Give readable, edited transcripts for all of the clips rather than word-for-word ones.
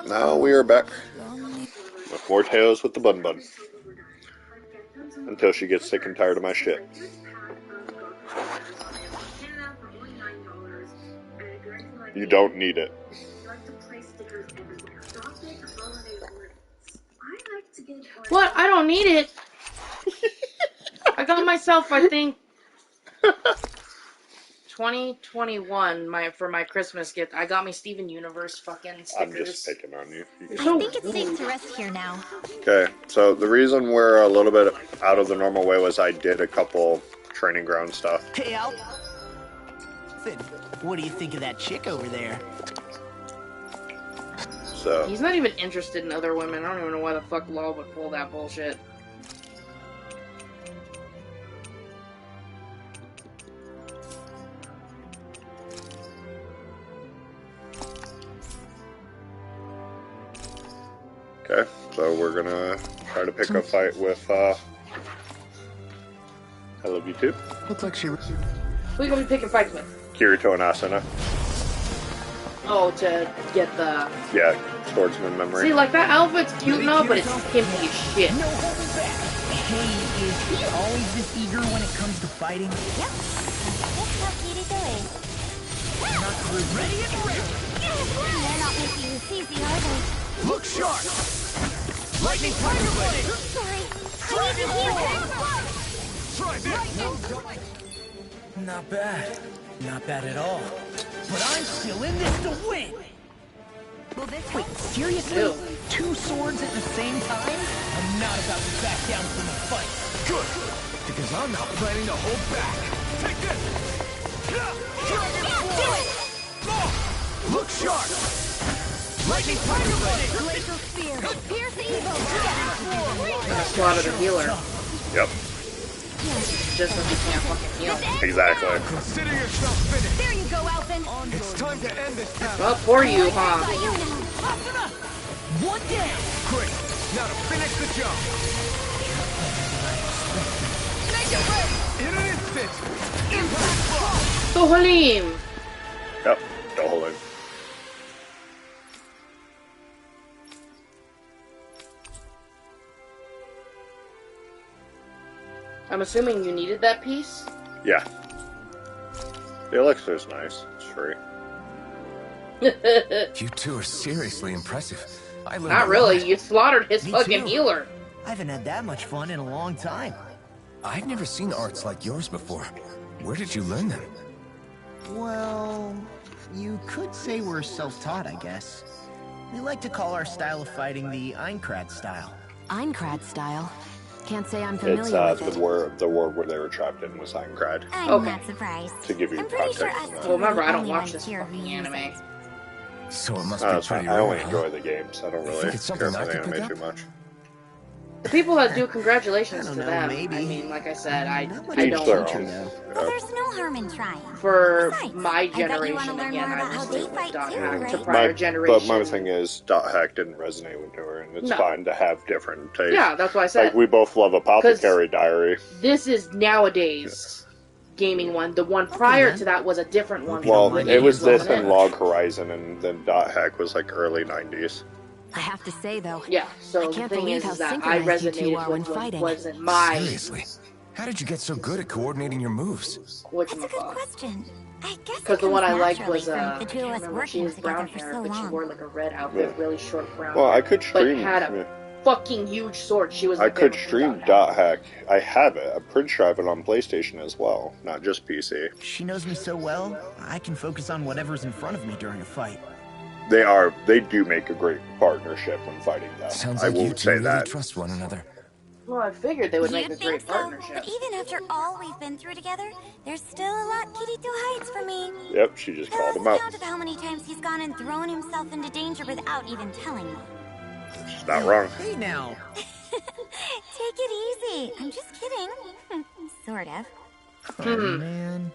Now we are back with more Tales with the Bun Bun. Until she gets sick and tired of my shit. You don't need it. What? I don't need it. I got myself, I think, 2021 for my Christmas gift. I got me Steven Universe fucking stickers. I'm just picking on you. I think it's safe to rest here now. Okay, so the reason we're a little bit out of the normal way was I did a couple training ground stuff. Hey, Al. What do you think of that chick over there? So he's not even interested in other women. I don't even know why the fuck Law would pull that bullshit. okay, so we're gonna try to pick a fight with I Love You Too. Looks like she. Who are you gonna be picking fights with? Kirito and Asuna. Oh, to get the... Yeah, swordsman memory. See, like, that outfit's cute enough, but it's skimpy as shit. No holding back. Hey, is he always this eager when it comes to fighting? Yep. That's how Kirito is. Not ready and ready. They're not making this easy, are they? Look sharp. Lightning Tiger Blade. Sorry. I need to heal. Try this. Not bad. Not bad at all. But I'm still in this to win! Wait, seriously? Ew. 2 swords at the same time? I'm not about to back down from the fight. Good, because I'm not planning to hold back. Take this. Look sharp! Lightning Tiger Blade! Glacial Spear. Pierce Evil. I'm gonna slaughter the healer. Yep, Just so he can't fucking heal. exactly. Consider yourself finished. There you go, Alphen. It's time to end this battle. Well, for you, huh? One down! Great. Now to finish the job. Make it ready. In an instant. Impact block. Tohalim! Yep, Dolan. I'm assuming you needed that piece? Yeah. The elixir's nice. It's free. You two are seriously impressive. I learned Not a really. lot. You slaughtered his Me fucking too. healer. I haven't had that much fun in a long time. I've never seen arts like yours before. Where did you learn them? Well, you could say we're self-taught, I guess. We like to call our style of fighting the Aincrad style. Aincrad style. Can't say I'm familiar It's with the it. war where they were trapped in was Aincrad. I'm Okay. not surprised. To give you I'm pretty sure context us on two Well, remember, are I the don't only watch ones this here who fucking use anime. it. So it must No, be it's fine. pretty I only rare, enjoy huh? the games. I don't You really think it's care something for I the could pick anime up? too much. The people that do, congratulations I don't to know, them. maybe. I mean, like I said, I Each don't... their teacher, own. though. Well, there's no harm in trying. For Besides, my I bet you generation, wanna learn again, more I about was how still they with fight Dot too, Hack. right? To prior generation. But my thing is, Dot Hack didn't resonate with her, and it's No. fine to have different tastes. Yeah, that's why I said. Like, we both love Apothecary Diary. This is nowadays gaming one. The one prior then. to that was a different one. Well, from the it was 80s, this wasn't and it? Log Horizon, and then Dot Hack was like early 90s. I have to say, though, Yeah, I so the can't thing believe is, how that I synchronized you two resonated are when with what fighting. wasn't my Seriously? How did you get so good at coordinating your moves? That's a good whatchamacallit. question. I guess Because the one I liked naturally was, from I the can't two of us remember, she working has brown together for hair, so but she long. wore like a red outfit, Yeah. really short brown Well, hair. I could But stream. had a fucking huge sword. She was I my could favorite from stream Dot Hack. I have it. I'm pretty sure I have it on PlayStation as well, not just PC. She knows me so well, I can focus on whatever's in front of me during a fight. They do make a great partnership when fighting, though. Sounds I like you will two say really that. trust one another. Well, I figured they would make You'd a great think so, partnership. but even after all we've been through together, there's still a lot Kirito hides from me. Yep, she just I called lost him out. count of how many times he's gone and thrown himself into danger without even telling me. She's not wrong. Hey now! Take it easy. I'm just kidding. Sort of. Oh, man.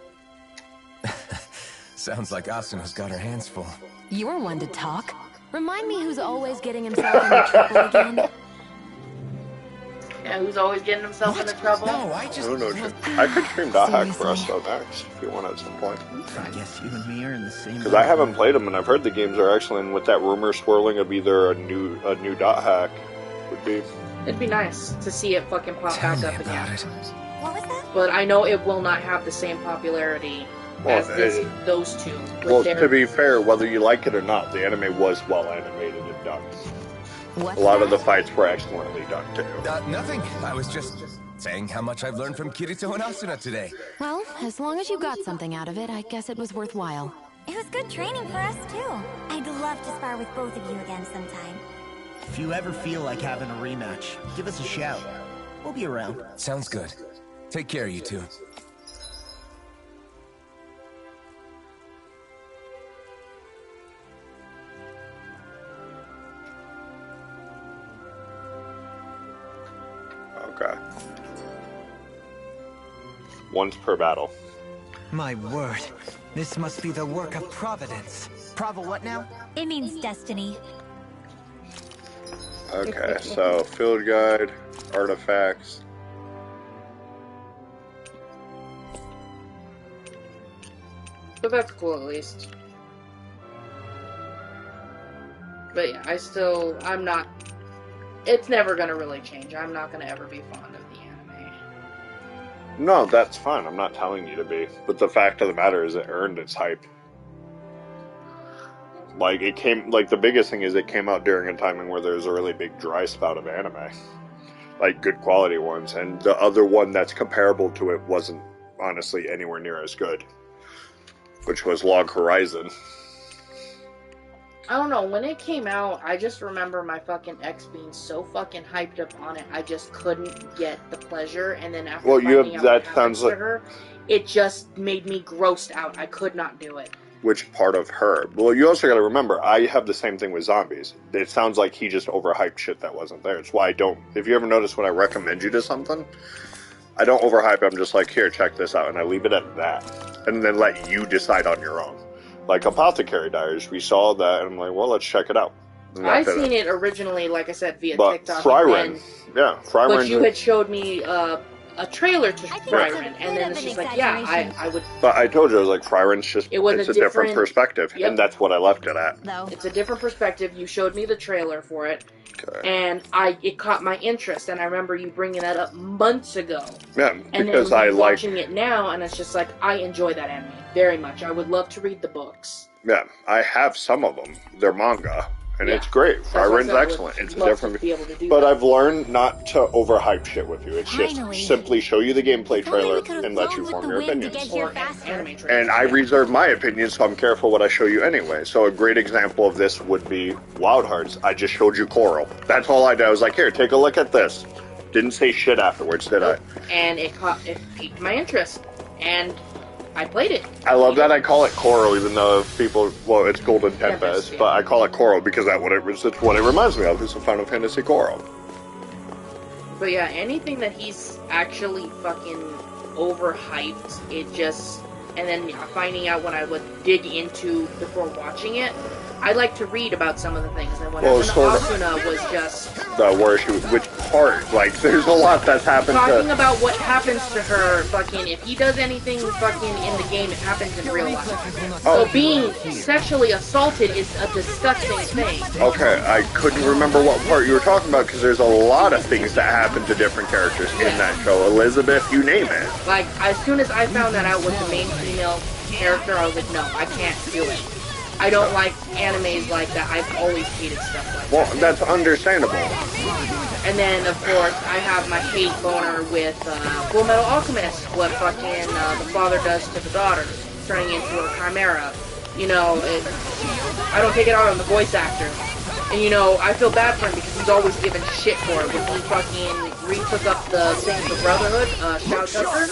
Sounds like Asuna's got her hands full. you're one to talk. Remind me who's always getting himself into trouble again. Yeah, who's always getting himself into trouble? No, I just... Who knows? I could stream Dot Hack for us though next if you want at some point. I guess you and me are in the same. Because I haven't played them and I've heard the games are excellent. And with that rumor swirling of either a new Dot Hack would be. It'd be nice to see it fucking pop Tell back me up about again. it. What was that? But I know it will not have the same popularity Well, as those two. with Well, their- to be fair, whether you like it or not, the anime was well animated and done. What's A lot of the that? fights were excellently done too. Nothing. I was just saying how much I've learned from Kirito and Asuna today. Well, as long as you got something out of it, I guess it was worthwhile. It was good training for us, too. I'd love to spar with both of you again sometime. If you ever feel like having a rematch, give us a shout. We'll be around. Sounds good. Take care, you two. Okay. Once per battle. My word, this must be the work of Providence. Prava what now? It means destiny. Okay, so field guide, artifacts. But that's cool at least. But yeah, I'm not. It's never gonna really change. I'm not gonna ever be fond of the anime. No, that's fine. I'm not telling you to be. But the fact of the matter is it earned its hype. Like, the biggest thing is it came out during a timing where there was a really big dry spout of anime. Like, good quality ones. And the other one that's comparable to it wasn't, honestly, anywhere near as good. Which was Log Horizon. I don't know, when it came out, I just remember my fucking ex being so fucking hyped up on it, I just couldn't get the pleasure, and then after Well, finding out that what happened sounds to like- her, it just made me grossed out. I could not do it. Which part of her? Well, you also gotta remember, I have the same thing with zombies. It sounds like he just overhyped shit that wasn't there. It's why I don't... If you ever notice when I recommend you to something, I don't overhype. I'm just like, here, check this out, and I leave it at that. And then let you decide on your own. Like Apothecary Diaries, we saw that, and I'm like, well, let's check it out. And I that's seen it originally, like I said, via But TikTok. Fryren, yeah, Fryren. But you had showed me a trailer to I think Fryren, it's a and bit then of it's an just like, yeah, exaggeration. I would. But I told you, I was like, Fryren's just, It was it's a a different different- perspective, Yep. and that's what I left it at. Though. It's a different perspective. You showed me the trailer for it, Okay. and it caught my interest. And I remember you bringing that up months ago. Yeah, And because then I like, watching it now, and it's just like I enjoy that anime very much. I would love to read the books. yeah, I have some of them. They're manga, and Yeah. it's great. That's what I Fryren's said, I would excellent. It's a love different. to be able to do But that. I've learned not to overhype shit with you. It's Finally. just simply show you the gameplay If only we trailer could've and let flown you with form the your wind to opinions. get here Or faster. anime trailers. And I reserve my opinion, so I'm careful what I show you anyway. So a great example of this would be Wild Hearts. I just showed you Coral. That's all I did. I was like, here, take a look at this. Didn't say shit afterwards, did I? And it piqued my interest, and I played it. I love that I call it Coral, even though people, well, it's Golden Tempest, Tempest, yeah. but I call it Coral because it's what it reminds me of. It's a Final Fantasy Coral. But yeah, anything that he's actually fucking overhyped, it just... And then finding out when I would dig into before watching it, I like to read about some of the things. And when Well, Asuna was just Which part? Like, there's a lot that's happened talking to... about what happens to her, fucking, if he does anything fucking in the game, it happens in real life. Oh. So being sexually assaulted is a disgusting thing. Okay, I couldn't remember what part you were talking about because there's a lot of things that happen to different characters in that show. Elizabeth, you name it. Like, as soon as I found that out with the main female character, I was like, no, I can't do it. I don't like animes like that. I've always hated stuff like Well, that. that's understandable. And then, of course, I have my hate boner with Full Metal Alchemist, what fucking the father does to the daughter, turning into a chimera. You know, I don't take it out on the voice actor. And, you know, I feel bad for him because he's always given shit for it. When he fucking retook up the thing for Brotherhood, Shao Tucker,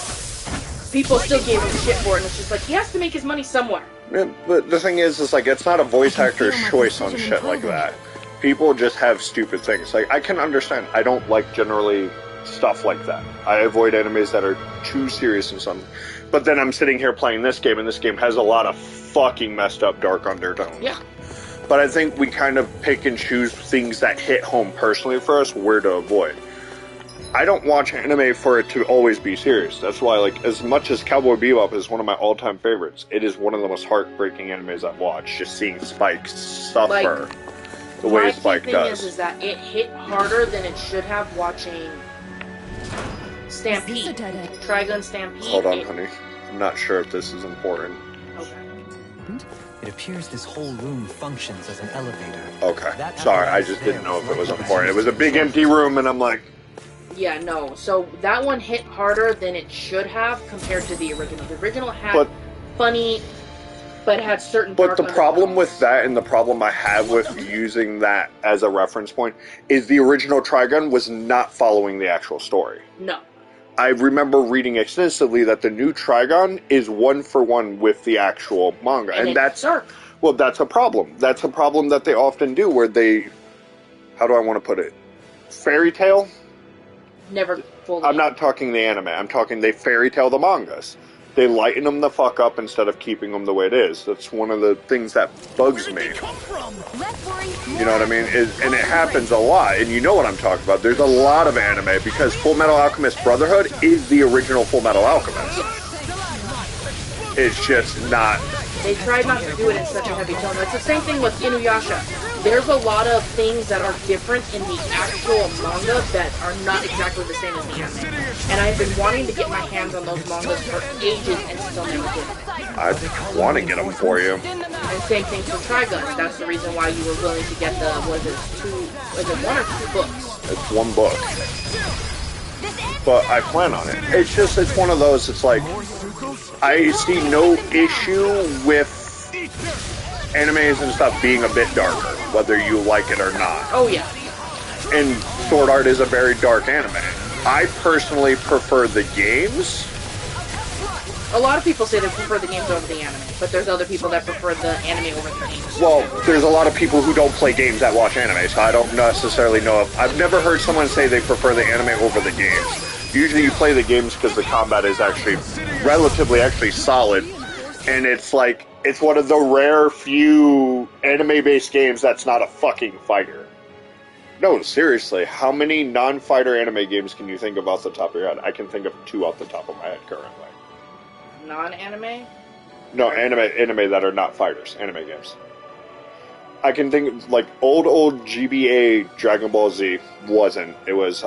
people still gave him shit for it, and it's just like, he has to make his money somewhere. Yeah, but the thing is like, it's not a voice actor's choice on shit like that. People just have stupid things. Like, I can understand. I don't like generally stuff like that. I avoid animes that are too serious and something. But then I'm sitting here playing this game, and this game has a lot of fucking messed up dark undertones. Yeah. But I think we kind of pick and choose things that hit home personally for us, where to avoid. I don't watch anime for it to always be serious. That's why, like, as much as Cowboy Bebop is one of my all-time favorites, it is one of the most heartbreaking animes I've watched. Just seeing Spike suffer the way Spike does. My thing is that it hit harder than it should have watching Stampede. Trigun Stampede. Hold on, honey. I'm not sure if this is important. Okay. It appears this whole room functions as an elevator. Okay. Sorry, I just didn't know if it was important. It was a big empty room, and I'm like... Yeah, no. So that one hit harder than it should have compared to the original. The original had funny, but had certain. But the problem with that, and the problem I have with using that as a reference point, is the original Trigun was not following the actual story. No. I remember reading extensively that the new Trigun is 1-for-1 with the actual manga, and that's dark. Well, that's a problem. That's a problem that they often do, where they. How do I want to put it? Fairy tale. Never fully. I'm not talking the anime. I'm talking they fairy tale the mangas. They lighten them the fuck up instead of keeping them the way it is. That's one of the things that bugs me. You know what I mean? And it happens a lot. And you know what I'm talking about. There's a lot of anime because Full Metal Alchemist Brotherhood is the original Full Metal Alchemist. It's just not... They tried not to do it in such a heavy tone. It's the same thing with Inuyasha. There's a lot of things that are different in the actual manga that are not exactly the same as the anime. And I've been wanting to get my hands on those mangas for ages and still never did. I want to get them for you. And same thing for Trigun. That's the reason why you were willing to get the, was it one or two books? It's one book. But I plan on it. It's just, it's one of those, it's like, I see no issue with animes and stuff being a bit darker, whether you like it or not. Oh, yeah. And Sword Art is a very dark anime. I personally prefer the games. A lot of people say they prefer the games over the anime, but there's other people that prefer the anime over the games. Well, there's a lot of people who don't play games that watch anime, so I don't necessarily know if... I've never heard someone say they prefer the anime over the games. Usually you play the games because the combat is actually relatively solid, and it's like, it's one of the rare few anime-based games that's not a fucking fighter. No, seriously, how many non-fighter anime games can you think of off the top of your head? I can think of 2 off the top of my head currently. Non-anime? No, anime that are not fighters, anime games. I can think, like, old GBA Dragon Ball Z wasn't. It was,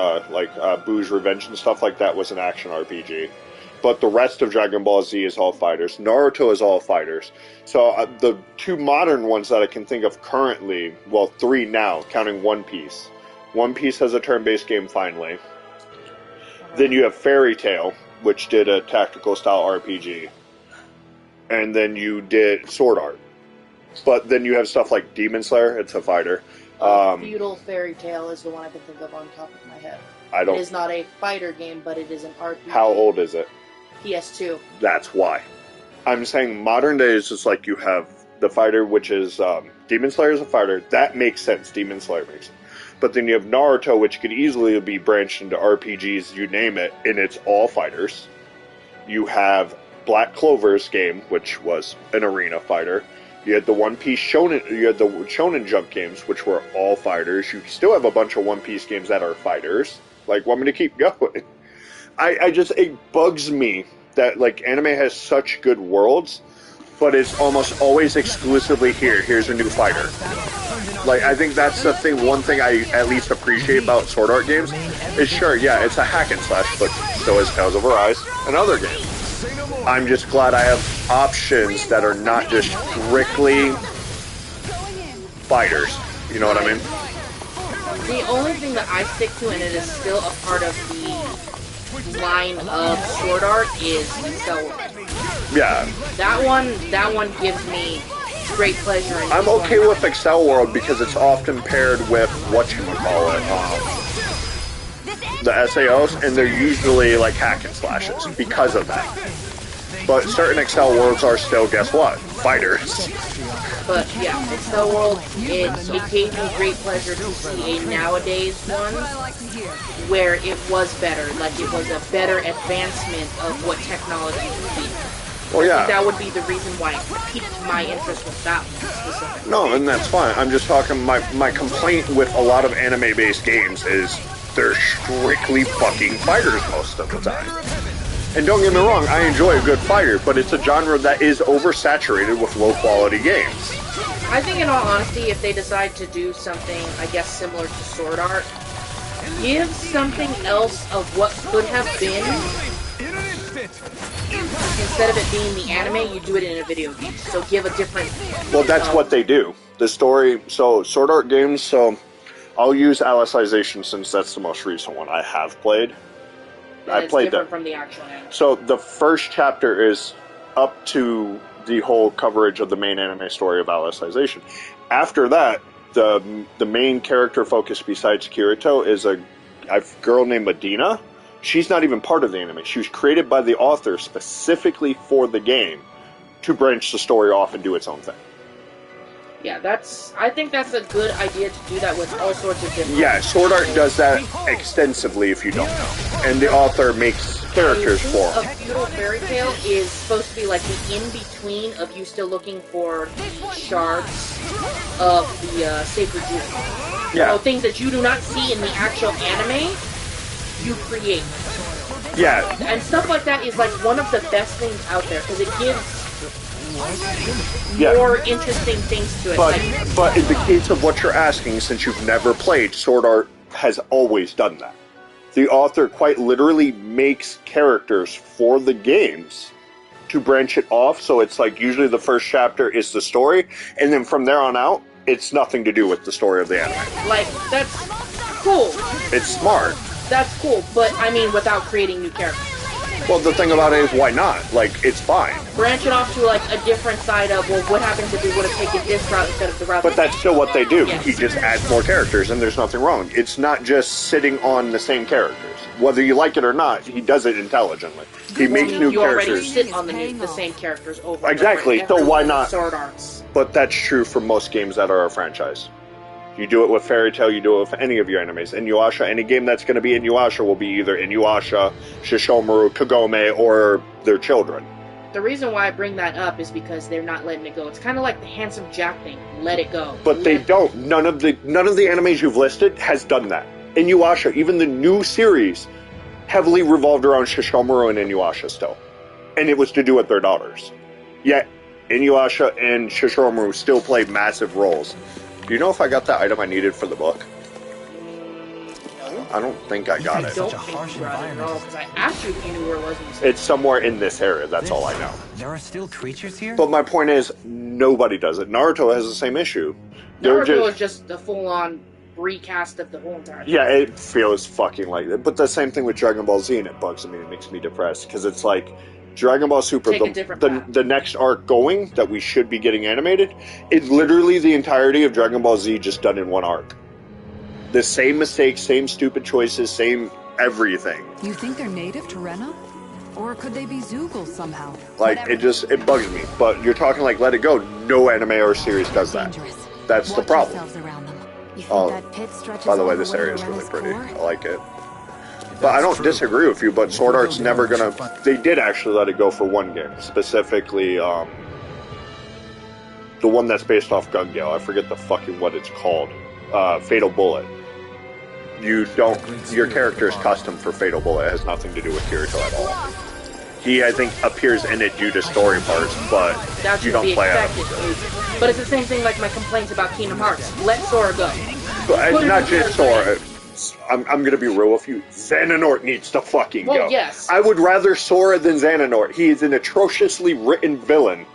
Boo's Revenge and stuff like that was an action RPG. But the rest of Dragon Ball Z is all fighters. Naruto is all fighters. So the 2 modern ones that I can think of currently, well, 3 now, counting One Piece. One Piece has a turn-based game finally. Then you have Fairy Tail, which did a tactical style RPG. And then you did Sword Art. But then you have stuff like Demon Slayer, it's a fighter. Feudal Fairy Tail is the one I can think of on top of my head. It is not a fighter game, but it is an RPG. How old is it? PS2. That's why. I'm saying modern days, it's like you have the fighter, which is Demon Slayer is a fighter. That makes sense. Demon Slayer makes sense. But then you have Naruto, which could easily be branched into RPGs, you name it, and it's all fighters. You have Black Clover's game, which was an arena fighter. You had the One Piece Shonen, you had the Shonen Jump games, which were all fighters. You still have a bunch of One Piece games that are fighters. Like, want me to keep going? It bugs me that, like, anime has such good worlds, but it's almost always exclusively here's a new fighter. Like, I think that's the thing, one thing I at least appreciate about Sword Art games is, sure, yeah, it's a hack and slash, but so is Tales of Arise and other games. I'm just glad I have options that are not just strictly fighters. You know what I mean? The only thing that I stick to, and it is still a part of the line of Sword Art, is Excel World. Yeah. That one gives me great pleasure. I'm okay with Excel World because it's often paired with whatchamacallit, the SAOs, and they're usually like hack and slashes because of that. But certain Excel Worlds are still, guess what? Fighters. But yeah, Excel World, it gave me great pleasure to see a nowadays one where it was better. Like, it was a better advancement of what technology would be. Well, yeah. I think that would be the reason why it piqued my interest with that one specifically. No, and that's fine. I'm just talking, my complaint with a lot of anime-based games is they're strictly fucking fighters most of the time. And don't get me wrong, I enjoy a good fighter, but it's a genre that is oversaturated with low-quality games. I think, in all honesty, if they decide to do something, I guess, similar to Sword Art, give something else of what could have been. Instead of it being the anime, you do it in a video game. So give a different... Well, that's what they do. The story... So, Sword Art games, so... I'll use Alicization since that's the most recent one I have played. I played that. From the actual anime. So, the first chapter is up to the whole coverage of the main anime story of Alicization. After that, the main character focus besides Kirito is a girl named Medina. She's not even part of the anime. She was created by the author specifically for the game to branch the story off and do its own thing. Yeah, I think that's a good idea to do that with all sorts of different... Yeah, Sword Art does that extensively if you don't know. And the author makes characters for A them. feudal fairy tale is supposed to be like the in-between of you still looking for the shards of the sacred jewel. Yeah. So things that you do not see in the actual anime, you create. Yeah. And stuff like that is like one of the best things out there because it gives more interesting things to it. But in the case of what you're asking, since you've never played, Sword Art has always done that. The author quite literally makes characters for the games to branch it off, so it's like usually the first chapter is the story, and then from there on out, it's nothing to do with the story of the anime. Like, that's cool. It's smart. That's cool, but I mean without creating new characters. Well, the thing about it is, why not? Like, it's fine. Branch it off to, like, a different side of, well, what happens if we would have taken this route instead of the route... But that's still what they do. Yes. He just adds more characters, and there's nothing wrong. It's not just sitting on the same characters. Whether you like it or not, he does it intelligently. He makes new you characters. already sit on the same characters over and Exactly, over so why not? Sword Arts. But that's true for most games that are a franchise. You do it with Fairy Tail, you do it with any of your animes. Inuyasha, any game that's going to be Inuyasha will be either Inuyasha, Shishomaru, Kagome, or their children. The reason why I bring that up is because they're not letting it go. It's kind of like the Handsome Jack thing. Let it go. But they don't. None of the animes you've listed has done that. Inuyasha, even the new series, heavily revolved around Shishomaru and Inuyasha still. And it was to do with their daughters. Yet, Inuyasha and Shishomaru still play massive roles. Do you know if I got that item I needed for the book? I don't think I got it. Don't think you got it at all, because I asked you if you knew where it was. And you said, It's somewhere in this area, that's all I know. There are still creatures here? But my point is, nobody does it. Naruto has the same issue. Naruto is just a full-on recast of the whole entire thing. Yeah, it feels fucking like that. But the same thing with Dragon Ball Z, and it bugs me. It makes me depressed, because it's like Dragon Ball Super, Take a different path. the next arc going that we should be getting animated, is literally the entirety of Dragon Ball Z just done in one arc. The same mistakes, same stupid choices, same everything. You think they're native to Rena? Or could they be Zoogle somehow? Like, it bugs me. But you're talking like Let It Go, no anime or series does that. Dangerous. That's the Watch problem. yourselves around them. You think Oh, that pit stretches by the way, all this way area to is really Rena's pretty. core? I like it. But I don't disagree with you, but Sword Art's never gonna... They did actually let it go for one game. Specifically, the one that's based off Gun-Gale. I forget the fucking what it's called. Fatal Bullet. You don't... Your character is custom for Fatal Bullet. It has nothing to do with Kirito at all. He, I think, appears in it due to story parts, but That you should don't be play it. expected. But it's the same thing like my complaints about Kingdom Hearts. Let Sora go. But Put it's it not in just your Sora. I'm gonna be real with you. Xehanort needs to fucking Well, go. yes. I would rather Sora than Xehanort. He is an atrociously written villain.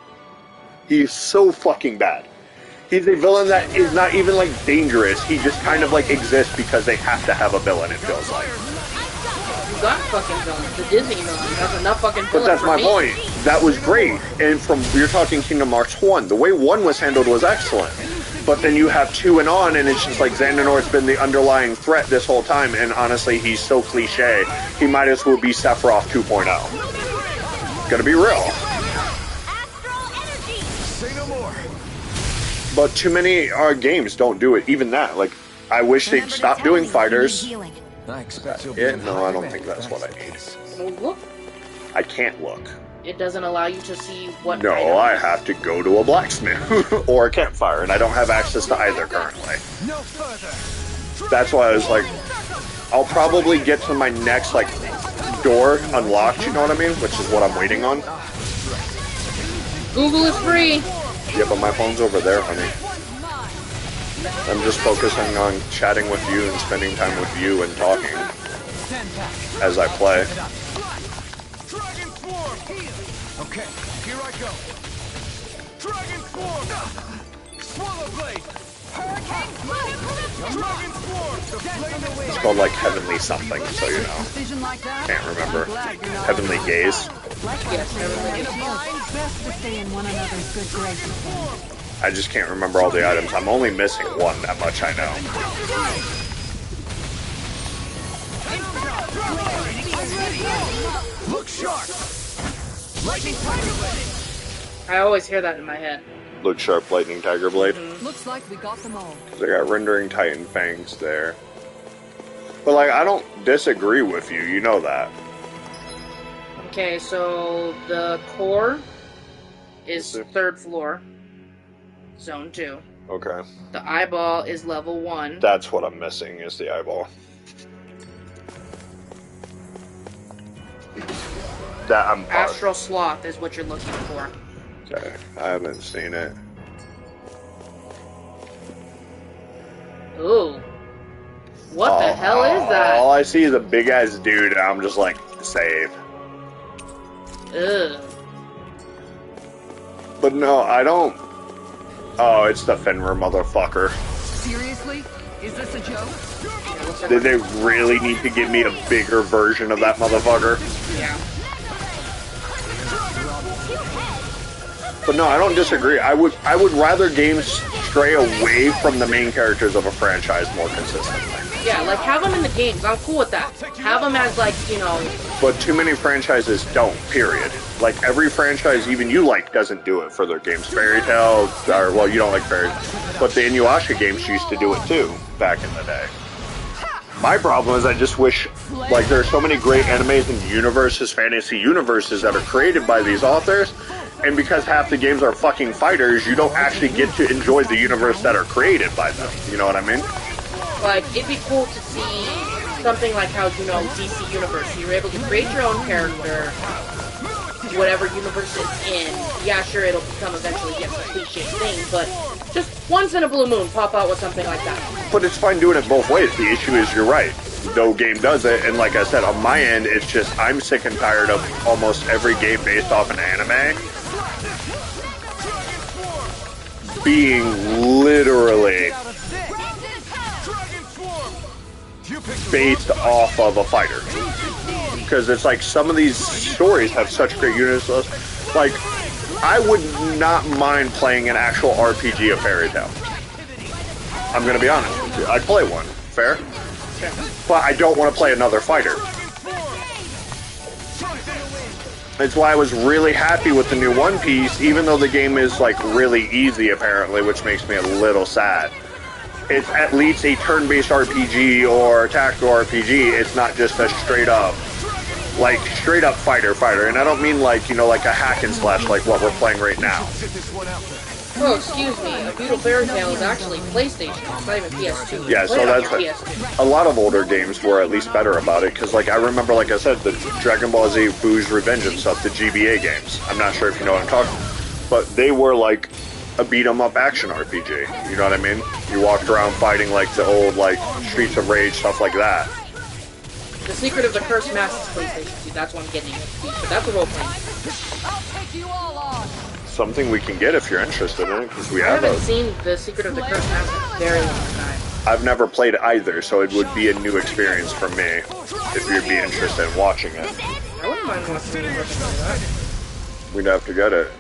He is so fucking bad. He's a villain that is not even like dangerous. He just kind of like exists because they have to have a villain, it feels like. You got fucking villains. The Disney villain. That's enough fucking But villains that's for my me. point. That was great. And you're talking Kingdom Hearts 1. The way 1 was handled was excellent. But then you have 2 and on, and it's just like Xehanort's been the underlying threat this whole time, and honestly, he's so cliche, he might as well be Sephiroth 2.0. Gonna be real. Say no more. But too many games don't do it, even that. Like, I wish they'd stop doing fighters. I expect you'll be Yeah, in no, high I don't demand think that's if what I the need. case. Well, look, I can't look. it doesn't allow you to see what. No, items. I have to go to a blacksmith or a campfire, and I don't have access to either currently. No further. That's why I was like, I'll probably get to my next, like, door unlocked, you know what I mean? Which is what I'm waiting on. Google is free. Yeah, but my phone's over there, honey. I'm just focusing on chatting with you and spending time with you and talking as I play. Dragon Swarm! Okay, here I go. Dragon Swarm! Swallow Blade! Hurricane Blade! Dragon Swarm! It's called like Heavenly something, so you know. Can't remember. Heavenly Gaze. Yes, everybody. Best to stay in one another's good graces. I just can't remember all the items. I'm only missing one, that much I know. Look sharp! Lightning Tiger Blade! I always hear that in my head. Look sharp, Lightning Tiger Blade. Looks like we got them all. Because I got Rendering Titan Fangs there. But like, I don't disagree with you, you know that. Okay, so the core is 3rd floor, zone 2. Okay. The eyeball is level 1. That's what I'm missing, is the eyeball. That I'm Astral Sloth is what you're looking for. Okay, I haven't seen it. Ooh. What the hell is that? All I see is a big ass dude, and I'm just like, save. Ugh. But no, I don't. Oh, it's the Fenrir motherfucker. Seriously? Is this a joke? Did they really need to give me a bigger version of that motherfucker? Yeah. But no, I don't disagree. I would rather games stray away from the main characters of a franchise more consistently. Yeah, like, have them in the games. I'm cool with that. Have them as, like, you know... But too many franchises don't, period. Like, every franchise even you like doesn't do it for their games. Fairy Tail, or, well, you don't like Fairy Tail, but the Inuyasha games used to do it too, back in the day. My problem is I just wish, like, there's so many great animes and universes, fantasy universes that are created by these authors, and because half the games are fucking fighters, you don't actually get to enjoy the universe that are created by them. You know what I mean? Like, it'd be cool to see something like how, you know, DC Universe, you're able to create your own character, whatever universe it's in. Yeah, sure, it'll become eventually, yes, a cliche thing, but just once in a blue moon, pop out with something like that. But it's fine doing it both ways. The issue is you're right. No game does it, and like I said, on my end, it's just I'm sick and tired of almost every game based off an anime being literally based off of a fighter. Because it's like some of these stories have such great units. Like, I would not mind playing an actual RPG of Fairy Tail. I'm gonna be honest with you. I'd play one. Fair? But I don't want to play another fighter. That's why I was really happy with the new One Piece, even though the game is like really easy apparently, which makes me a little sad. It's at least a turn-based RPG or tactical RPG. It's not just a straight up fighter, and I don't mean like, you know, like a hack and slash like what we're playing right now. Oh, excuse me, A Beautiful Fairy Tale is actually PlayStation, it's not even PS2. Yeah, so that's a lot of older games were at least better about it, because like I remember, like I said, the Dragon Ball Z Boo's Revenge and stuff, the GBA games. I'm not sure if you know what I'm talking about, but they were like a beat-em-up action RPG, you know what I mean? You walked around fighting like the old like Streets of Rage, stuff like that. The Secret of the Cursed Mask is PlayStation 2, that's what I'm getting at, but that's a role-playing game. Something we can get if you're interested in it, because we I have haven't those. seen The Secret of the Cursed Mask in a very long time. I've never played either, so it would be a new experience for me if you'd be interested in watching it. I wouldn't mind watching it. We'd have to get it.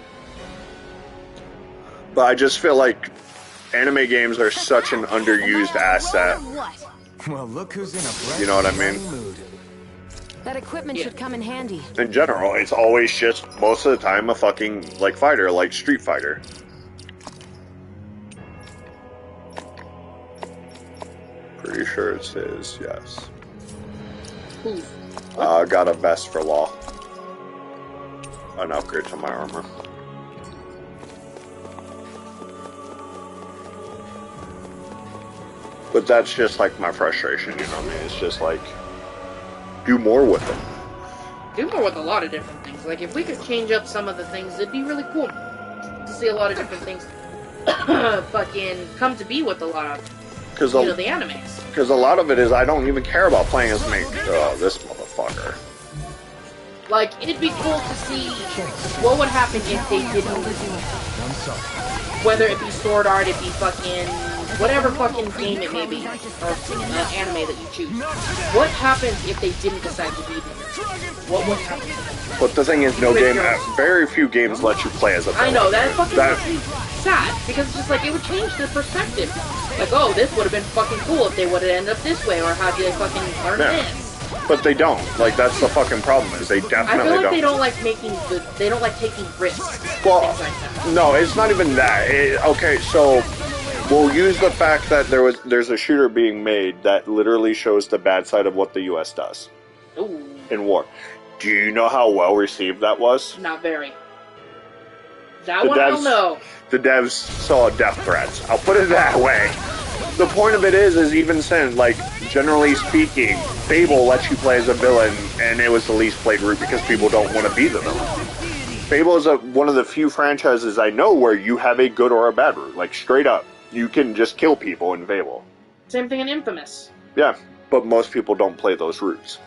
But I just feel like anime games are such an underused asset. Well, look who's in a brand You know what I mean? mood. That equipment should come in handy. In general, it's always just, most of the time, a fucking, like, fighter, like Street Fighter. Pretty sure it's his, yes. Got a vest for Law. An upgrade to my armor. But that's just like my frustration, you know what I mean? It's just like, do more with it. Do more with a lot of different things. Like, if we could change up some of the things, it'd be really cool to see a lot of different things fucking come to be with a lot of, the animes. Because a lot of it is, I don't even care about playing as me. Oh, this motherfucker. Like, it'd be cool to see what would happen if they didn't, whether it be Sword Art, it be fucking, whatever fucking game it may be, or anime that you choose. What happens if they didn't decide to be there? What would happen? But the thing is, very few games let you play as a villain. I know, that fucking makes me sad, because it's just like, it would change the perspective. Like, oh, this would have been fucking cool if they would have ended up this way, or how did they fucking learn this? But they don't. Like, that's the fucking problem, is they definitely don't. I feel like they don't like they don't like taking risks. Well, things like that. No, it's not even that. Okay, so we'll use the fact that there's a shooter being made that literally shows the bad side of what the U.S. does in war. Do you know how well received that was? Not very. That one I don't know. The devs saw death threats. I'll put it that way. The point of it is even saying, like, generally speaking, Fable lets you play as a villain, and it was the least played route because people don't want to be the villain. Fable is one of the few franchises I know where you have a good or a bad route. Like, straight up. You can just kill people in Fable. Same thing in Infamous. Yeah, but most people don't play those routes.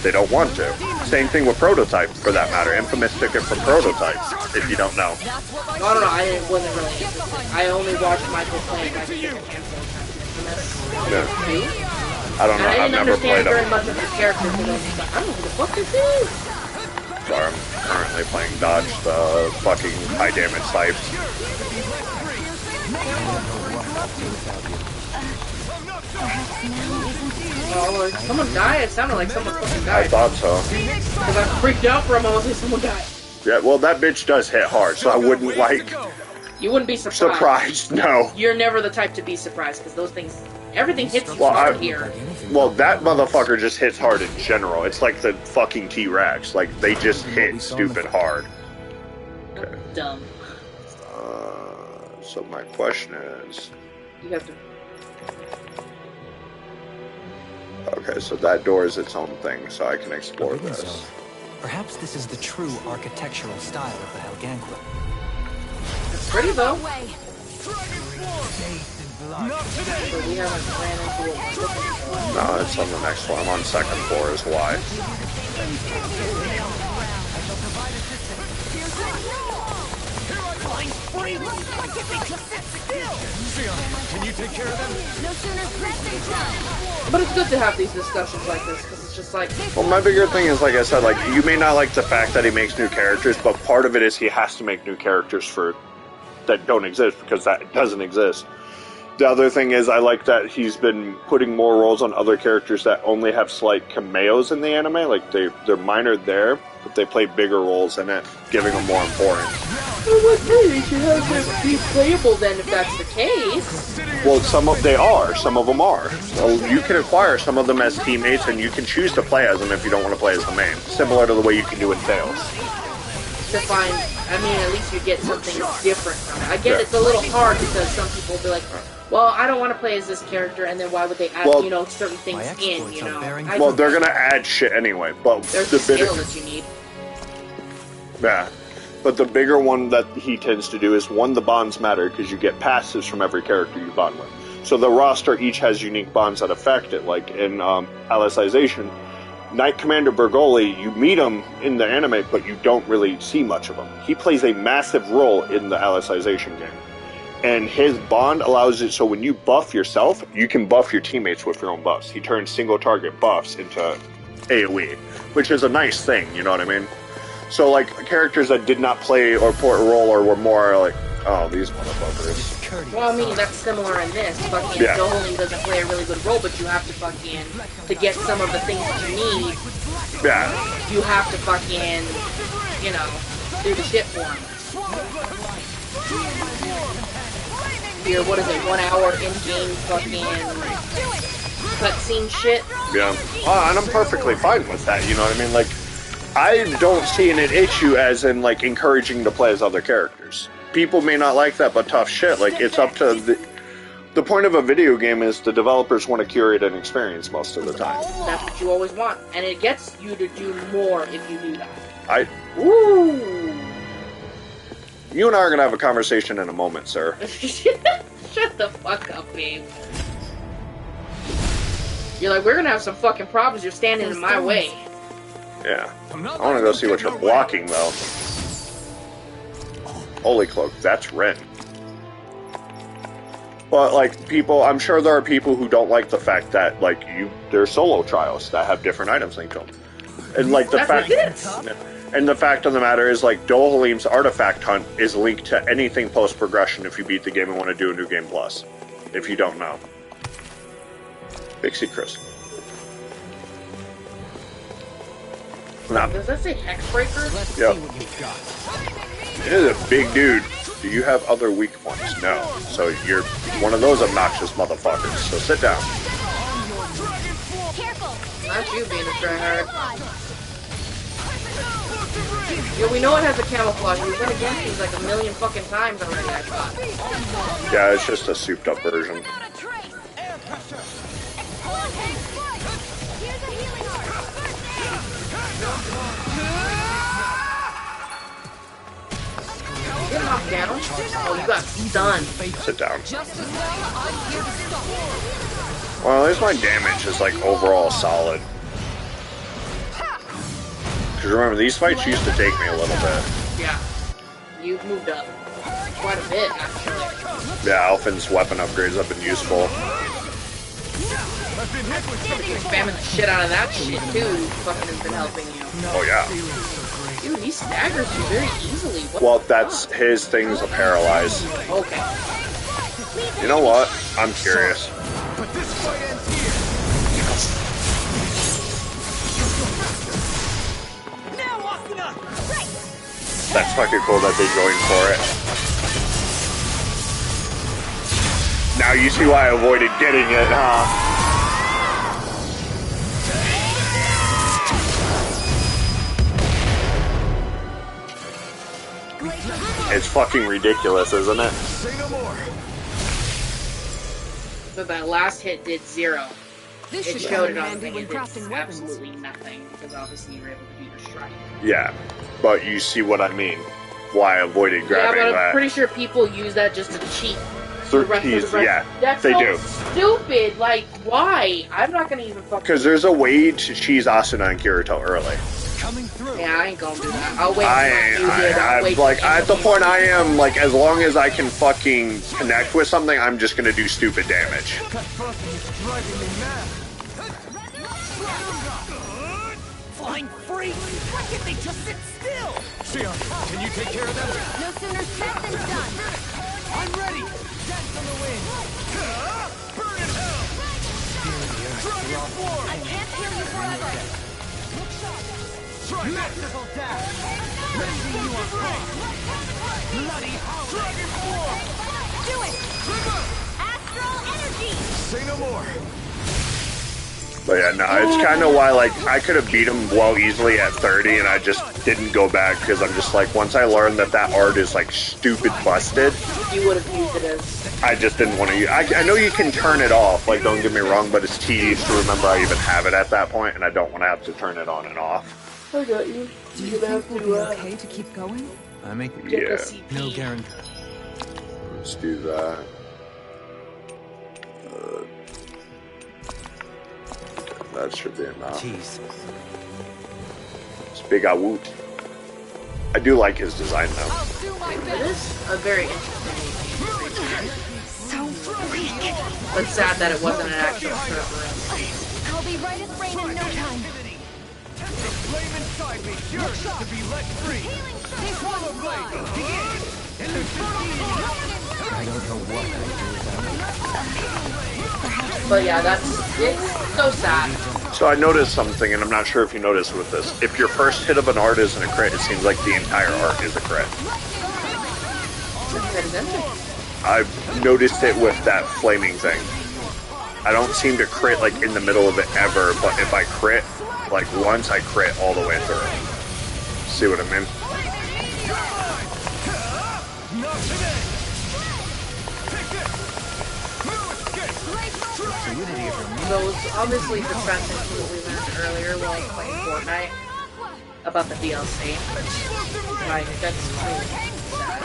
They don't want to. Same thing with Prototype, for that matter. Infamous took it from Prototype, if you don't know. I don't know, I wasn't really interested. I only watched Michael play like a handful of times. I don't know, I've never played them. I didn't understand very much of the characters, and I was just like, I don't know who the fuck this is. Sorry, I'm currently playing Dodge, the fucking high damage types. Oh, like, someone died? It sounded like someone fucking died. I thought so. Because I freaked out for a moment and someone died. Yeah, well, that bitch does hit hard, so I wouldn't, like... You wouldn't be surprised. Surprised, no. You're never the type to be surprised, because those things... Everything hits you hard here. Well, that motherfucker just hits hard in general. It's like the fucking T-Rex. Like, they just hit stupid hard. Okay. Dumb. So my question is... You have to... Okay, so that door is its own thing, so I can explore this. Perhaps this is the true architectural style of the Helganqua. It's pretty, though. But we haven't ran into it. No, it's on the next one. I'm on second floor is why. Can you take care of them? No sooner pressed than done. But it's good to have these discussions like this, because it's just like... Well, my bigger thing is, like I said, like, you may not like the fact that he makes new characters, but part of it is he has to make new characters that don't exist, because that doesn't exist. The other thing is, I like that he's been putting more roles on other characters that only have slight cameos in the anime. Like, they're minor there, but they play bigger roles in it, giving them more importance. Well, they should have them be playable then, if that's the case. Well, some of them are. So you can acquire some of them as teammates, and you can choose to play as them if you don't want to play as the main. Similar to the way you can do in Tales. To find, I mean, at least you get something different from it. I get it's a little hard because some people will be like, well, I don't want to play as this character, and then why would they add, certain things in, Well, they're going to add shit anyway, but there's the skill that you need. Yeah. But the bigger one that he tends to do is, one, the bonds matter, because you get passives from every character you bond with. So the roster each has unique bonds that affect it, like in Alicization. Knight Commander Bergoli, you meet him in the anime, but you don't really see much of him. He plays a massive role in the Alicization game. And his bond allows it so when you buff yourself, you can buff your teammates with your own buffs. He turns single target buffs into AoE, which is a nice thing, you know what I mean? So, like, characters that did not play or port a role or were more like, oh, these motherfuckers. Well, I mean, that's similar in this. Fucking Dolan doesn't play a really good role, but you have to fucking, to get some of the things that you need, you have to fucking, do the shit for him. Here, what is it, 1 hour in-game fucking cutscene shit? Yeah. And I'm perfectly fine with that, you know what I mean? Like, I don't see an issue as in, like, encouraging to play as other characters. People may not like that, but tough shit. Like, it's up to The point of a video game is the developers want to curate an experience most of the time. That's what you always want, and it gets you to do more if you do that. Woo! You and I are gonna have a conversation in a moment, sir. Shut the fuck up, babe. You're like, we're gonna have some fucking problems. You're standing in my way. Yeah. I want to go see what you're blocking, though. Holy cloak, that's Ren. But, like, people, I'm sure there are people who don't like the fact that, like, there's solo trials that have different items linked to them. And, like, the fact... And the fact of the matter is, like, Dohalim's artifact hunt is linked to anything post-progression if you beat the game and want to do a new game plus. If you don't know. Pixie Chris. Nah. Does that say Hexbreaker? Yep. It is a big dude. Do you have other weak points? No. So you're one of those obnoxious motherfuckers. So sit down. Not you being a tryhard. Yo, we know it has a camouflage. We've been against these like a million fucking times already, I thought. Yeah, it's just a souped up version. Get knocked down. Oh, you got stunned. Sit down. Well, at least my damage is like overall solid. Because remember, these fights used to take me a little bit. Yeah. You've moved up quite a bit, actually. Yeah, Alphin's weapon upgrades have been useful. Spamming the shit out of that shit, too, fucking has been helping you. Oh, yeah. Dude, he staggers you very easily. Well, that's his thing's a paralyze. Okay. You know what? I'm curious. That's fucking cool that they joined for it. Now you see why I avoided getting it, huh? It's fucking ridiculous, isn't it? So that last hit did 0. This It should showed it come on in the thing. handy It when did crafting weapons. absolutely nothing, because obviously you were able to do your strike. Yeah, but you see what I mean. Why I avoided grabbing Yeah, but I'm that. pretty sure people use that just to cheat. The rest of the rest. Yeah, That's they so do. stupid. Like, why? I'm not gonna even fucking. Because there's a way to cheese Asuna and Kirito early. Yeah, I ain't gonna do that. I'll wait. I'm like, at the point I am, like, as long as I can fucking connect with something, I'm just gonna do stupid damage. Flying free! Why can't they just sit still? Sion, can you take care of them? No sooner said than done. I'm ready! Dance on the wind! Burn in hell! Dragon form! I can't heal you forever. Try Masterful dash! Raising you on fire! Bloody hell! Dragon form! Do it. Astral energy. Say no more! But yeah, no, it's kind of why, like, I could have beat him well easily at 30, and I just didn't go back, because I'm just like, once I learned that that art is, like, stupid busted, You would have used it as. I just didn't want to use I know you can turn it off, like, don't get me wrong, but it's tedious to remember I even have it at that point, and I don't want to have to turn it on and off. I got you. Do you think we'll be okay to keep going? I make Get Yeah, the CP. no guarantee. let's do that. That should be enough. Jeez. It's Big Awoot. I do like his design, though. It is a very interesting. So weak. But sad that it wasn't an actual server. I'll be right as rain in no time. The flame inside me yearns to be let free! This one's mine. Begin! I don't know what I do without But yeah, it's so sad. So I noticed something, and I'm not sure if you noticed with this. If your first hit of an art isn't a crit, it seems like the entire art is a crit. I've noticed it with that flaming thing. I don't seem to crit, like, in the middle of it ever, but if I crit, like, once, I crit all the way through. See what I mean? Not today! Take this! goes obviously depressing to what we learned earlier while I was playing Fortnite about the DLC. Like, that's really sad.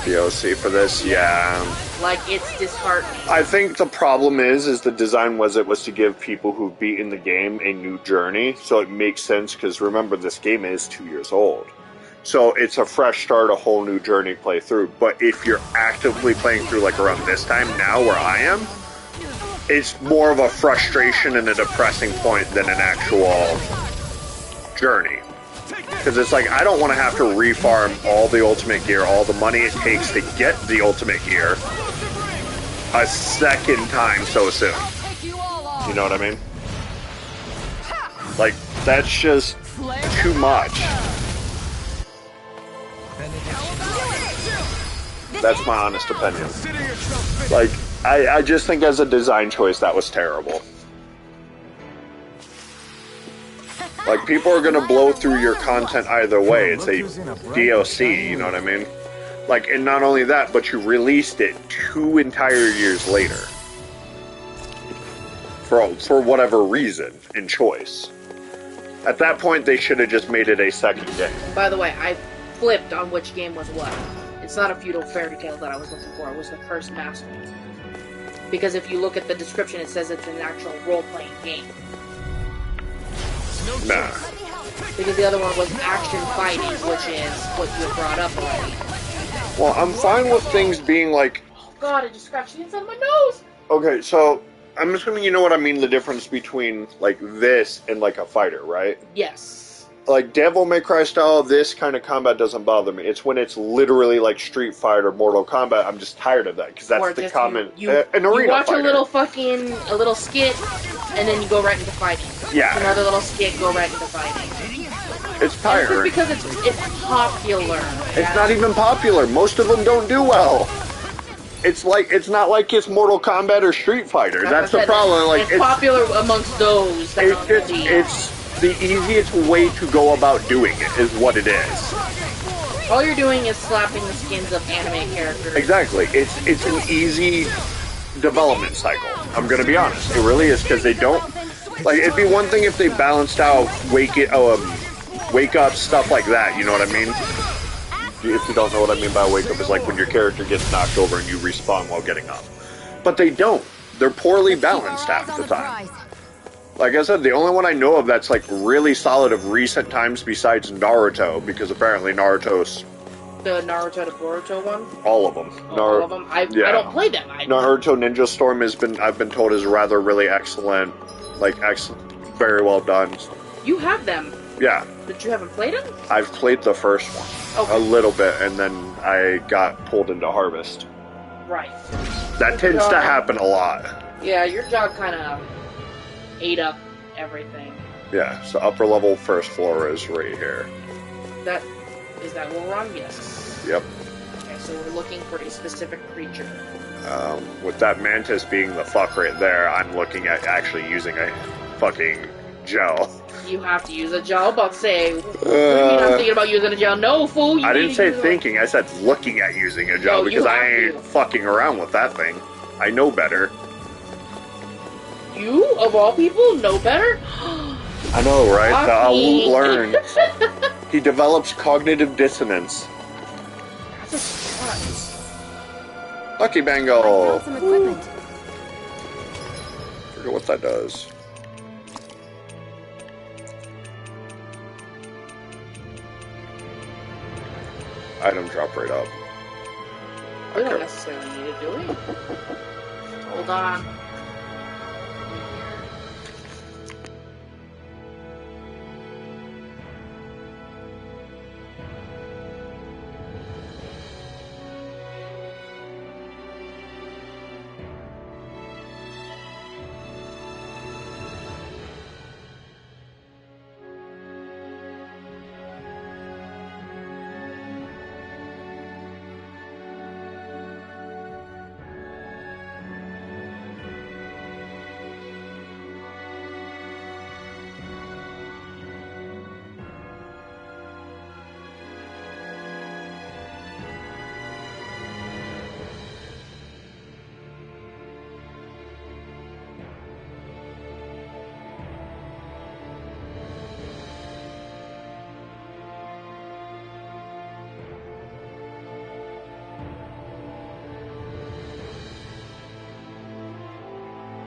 DLC for this, yeah. Like, it's disheartening. I think the problem is the design was to give people who've beaten the game a new journey, so it makes sense, because remember, this game is 2 years old. So it's a fresh start, a whole new journey play through. But if you're actively playing through, like, around this time now, where I am, it's more of a frustration and a depressing point than an actual journey. Because it's like, I don't want to have to refarm all the ultimate gear, all the money it takes to get the ultimate gear a second time so soon. You know what I mean? Like, that's just too much. That's my honest opinion. Like, I just think as a design choice, that was terrible. Like, people are gonna blow through your content either way. It's a DLC, you know what I mean? Like, and not only that, but you released it 2 entire years later. For whatever reason and choice. At that point, they should have just made it a second game. By the way, I flipped on which game was what. It's not a feudal fairy tale that I was looking for. It was the Cursed Master. Because if you look at the description, it says it's an actual role-playing game. Nah. Because the other one was action fighting, which is what you brought up already. Well, I'm fine with things being like... Oh god, I just scratched the inside of my nose! Okay, so I'm assuming you know what I mean, the difference between, like, this and, like, a fighter, right? Yes. Like, Devil May Cry style, this kind of combat doesn't bother me. It's when it's literally like Street Fighter, Mortal Kombat, I'm just tired of that, because that's the common... an arena you watch fighter. a little skit, and then you go right into fighting. Yeah. Another little skit, go right into fighting. It's tiring. Because it's popular. It's not even popular. Most of them don't do well. It's not like it's Mortal Kombat or Street Fighter. That's the problem. Like, it's popular amongst those. It's the easiest way to go about doing it is what it is. All you're doing is slapping the skins of anime characters. Exactly. It's an easy development cycle. I'm gonna be honest. It really is, because they don't... Like, it'd be one thing if they balanced out wake up, stuff like that, you know what I mean? If you don't know what I mean by wake up, is like when your character gets knocked over and you respawn while getting up. But they don't. They're poorly balanced half the time. Like I said, the only one I know of that's like really solid of recent times besides Naruto, because apparently Naruto's... The Naruto to Boruto one? All of them. All of them? I don't play them. Naruto Ninja Storm I've been told is rather really excellent. Like, very well done. You have them. Yeah. But you haven't played them? I've played the first one. Okay. A little bit, and then I got pulled into Harvest. Right. That tends to happen a lot. Yeah, your job kind of ate up everything. Yeah, so upper level first floor is right here. Is that where we're on? Yes. Yep. Okay, so we're looking for a specific creature. With that mantis being the fuck right there, I'm looking at actually using a fucking gel. You have to use a gel, but say, what do you mean I'm thinking about using a gel? No, fool! I didn't say thinking, I said looking at using a gel, because I ain't fucking around with that thing. I know better. You, of all people, know better? I know, right? I'll learn. He develops cognitive dissonance. That's a surprise. Lucky Bangle! Some equipment. Forget what that does. Item drop right up. We don't necessarily need it, do we? Hold on.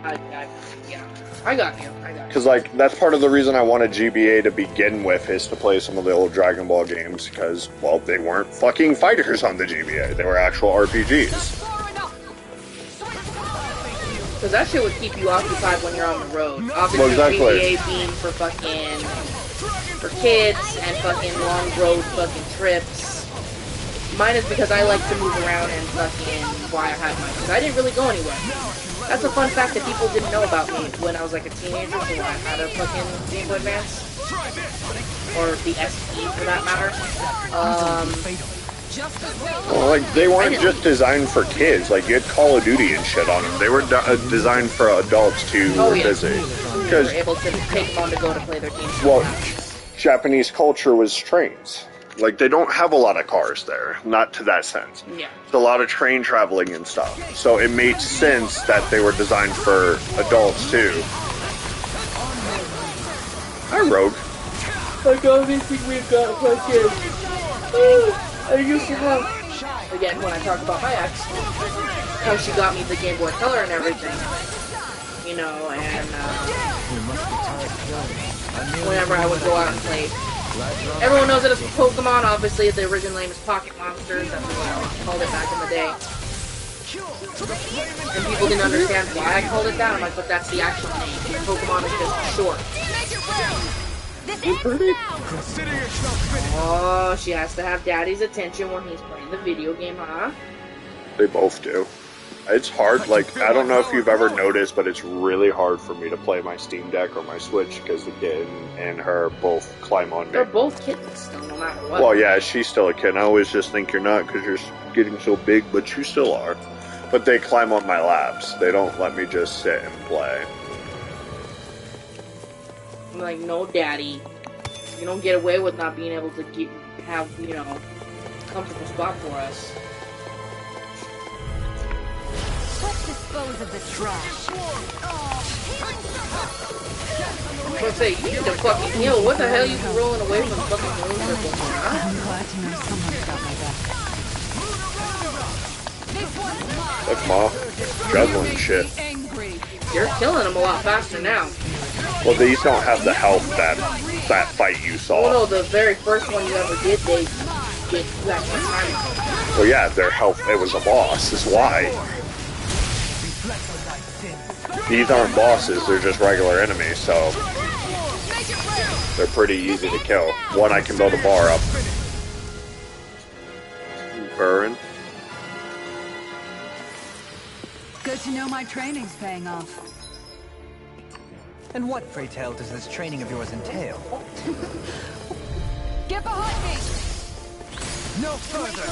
Yeah, I got you. Because, like, that's part of the reason I wanted GBA to begin with, is to play some of the old Dragon Ball games, because, well, they weren't fucking fighters on the GBA. They were actual RPGs. Because that shit would keep you occupied when you're on the road. Obviously, Well, exactly. GBA being for fucking... for kids and fucking long road fucking trips. Mine is because I like to move around and fucking why I had mine. Because I didn't really go anywhere. That's a fun fact that people didn't know about me when I was like a teenager, so I had a fucking Game Boy Advance. Or the SE for that matter. Well, like, they weren't just designed for kids. Like, you had Call of Duty and shit on them. They were designed for adults too, who were busy. They were able to take them on to go to play their games. Well, Japanese culture was trains. Like, they don't have a lot of cars there. Not to that sense. Yeah. It's a lot of train traveling and stuff. So it made sense that they were designed for adults too. Hi, Rogue. Like, obviously we've got fucking... I used to have... Again, when I talk about my ex, how she got me the Game Boy Color and everything. You know, and, whenever I would go out and play. Everyone knows that it's Pokemon, obviously the original name is Pocket Monsters, that's what I called it back in the day. And people didn't understand why I called it that, I'm like, but that's the actual name. Pokemon is just short. Oh, she has to have daddy's attention when he's playing the video game, huh? They both do. It's hard, like, I don't know if you've ever noticed, but it's really hard for me to play my Steam Deck or my Switch because the kid and her both climb on me. They're both kittens still, no matter what. Well, yeah, she's still a kid. I always just think you're not because you're getting so big, but you still are. But they climb on my laps. They don't let me just sit and play. I'm like, no, daddy. You don't get away with not being able to have, you know, a comfortable spot for us. Let's dispose of the trash. Let's say, you need to fucking heal. What the hell you been rolling away from fucking moon circle for, huh? I'm glad to know someone's got my back. Look, Ma. Juggling shit. You're killing them a lot faster now. Well, these don't have the health that fight you saw. Oh no, the very first one you ever did, they get that time. Well, yeah, their health, it was a boss, is why. These aren't bosses, they're just regular enemies, so they're pretty easy to kill. One, I can build a bar up. Burn. Good to know my training's paying off. And what, pray tell, does this training of yours entail? Get behind me! No further!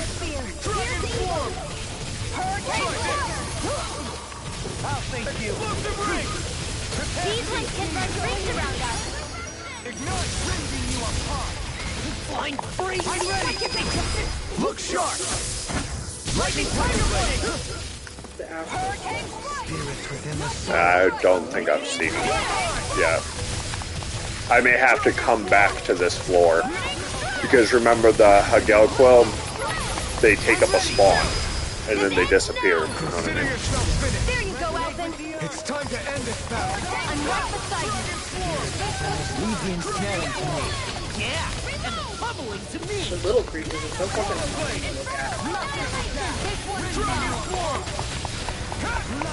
I'll thank you! These ones can run rings around us. Ignite, rending you apart! Flying free! I'm ready! Look sharp! Lightning Tiger Blade! Spirits within the soul. I don't think I've seen it yet. I may have to come back to this floor. Because remember the Hagel Quill? They take up a spawn. And then they disappear. You know what I mean? There you go, Elvin. It's time to end this battle! I'm right beside you. Easy and snaring to me. Yeah, and bubbling to me. The little creatures are so fucking annoying to look at.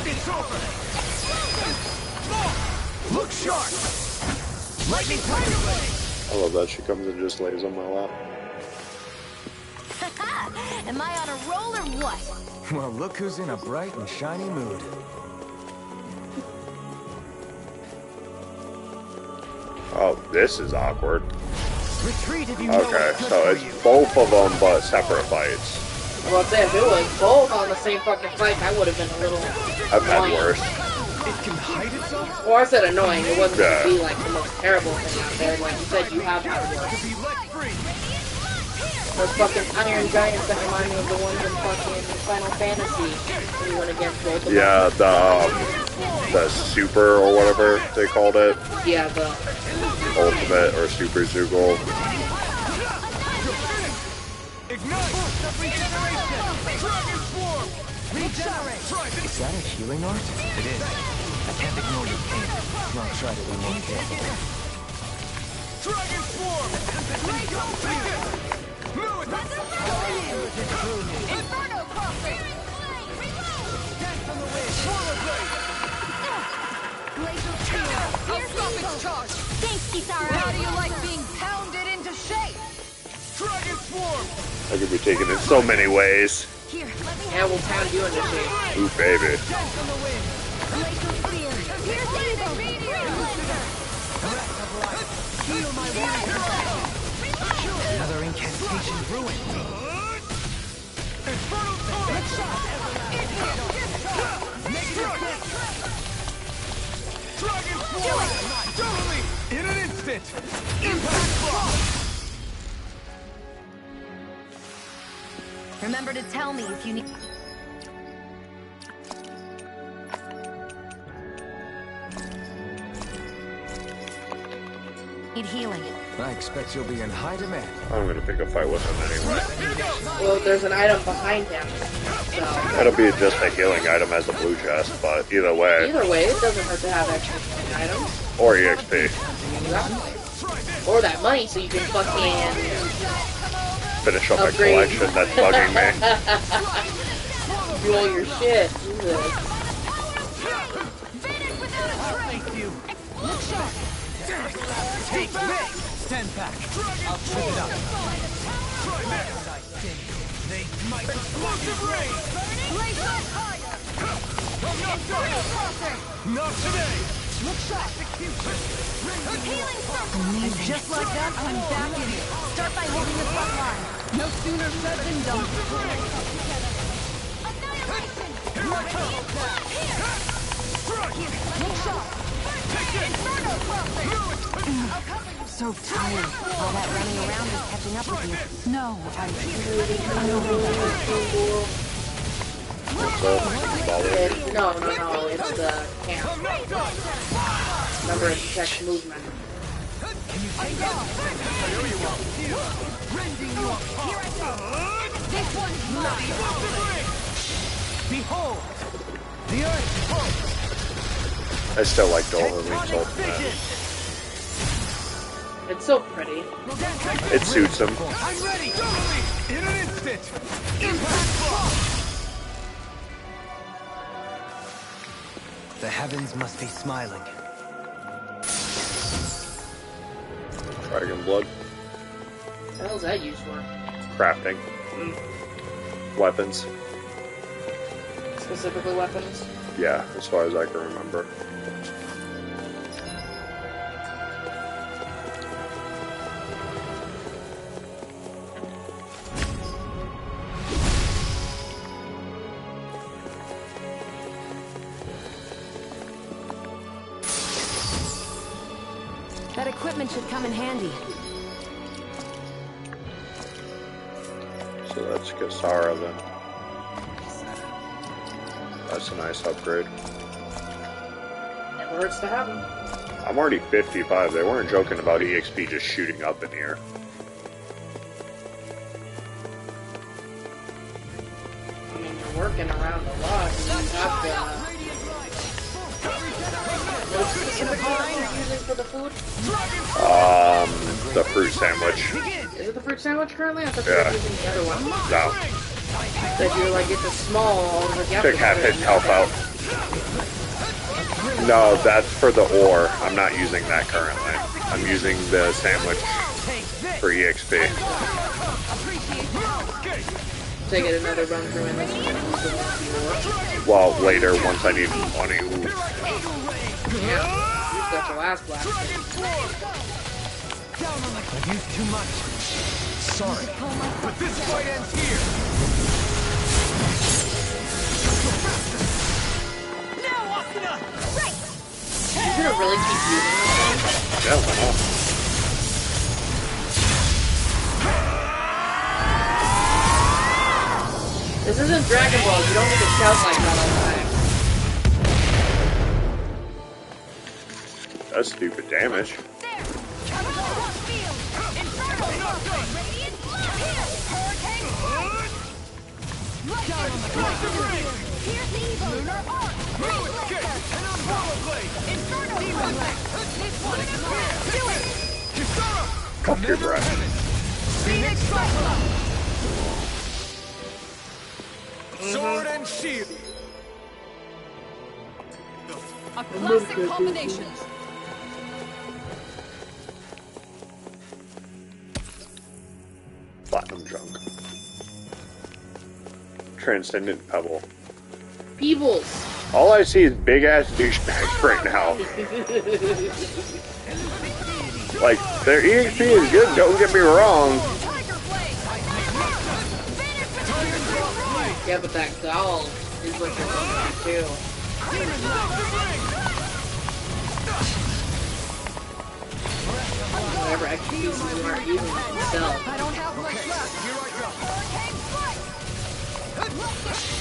It's over! Look sharp! Lightning Tiger Blade! I love that she comes and just lays on my lap. Am I on a roll or what? Well, look who's in a bright and shiny mood. Oh, this is awkward. Retreat if you know Okay, what's good so for it's you. both of them, but separate fights. Well, I'd say if it was both on the same fucking fight, that would have been a little I've had annoying. worse. It can hide itself? Well, I said annoying. It wasn't Yeah. to be like the most terrible thing out there. Like you said, you have had worse. Be let free! Those fucking iron giants that remind me of the ones in fucking Final Fantasy when you went against both of them. Yeah, the super or whatever they called it. Yeah, the Ultimate or Super Zoogle. Ignite! Regeneration! Regenerate! Is that a healing art? It is. Can't ignore your pain. I'll try to be more careful. Dragon Swarm! Move it! Inferno Crosser! Dance on the wind! Swallow Blade! Glacial Spear! I'll stop its charge! Thanks, Kisara! How do you like being pounded into shape? Dragon Swarm! I could be taken in so many ways. Here, let me Yeah, we'll pound you into shape. Ooh, baby. Dance on the wind! Glacial Spear! Here's the evil! Heal my wounds! Another incantation ruined. Infernal Torrent! Dragon Swarm! Totally! In an instant! Impact Block! Remember to tell me if you need... Need healing. I expect you'll be in high demand. I'm gonna pick a fight with him anyway. Well, there's an item behind him. So, That'll be just a healing item as a blue chest, but either way, either way, it doesn't hurt to have extra healing items. or EXP. Exactly. Or that money so you can fucking Finish up my upgrade. collection that's bugging me. Do all your shit. Jesus. Thank you! Take this! Stand back. I'll trip it up. They might explosive rain! Not today! And just like that, I'm back in it. Start by holding the front line. No sooner said than done. So tired. All that running around is catching up with you. No, What's up? Baller. No, it's the camp. Remember, it detects movement. Behold! The earth pulse! I still like Dolphin's ultimate. It's so pretty. It suits him. I'm ready! Totally! In an instant! Impact Block! The heavens must be smiling. Dragon Blood. What the hell's that used for? Crafting. Weapons. Specifically weapons? Yeah, as far as I can remember. that equipment should come in handy. So that's Kisara then. That's a nice upgrade. Never hurts to have them. I'm already 55. They weren't joking about EXP just shooting up in here. I mean, you're working around a lot. You have to. What specific line you're using for the food? The fruit sandwich. Is it the fruit sandwich currently? I thought you Yeah. were using the other one. No. That you're like, it's a small. Like, you have Took to half put his it in health there. out. No, that's for the ore. I'm not using that currently. I'm using the sandwich for EXP. Take it another run through and then you can use the one before. Well, later, once I need money. Ooh. Yeah. You've got your last blast. I've used too much. Sorry. But this fight ends here! Now, Asuna! Right! You're gonna really keep using this thing? Yeah, why not? This isn't Dragon Ball. You don't need to shout like that all the time. That's stupid damage. There! Tropical Rock Field! Infernal Crossway! Radiant Blow! Here! Hurricane! Lightning! Here's the evil! Lunar Arc! Great Blaster! Inferno Blade. Do it. Fuck your breath. Phoenix Cyclone. Sword and shield. A classic combination. Platinum junk. Transcendent pebble. Peebles. All I see is big ass douchebags right now. Like, their EXP is good, don't get me wrong. Tiger Blade. Yeah, but that gall is what you're looking at too. Whatever extra pieces you aren't using yourself. I don't have much left.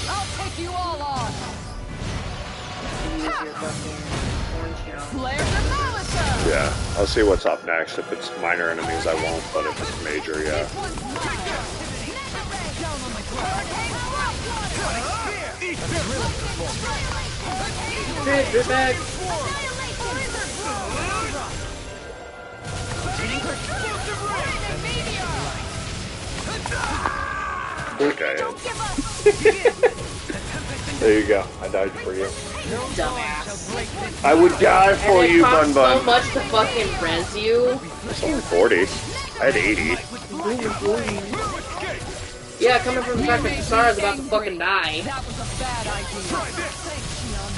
I'll take you all on. Use your fucking orange shell. Flare the Malisa. Yeah, I'll see what's up next. If it's minor enemies, I won't, but if it's major, yeah. Hey, you're back. Okay. There you go. I died for you. Dumbass. I would die for And it you, costs Bun Bun. so much to fucking res you. It's only 40. I had 80. Yeah, coming from the fact that Kasara's about to fucking die. That was a bad idea.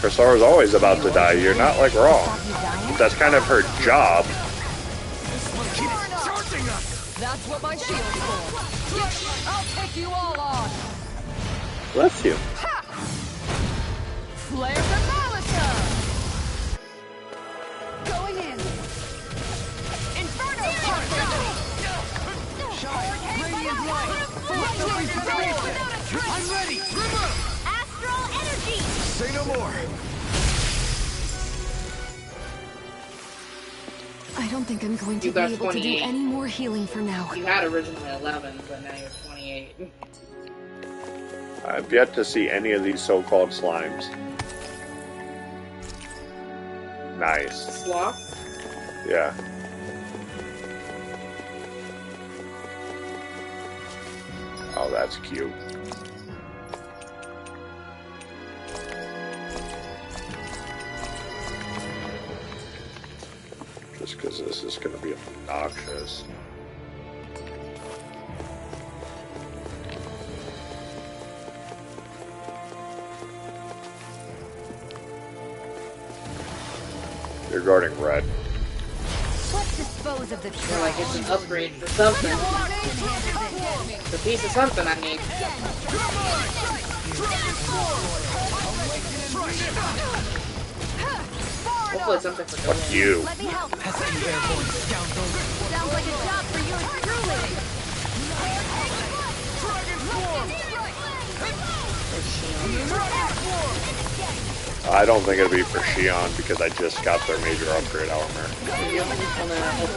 Kasara's always about to die. You're not, like, wrong. That's kind of her job. That's what my shield's for. I'll take you all on. Bless you. Flare the Malisa. Going in. Inferno Radiant light. Force of regeneration. I'm ready. Astral Energy. Say no more. I don't think I'm going to You be got able to do 28. any more healing for now. You had originally 11, but now you're 28. I've yet to see any of these so-called slimes. Nice. Sloth? Yeah. Oh, that's cute. Just because this is going to be obnoxious. You're guarding red. Let's dispose of the You're like, it's an upgrade for something. It's a piece of something I need. Hopefully it's something for Fuck Dylan. you. Let me help. Pesky airborne scoundrel. Sounds like a job for yours truly. I don't think it'll be for Shion because I just got their major upgrade armor.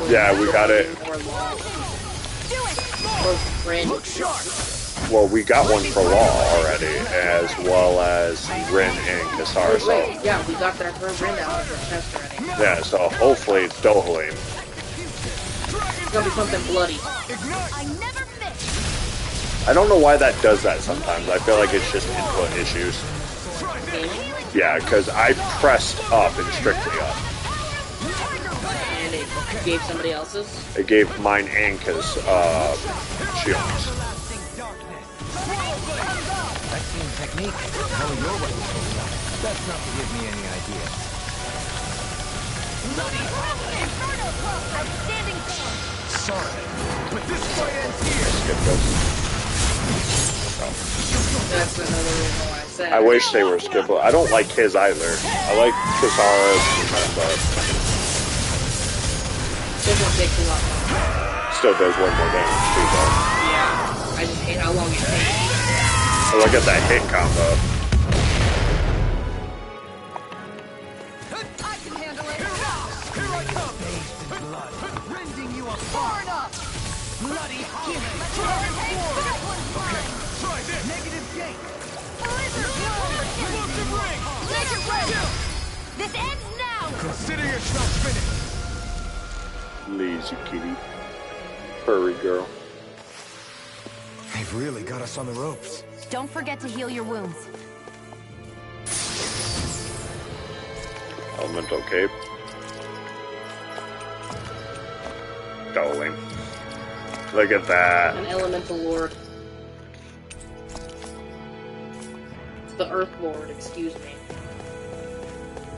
Yeah, we got it. Look sharp. Well, we got one for Law already, as well as Rin and Kasar. So Wait, yeah, we got that for Rin out of the chest already. yeah, so hopefully it's Dohalim. It's gonna be something bloody. I never miss. I don't know why that does that sometimes. I feel like it's just input issues. Yeah, because I pressed up and strictly up. And it gave somebody else's. It gave mine and Kaz shields. That same technique. How are your weapons holding up? That's not to give me any ideas. Outstanding form. Sorry, but this fight ends here. Skip this. That's another reason why I said. I wish they were skippable. I don't like his either. I like Kasara's, but This one takes a lot. still does way more damage too, though. Yeah. I just hate how long it takes. Oh, look at that hit combo. I can handle it. Here I come. Blood, rending you apart. Bloody hollow. Okay, try this. Negative gate. Explosive ring. This ends now! Consider yourself finished. Lazy kitty. Furry girl. They've really got us on the ropes. Don't forget to heal your wounds. Elemental cape. Going. Look at that. An elemental lord. The Earth Lord, excuse me.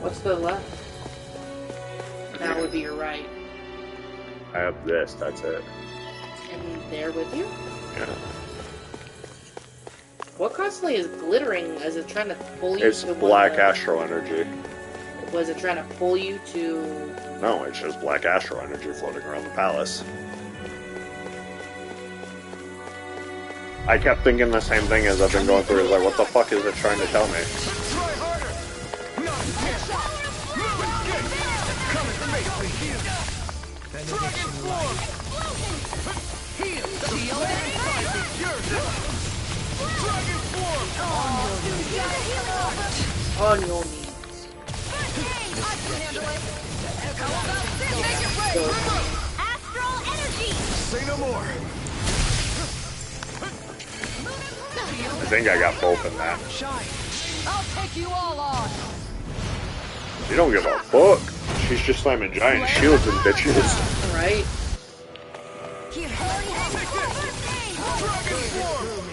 What's the left? That would be your right. I have this, that's it. And there with you? Yeah. What constantly is glittering? Is it trying to pull you It's to black one astral energy. Was it trying to pull you to... No, it's just black astral energy floating around the palace. I kept thinking the same thing as I've been going through. It's like, what the fuck is it trying to tell me? Try harder. Not yet. Move and escape. Come and face me here. Dragon form. Heal. Shield and yours. Dragon form. On your knees. Astral energy! Say no more. I think I got both in that. Shine. I'll take you all on. She don't give a fuck. She's just slamming giant shields and bitches. Right?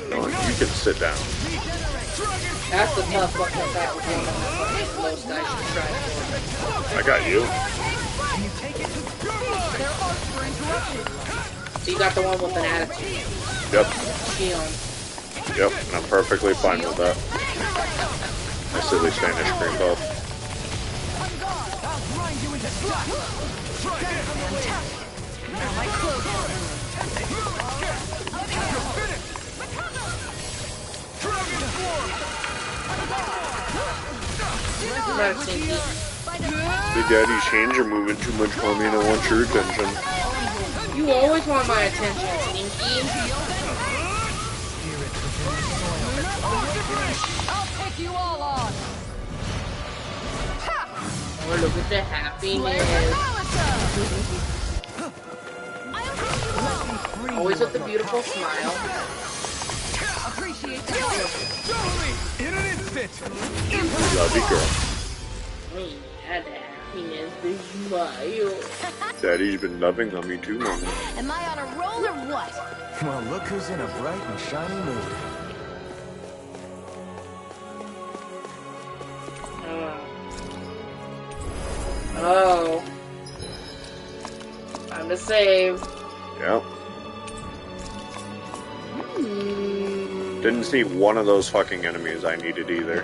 No, you can sit down. That's the tough fucking attack with one of the most I should try for. I got you. So you got the one with an attitude. Yep. Shion. Yep, and I'm perfectly fine with that. My silly Spanish cream puff. The daddy change, you're moving too much, homie, and I want your attention. You always want my attention, Stinky. I'll take you all on. Oh, look at the happiness. Always with the beautiful smile. Appreciate you. Totally. In an instant. Love you, girl. Oh, yeah, the happiness, the smile. Daddy's been loving on me too long. Am I on a roll or what? Well, look who's in a bright and shiny mood. Oh. Time to save. Yep. Didn't see one of those fucking enemies I needed either.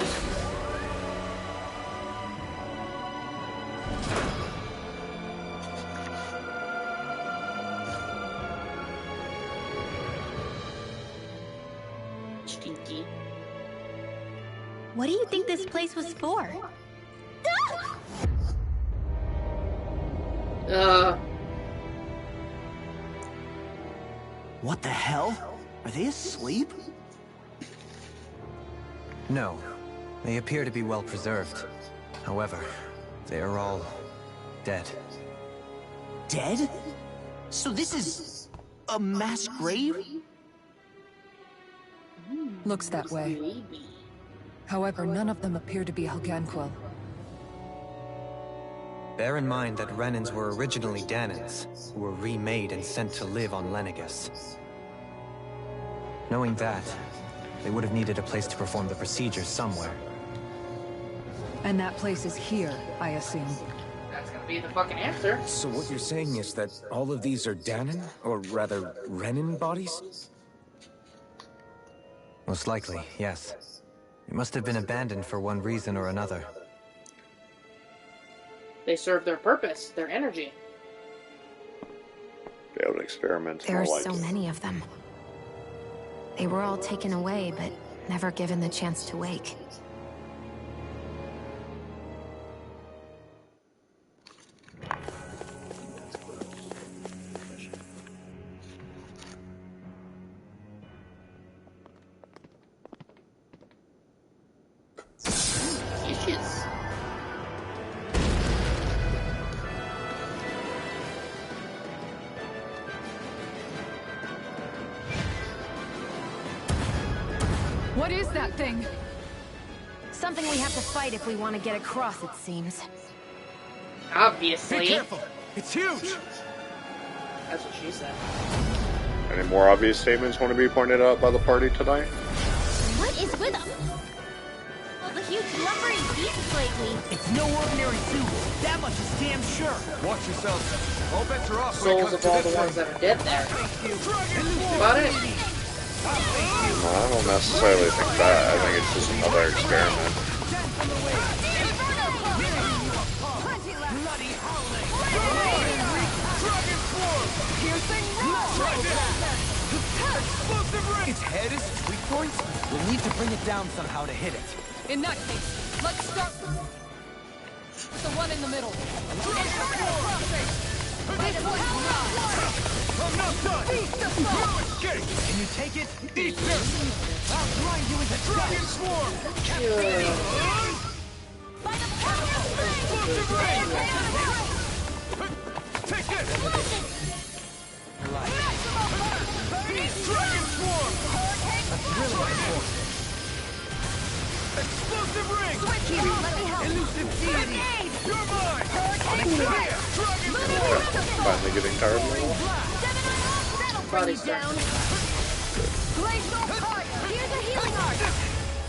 Stinky. What do you think this place was for? What the hell? Are they asleep? No. They appear to be well preserved. However, they are all dead. Dead? So this is a mass grave? Looks that way. However, none of them appear to be Helganquil. Bear in mind that Renans were originally Danans, who were remade and sent to live on Lenegus. Knowing that, they would have needed a place to perform the procedures somewhere. And that place is here, I assume. That's gonna be the fucking answer. So what you're saying is that all of these are Danan, or rather, Renan bodies? Most likely, yes. It must have been abandoned for one reason or another. They serve their purpose, their energy. Failed experiments. There are more like so it. many of them. They were all taken away, but never given the chance to wake. Issues. What is that thing? Something we have to fight if we want to get across, it seems. Obviously. Be careful! It's huge! That's what she said. Any more obvious statements want to be pointed out by the party tonight? What is with them? All the huge lumbering beasts lately. It's no ordinary zoo. That much is damn sure. Watch yourself. All bets are off when it Souls comes of all to the this ones thing. that are dead there. That's about it. No, I don't necessarily think that. I think it's just another experiment. Its head is weak point. We'll need to bring it down somehow to hit it. In that case, let's start with the one in the middle. I'm not done! No escape! Can you take it? Eat this! I'll grind you into Dragon Swarm! By the power of Explosive ring! Take this! Dragon Swarm! That's really important. Explosive ring! Switch here, let me help. Elusive deity. You're mine! Here! Dragon Swarm! Finally getting tired of it. That'll bring you down. Glacial fire. Here's a healing art.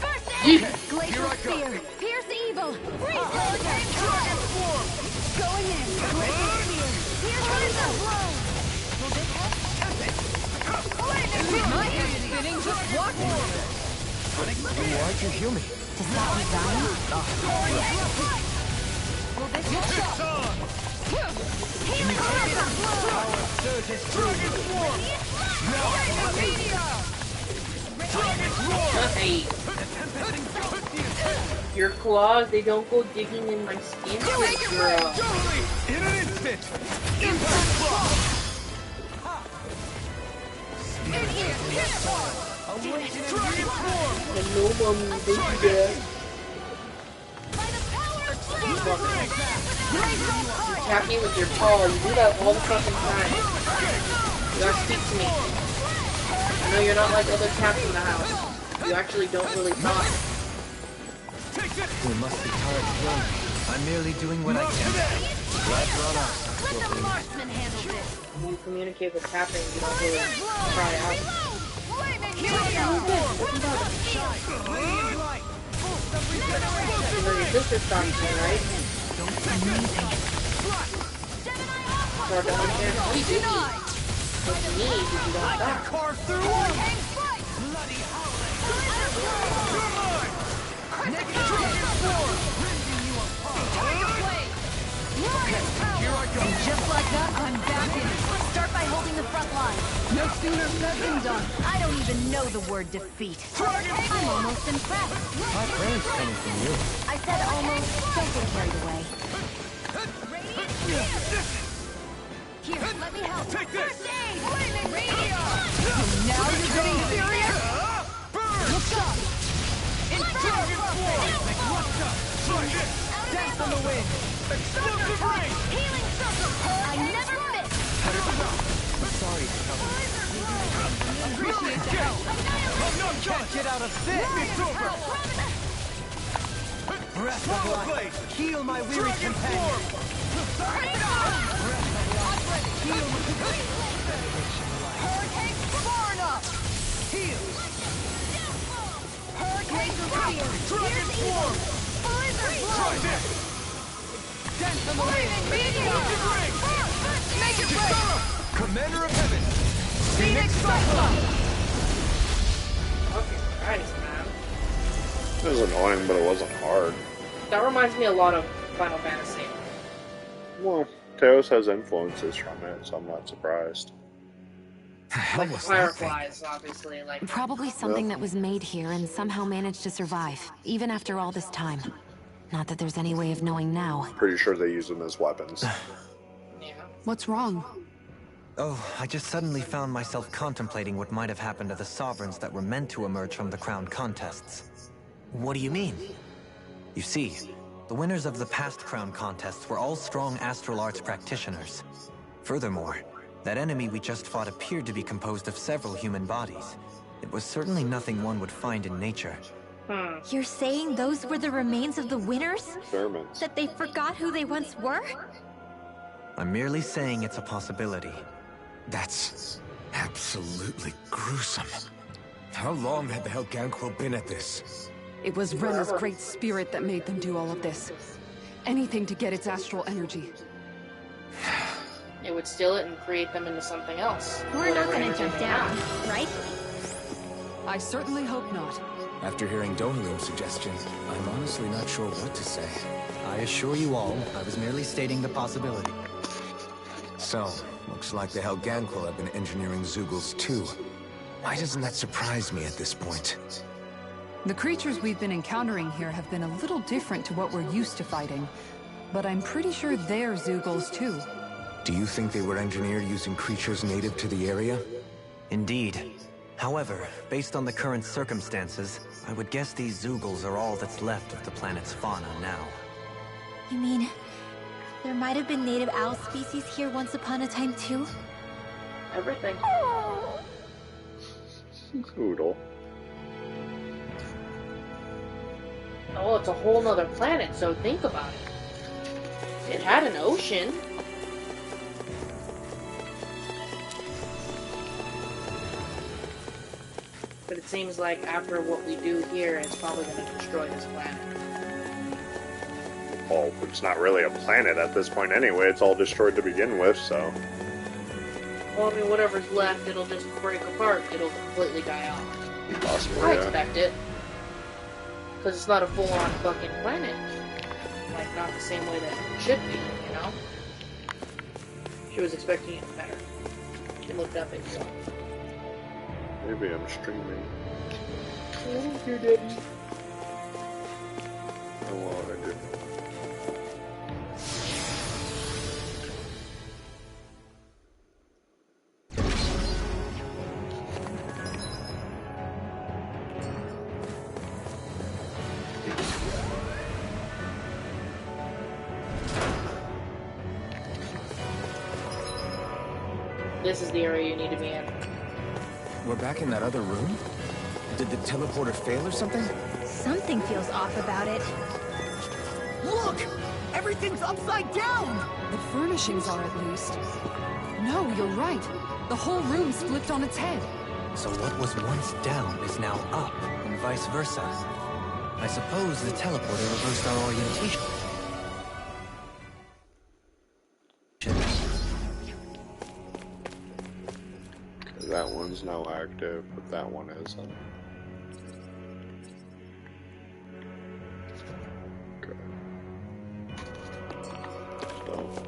First aid. Glacial spear. Pierce evil. Freeze hurricane. Dragon Swarm! Going in. Glacial spear. Here's poison blow. Will this help? My head's spinning, just watch it. Why'd you heal me? Does that one dying? Will this help? It's on! Healing poison blow. Surge is through. Hey. Your claws, they don't go digging in my skin. Girl. Totally! In an instant! Impact block! Dragon Swarm! And no mommy, don't do that. By the power of flame. You tap me with your paw. You do that all the fucking time. You gotta speak to me. I know you're not like other cats in the house. You actually don't really talk. Take this! We must be tired of healing. I'm merely doing what I Not can. today! Glad you're on us. Let the marksman handle this. When you communicate with tapping, you don't really cry out. You know your sister's talking to me, right? Start to understand what you need. What you need if you don't talk. Carve through. Bloody And just like that, I'm back in it. Start by holding the front line. No sooner said than done. I don't even know the word defeat. I'm almost impressed. My prayers coming from you. I said almost. Don't get carried away. Here, let me help. Take this! First aid! Flaming radiant! Now you're getting serious? Look up! Dragon Swarm! Try this! dance on the wind. Explosive ring! Healing circle! I never miss! I'm sorry to trouble you. Appreciate the help. I'm not done! Can't get out of this. It's over! Breath of Swallow life. blade! Heal my weary Dragon companion. Swarm! Hurricane Sparna! Heal. Hurricane Spear! Dragon Swarm! Blizzard Try Blow! this! Dance on the wind. Explosive ring! Make it break! Commander of Heaven! Phoenix Cyclone! Okay, Christ, man. It was annoying, but it wasn't hard. That reminds me a lot of Final Fantasy. Well, Teos has influences from it, so I'm not surprised. Like Fireflies, obviously. Like Probably something that was made here and somehow managed to survive, even after all this time. Not that there's any way of knowing now. Pretty sure they use them as weapons. yeah. What's wrong? Oh, I just suddenly found myself contemplating what might have happened to the sovereigns that were meant to emerge from the crown contests. What do you mean? You see, the winners of the past crown contests were all strong astral arts practitioners. Furthermore, that enemy we just fought appeared to be composed of several human bodies. It was certainly nothing one would find in nature. You're saying those were the remains of the winners? Experiments. That they forgot who they once were? I'm merely saying it's a possibility. That's absolutely gruesome. How long had the Helganquil been at this? It was Rena's great spirit that made them do all of this. Anything to get its astral energy. It would steal it and create them into something else. We're not Whatever gonna energy jump they down, have. right? I certainly hope not. After hearing Dohalim's suggestion, I'm honestly not sure what to say. I assure you all, I was merely stating the possibility. So, looks like the Helganquil have been engineering Zeugles too. Why doesn't that surprise me at this point? The creatures we've been encountering here have been a little different to what we're used to fighting. But I'm pretty sure they're Zeugles too. Do you think they were engineered using creatures native to the area? Indeed. However, based on the current circumstances, I would guess these Zeugles are all that's left of the planet's fauna now. You mean, there might have been native owl species here once upon a time too? Everything. Oodle. Oh, it's a whole nother planet, so think about it. It had an ocean. But it seems like after what we do here, it's probably going to destroy this planet. Well, it's not really a planet at this point anyway. It's all destroyed to begin with, so... Well, I mean, whatever's left, it'll just break apart. It'll completely die off. Possibly, I yeah. expect it. Because it's not a full-on fucking planet. Like, not the same way that it should be, you know? She was expecting it better. She looked up at you. Maybe I'm streaming. Oh, you didn't. Oh, well, I did. This is the area you need to be in. We're back in that other room? Did the teleporter fail or something? Something feels off about it. Look! Everything's upside down! The furnishings are at least. No, you're right. The whole room's flipped on its head. So what was once down is now up, and vice versa. I suppose the teleporter reversed our orientation. That one's now active, but that one isn't. Okay. So,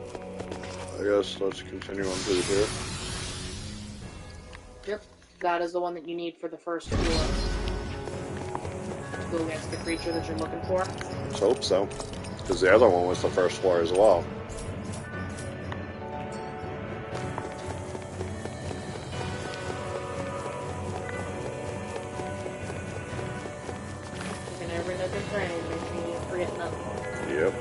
I guess let's continue on through here. Yep. That is the one that you need for the first floor. To go against the creature that you're looking for. Let's hope so. Because the other one was the first floor as well. And every nook and cranny to make sure you forget nothing. Yep.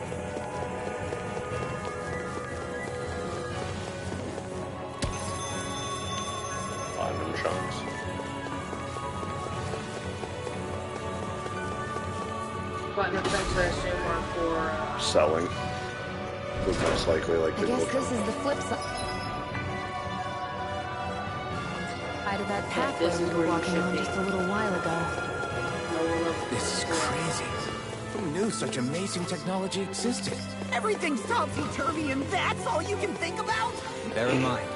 Platinum chunks. Platinum chunks, I assume, are for... Selling. Would most likely like I digital guess this chunks. is the flip side of that pathway this we is were where you walking should on be. just a little while ago. This is crazy. Who knew such amazing technology existed? Everything's topsy-turvy and that's all you can think about? Bear in mind,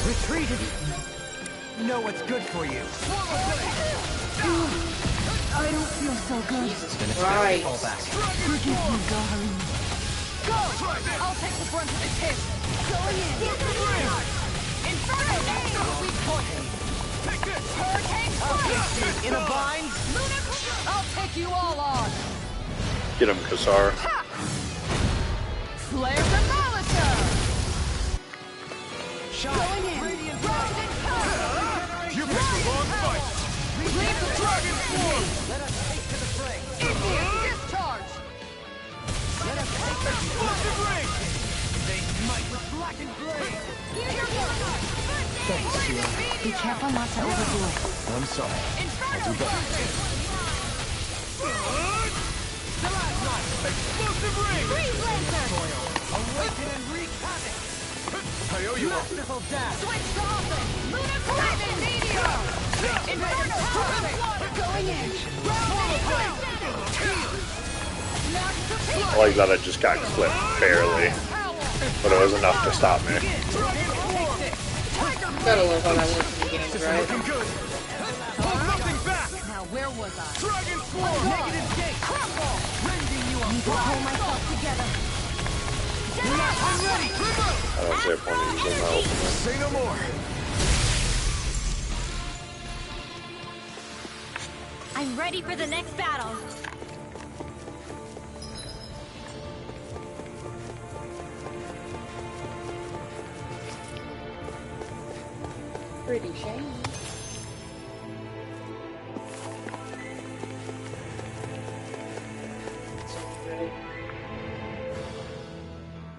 Retreat! Know what's good for you. I don't feel so good. Jesus Christ. fall back. Forgive me, darling. Go! I'll take the brunt of this hit. Going in. Inferno! Weak point. Take this! Hurricane Strike! In a bind? I'll take you all on. Get him, Kassar. Flare Demolitor! Going in. You picked the wrong fight. Leave the dragon form! Let us take to the fray. Indian discharge! Let us take the explosive ring. They smite with blackened blade. Here's your healing arm. First Thanks, Shion. Be careful not to overdo it. I'm sorry. I'll do better. Explosive ring! Freeze Lancer! Awaken and wreak havoc! I owe you one. Merciful dash! Switch to offense! Lunar Diamond Meteor! Inferno Torrent! Going in! I like that I just got clipped barely, but it was enough to stop me. Gotta love how that works in the games, right? Looking good. Hold nothing back. Now where was I? Dragon Sword. Negative gate! Crop wall! Rending you Need to pull myself together. I'm ready. I don't see a point in using my ultimate. Say no more. I'm ready for the next battle. Pretty shame.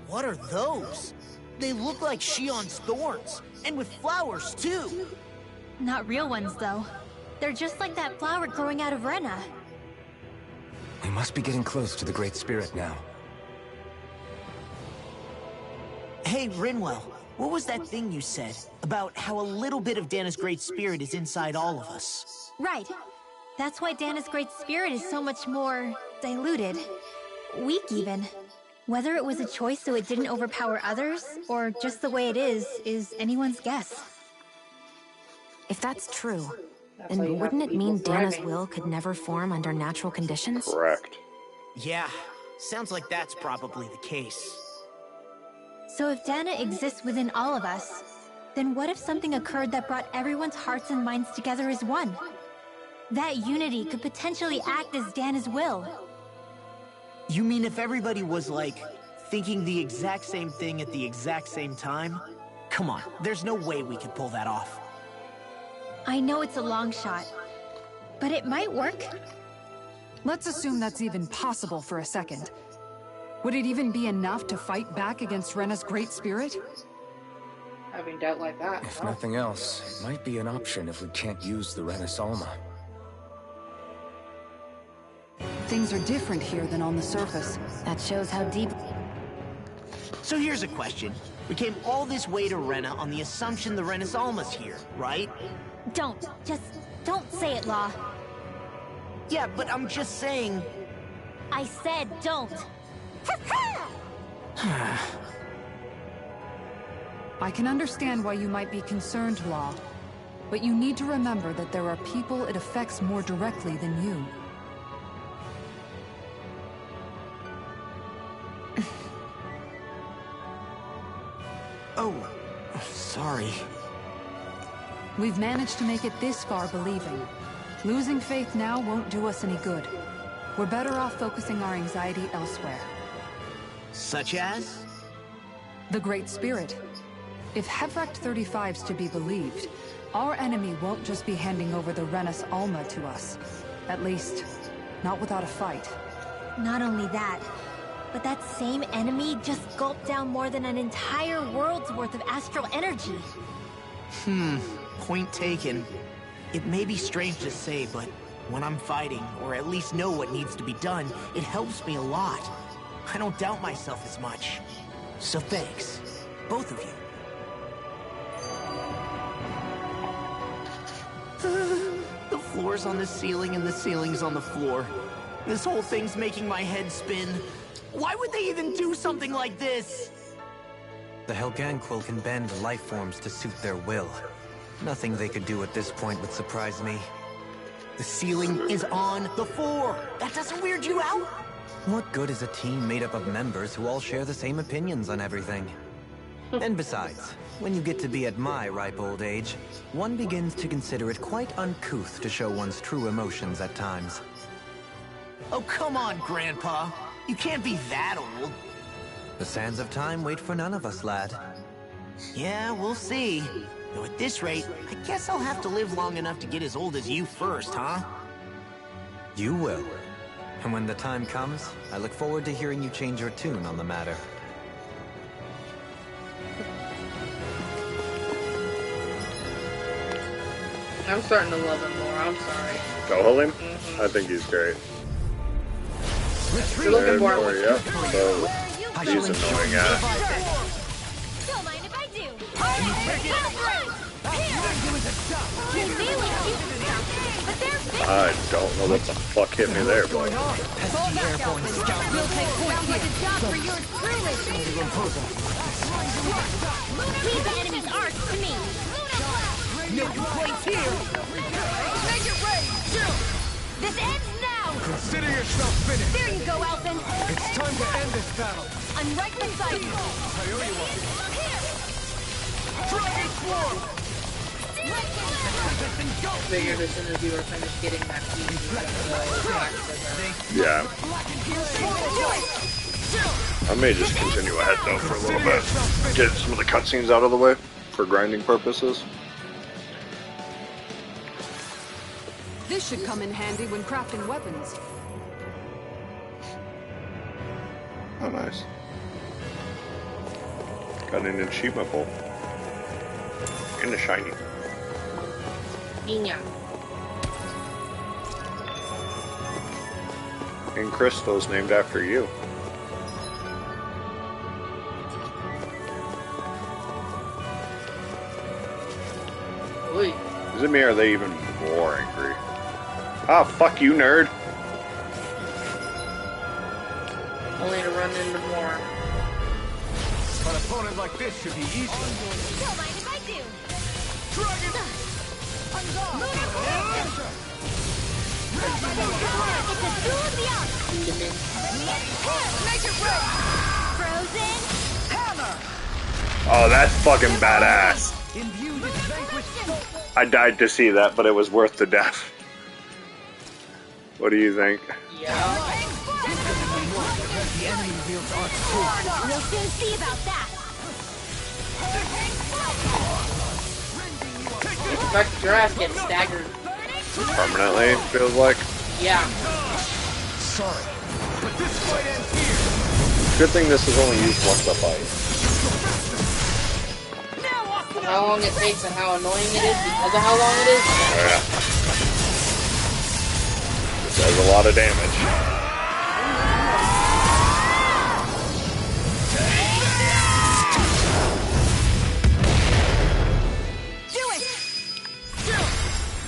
What are those? They look like Shion's thorns, and with flowers too. Not real ones, though. They're just like that flower growing out of Rena. We must be getting close to the Great Spirit now. Hey, Rinwell, what was that thing you said about how a little bit of Dana's Great Spirit is inside all of us? Right. That's why Dana's Great Spirit is so much more diluted. Weak, even. Whether it was a choice so it didn't overpower others, or just the way it is anyone's guess. If that's true, That's why then you have wouldn't it people mean Dana's thriving. will could never form under natural conditions? Correct. Yeah, sounds like that's probably the case. So if Dana exists within all of us, then what if something occurred that brought everyone's hearts and minds together as one? That unity could potentially act as Dana's will. You mean if everybody was, like, thinking the exact same thing at the exact same time? Come on, there's no way we could pull that off. I know it's a long shot, but it might work. Let's assume that's even possible for a second. Would it even be enough to fight back against Rena's Great Spirit? Having doubt like that. If no. nothing else, it might be an option if we can't use the Renis Alma. Things are different here than on the surface. That shows how deep... So here's a question. We came all this way to Rena on the assumption the Renis Alma's here, right? Just don't say it, Law. Yeah, but I'm just saying... I said don't. I can understand why you might be concerned, Law. But you need to remember that there are people it affects more directly than you. Oh, sorry. We've managed to make it this far believing. Losing faith now won't do us any good. We're better off focusing our anxiety elsewhere. Such as? The Great Spirit. If Hevracht 35's to be believed, our enemy won't just be handing over the Renis Alma to us. At least, not without a fight. Not only that, but that same enemy just gulped down more than an entire world's worth of astral energy. Point taken. It may be strange to say, but when I'm fighting, or at least know what needs to be done, it helps me a lot. I don't doubt myself as much. So thanks, both of you. The floor's on the ceiling and the ceiling's on the floor. This whole thing's making my head spin. Why would they even do something like this? The Helganquil can bend life forms to suit their will. Nothing they could do at this point would surprise me. The ceiling is on the floor. That doesn't weird you out? What good is a team made up of members who all share the same opinions on everything? And besides, when you get to be at my ripe old age, one begins to consider it quite uncouth to show one's true emotions at times. Oh, come on, Grandpa. You can't be that old. The sands of time wait for none of us, lad. Yeah, we'll see. Though at this rate, I guess I'll have to live long enough to get as old as you first, huh? You will. And when the time comes, I look forward to hearing you change your tune on the matter. I'm starting to love him more. I'm sorry. Dohalim? I think he's great. You're looking for him. Yeah. So he's annoying ass. Don't mind if I do. I don't know what the fuck hit me there, but We'll take point here. For yours truly. Leave the enemy's arch to me. No complaints here. Make it rain. This ends now. Consider yourself finished. There you go, Alphen. It's time to end this battle. I'm right beside you. Dragon Swarm. Figured as soon as we were finished getting that piece, we were gonna go back to the... yeah. I may just continue ahead though for a little bit. Get some of the cutscenes out of the way for grinding purposes. This should come in handy when crafting weapons. Oh, nice. Got an achievement bowl. And a shiny. Niña. And Crystal's named after you. Oi. Is it me or are they even more angry? Ah, fuck you, nerd. Only to run into more. An opponent like this should be easy. Don't mind if I do. Dragon. It's a duel of the arts. Make it rain. Frozen. Hammer. Oh, that's fucking badass. Imbue this vanquished soul. I died to see that, but it was worth the death. What do you think? Yeah. We'll soon see about that. Expect your ass getting staggered. Permanently, feels like. Yeah. Sorry, but this fight ends here. Good thing this is only used once a fight. How long it takes and how annoying it is because of how long it is. Oh, yeah. This does a lot of damage.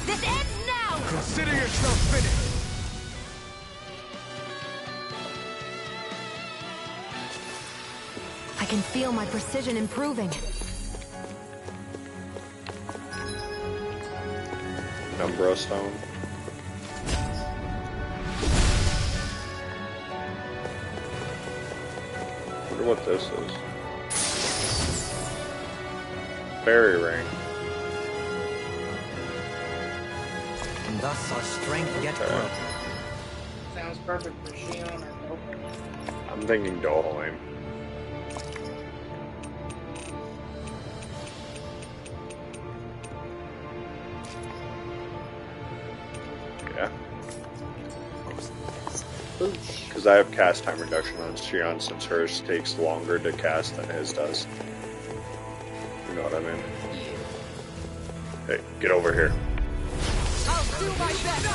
This ends now! Consider yourself finished. I can feel my precision improving. Umbra Stone. Wonder what this is. Fairy ring. And thus our strength yet grows. Sounds perfect for Shion or Dohalim. I'm thinking Dohalim. Yeah. Because I have cast time reduction on Shion since hers takes longer to cast than his does. You know what I mean? Hey, get over here. I'll do my best.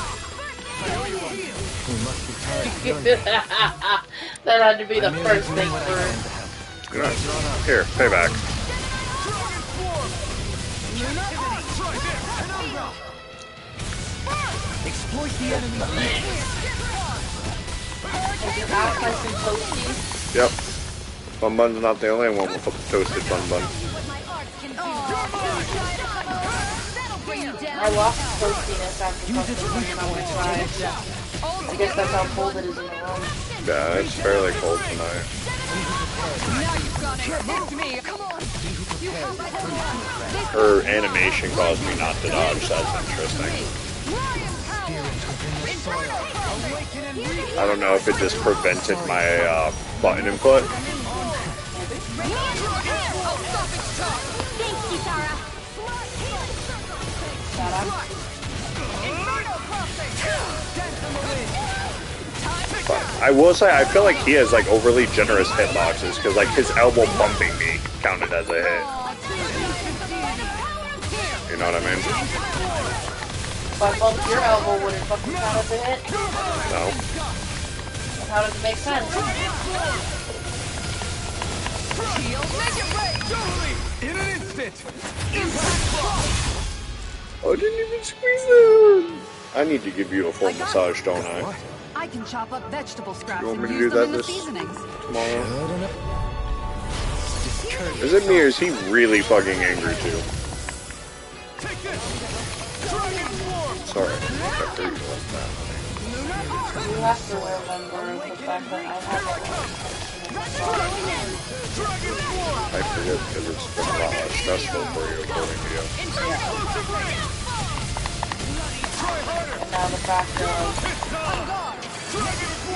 We must be tired of feeling That had to be the first thing first. Here, payback. Exploit the enemy. Out by some toasties. Yep. Bun Bun's not the only one with a toasted Bun Bun. I lost toastiness after something when I went outside. I guess that's how cold it is in the room. Yeah, it's fairly cold tonight. Her animation caused me not to dodge, that's interesting. I don't know if it just prevented my button input. Thanks, Kitara. But I will say, I feel like he has like overly generous hitboxes because like his elbow bumping me counted as a hit. You know what I mean? If I bumped your elbow, would it fucking count as a hit? No. How does it make sense? In an instant! I didn't even squeeze it! I need to give you a full massage, don't I? I can chop up vegetable scraps You want me and to use do them that in the this seasonings. tomorrow? Is it me or is he really fucking angry too? Sorry, I got 30 like that. You have to remember the fact that I have I forget because it's been a lot less stressful for you, according to you. And now the fact of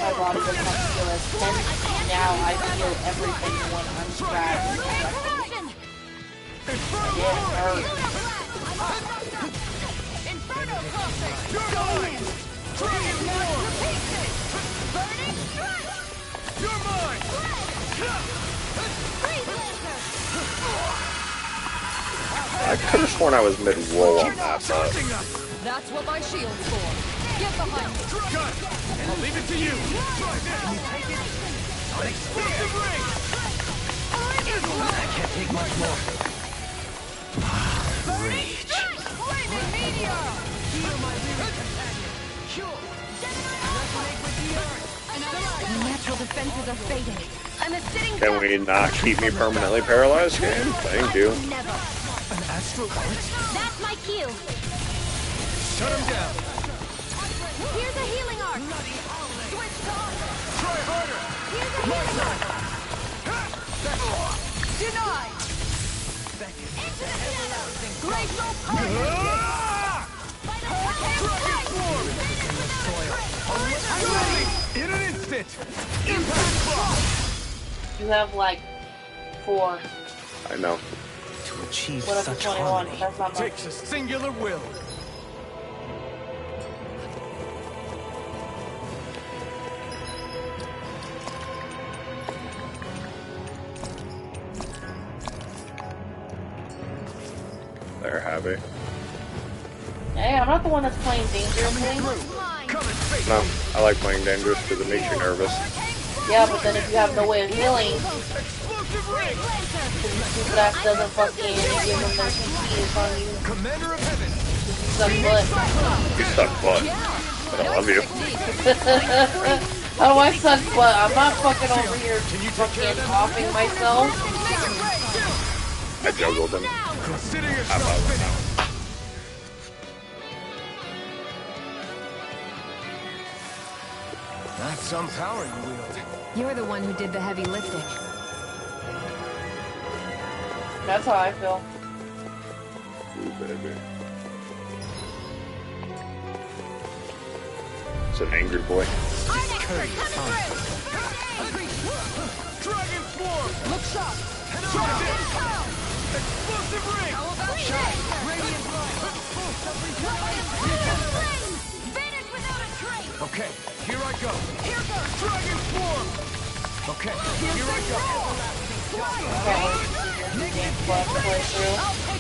my body doesn't have to feel as tense. Now I feel everything when I'm scratched. It hurts. I could have sworn I was mid-roll on that, but That's what my shield's for. Get behind me. I'll leave it to you. Try this. Can you take it? An explosive ring. I can't take much more. Rage. Blazing meteor! Heal my weary companion. Sure. Resonate with the earth. My natural defenses are fading. I'm a sitting can we not keep me permanently paralyzed, game? Thank you. Never. An astral art? That's my cue. Shut him down. Here's a healing arc. Switch on. Try harder. Here's a healing arc. Denied. Into the shadow. Glacial punch. In an instant. Impact block. You have like 4. I know. To achieve What if such it's 21? harmony. That's not much. Takes a singular will. They're happy. Hey, I'm not the one that's playing dangerously. No, I like playing dangerous because it makes you nervous. Yeah, but then if you have no way of healing, Explosive ring. because your stupid ass doesn't fucking give them their CP, it's on you. Commander of Heaven. Suck butt. You suck butt. But I love you. How do I suck butt? I'm not fucking over here fucking coughing myself. I juggled him. Consider How yourself about finished. now? That's some power you wield. You're the one who did the heavy lifting. That's how I feel. Ooh, baby. It's an angry boy. Dragon Swarm. Look sharp. Try this. Explosive ring. Radiant light. Vanish without a trace. Okay, here I go. Dragon Swarm. Okay, here I go.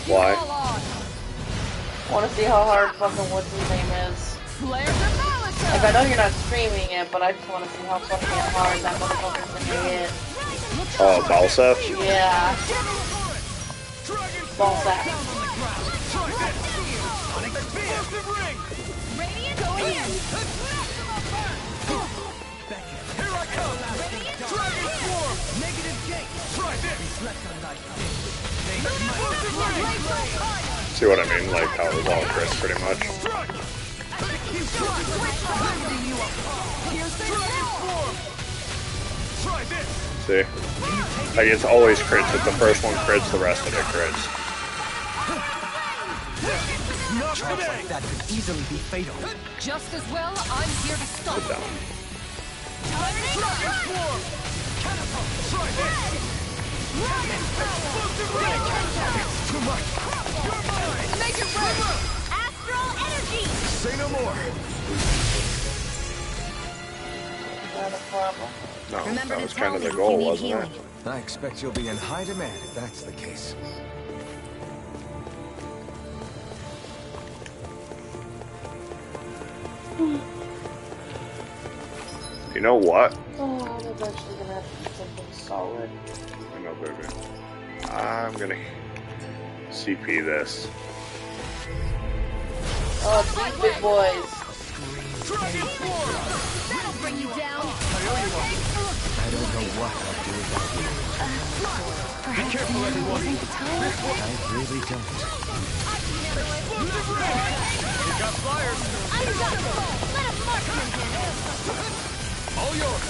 Why? I want to see how hard fucking what's his name is. Flares of Malachite. Like, I know you're not streaming it, but I just want to see how fucking hard that motherfucker's gonna hit. Oh, Balseth? Yeah. Ball sack. Explosive ring. Radiant going in. Here I come. Dragon Swarm. Negative gate. Try this. See what I mean? Like how it was all Chris, pretty much. Strike. Try this. See? Like, it's always crits. If the first one crits, the rest of it crits. Not Charge today. like that could easily be fatal. Just as well, I'm here to stop. Sit down. Dragon Swarm. Try this. Explosive ring. It's too much. You're mine. Make it right. Astral energy! Say no more. Not a problem. No, Remember that to was tell kind of me the if goal, you need wasn't healing. it? I expect you'll be in high demand if that's the case. You know what? Oh, I'm eventually gonna have to do something solid. I know, baby. I'm gonna CP this. Oh, these big boys. That'll bring you down. I don't know what I'll do without you. Be careful, everyone. I really don't. We got flyers. Unstoppable. Let a marksman handle it. All yours.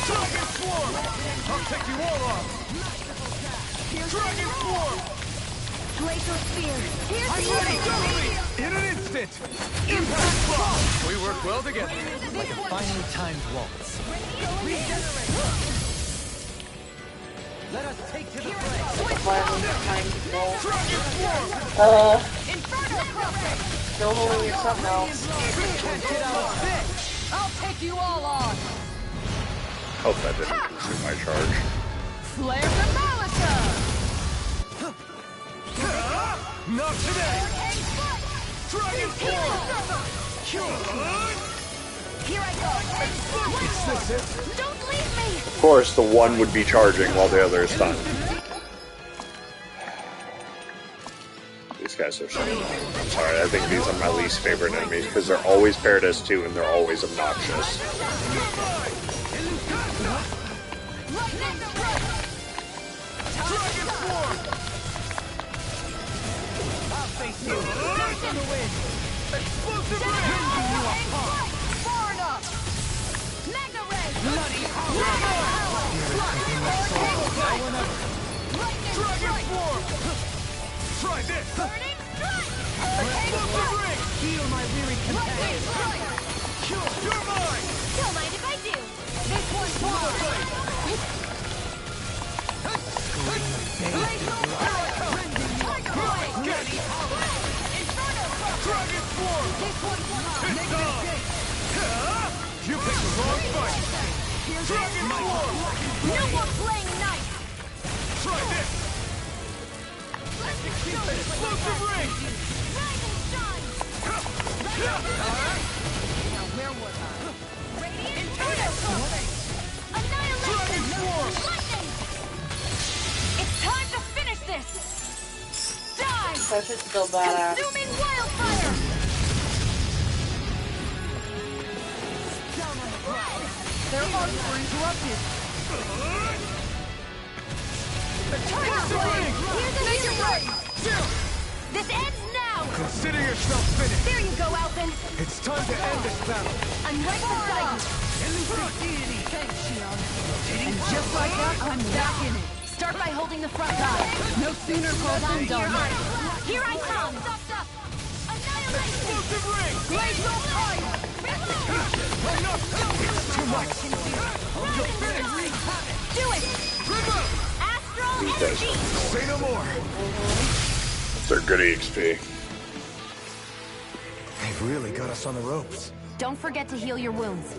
Dragon Swarm! I'll take you all on. Dragon Swarm! Glacial Spear. Here's I'm the ready. In an instant. Impact Block. We work well together. Like a finely timed waltz. Let us take to the fray. Finally, time to go. Dragon Swarm! Inferno Prophet. Still holding your something else. Get out of this. I'll take you all on. Hope that didn't consume my charge. Flare the Malika. Not today. Dragon Swarm! Here I go. Is this it? Don't leave me. Of course, the one would be charging while the other is stunned. These guys are so annoying. I'm sorry, I think these are my least favorite enemies because they're always paired as two and they're always obnoxious. Dragon Swarm! I'll face you. Dash in the wind. Explosive Ray! Far enough. Mega Ray. Bloody Dragon Swarm! Try this! Burning strike. Explosive Ring! Heal my weary companion. You're mine! Don't mind if I do. This one's mine. Dragon Swarm! This one's mine. It's on! You picked the wrong fight! Dragon Swarm! No more playing nice. Try this! Explosive Ring! Dragon shine. Now where was I? Radiant Inferno Prophet. Annihilation. Swarm. Lightning. It's time to finish this. Die. That shit's still badass. Consuming wildfire. Their arms were interrupted. Here's the healing ray. This ends now. Consider yourself finished! There you go, Alphen. It's time to end this battle! I'm right beside you. Thanks, Shion. And just like that, I'm back in it. Start by holding the front line. No sooner called than done. Here I come. Annihilation. Explosive Ring! Glacial fire. Too much! Do it. Remove! Astral These guys. energy. Say no more! They're good EXP. They've really got us on the ropes. Don't forget to heal your wounds.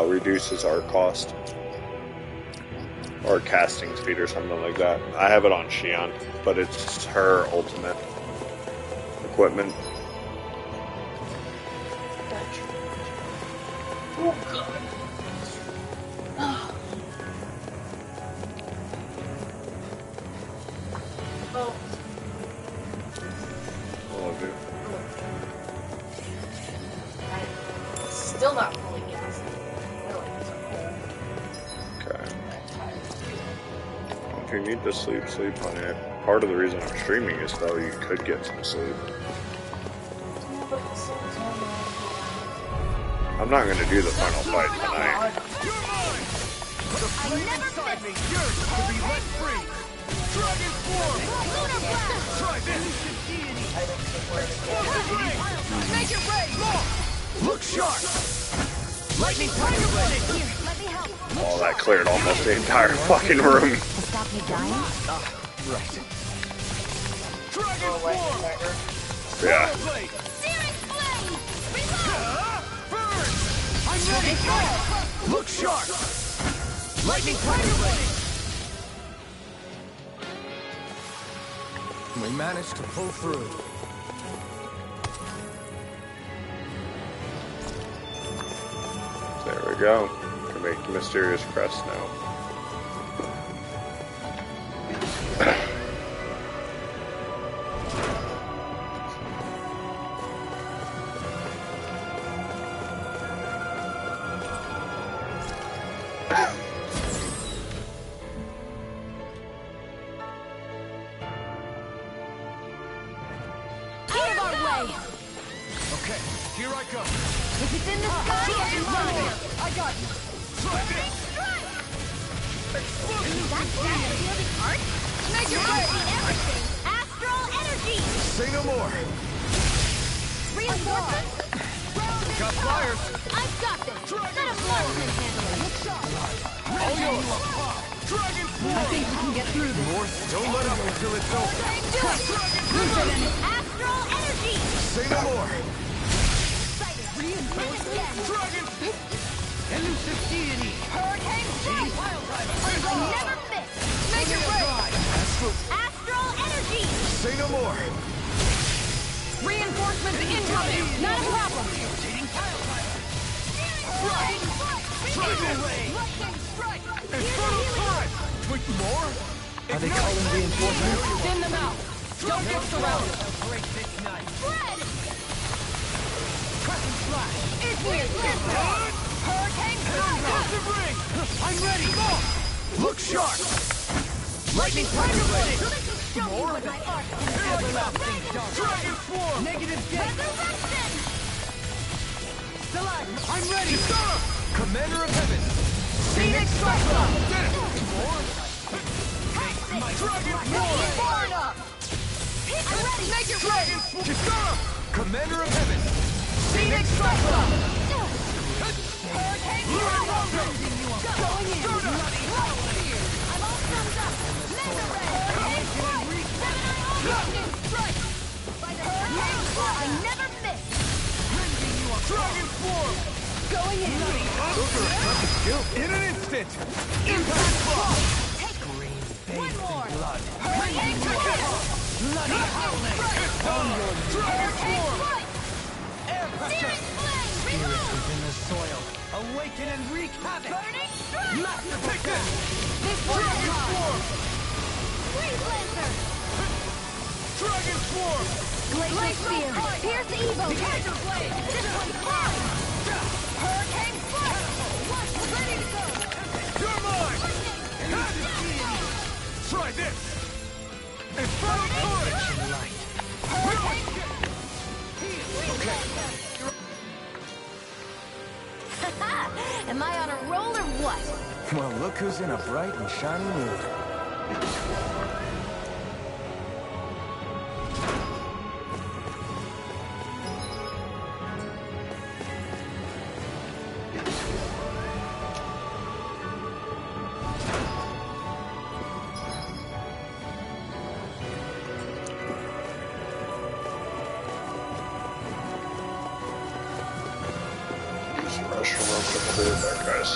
Reduces our cost. Or casting speed or something like that. I have it on Shion, but it's her ultimate equipment. Oh, God. Oh. I love you. I'm still not fully gassed. Okay. If you need to sleep, sleep on it. Part of the reason I'm streaming is though you could get some sleep. I'm not gonna do the final fight tonight. You're mine! The flame inside me yearns to be let free! Dragon Swarm! Try this! Explosive Ring! Make it ray. Look sharp! Lightning Tiger Blade. Here, let me help. Oh, that cleared almost the entire fucking room. To stop me dying? Right. Dragon Swarm! Yeah. Blade! Searing Flame. Reload. Burn! I'm ready! Look sharp! Lightning Tiger Blade! We managed to pull through. There we go. Can make the mysterious crest now. Okay, here I go. If it's in the sky, it's running. I got you. Try this. Explosive. Is that shielding art? Make it break. Everything. Astral energy. Say no more. Reinforcements. Got flyers. I've got this. Let him marksman handle it. All yours. Dragon Force. I think we can get through this. Morse, don't let up until it's over. Do it. Astral energy. Say no more. Dragon. Elusive deity. Hurricane strike. I never miss. Make it break. Astral energy. Say no more. Reinforcements incoming. Not a problem. Dragon Ray. Infernal time. Wait, more? Are they calling reinforcements? Thin them out. Don't get surrounded. Break this night. Red. Crescent Slash. Hurricane strike. Massive ring. I'm ready. Look sharp. Lightning Tiger Blade. More? Everlasting dark. Dragon Swarm. Negative gate. Resurrection. Stalagma. I'm ready. Commander of Heaven. Phoenix Cyclone. Did it. More? Dragon Swarm. Far enough. I'm ready. Make it ready. Kisara. Commander of Heaven. Phoenix Cyclone. Hurricane strike. Going in. I'm all thumbs up. Mega Red. Hurricane strike. Lightning strike. Hurricane strike. I never miss. Dragon Swarm. Going in. Those are a tough skill. In an instant. Impact Block. One more. Hurricane strike. Bloody howling. Dragon Swarm. Air pressure. Spirits within the soil. Awaken and wreak havoc. Burning strike. Massive Take this. This one is Dragon hard. Swarm. Freeze Lancer. Dragon Swarm. Glacial Spear. Pierce Evo. Tiger Blade. This one's hard. Hurricane Strike. Ready to go. You're mine. Try this. Infernal Courage. Am I on a roll or what? Well, look who's in a bright and shiny mood. Rush real quick through there, guys.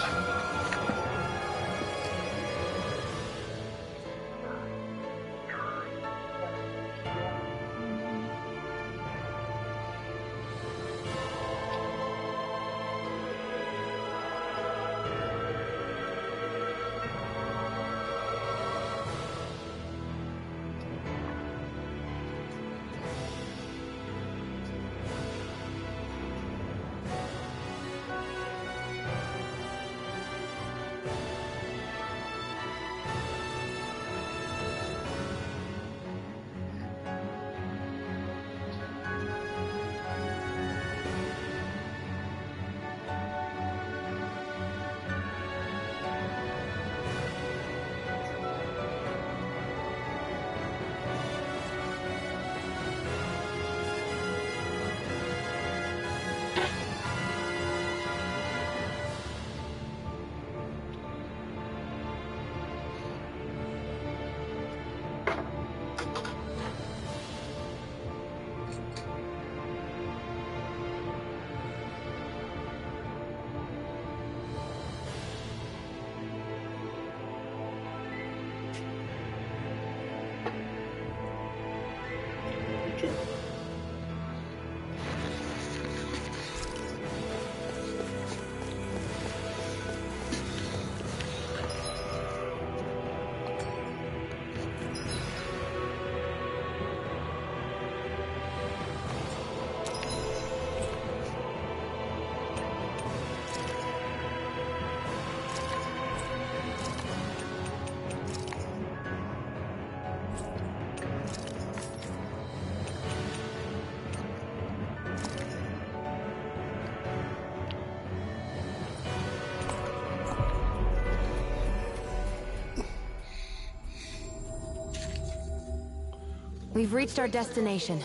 We've reached our destination.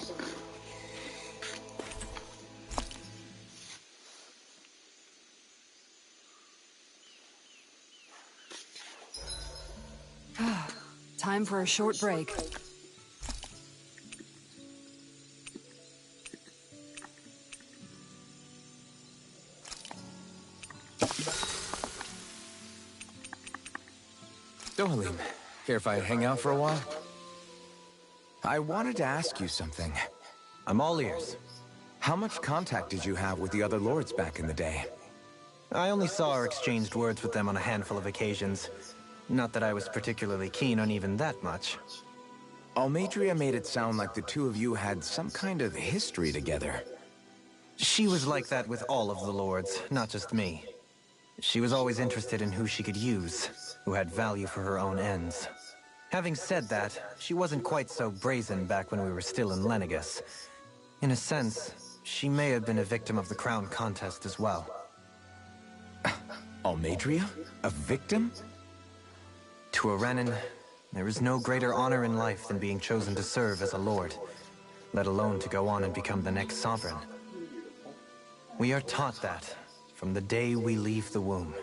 Time for a short break. Dohalim, care if I hang out for a while? I wanted to ask you something. I'm all ears. How much contact did you have with the other lords back in the day? I only saw or exchanged words with them on a handful of occasions. Not that I was particularly keen on even that much. Almeidrea made it sound like the two of you had some kind of history together. She was like that with all of the lords, not just me. She was always interested in who she could use, who had value for her own ends. Having said that, she wasn't quite so brazen back when we were still in Lenegis. In a sense, she may have been a victim of the crown contest as well. Almeidrea? A victim? To a Renan, there is no greater honor in life than being chosen to serve as a lord, let alone to go on and become the next sovereign. We are taught that from the day we leave the womb.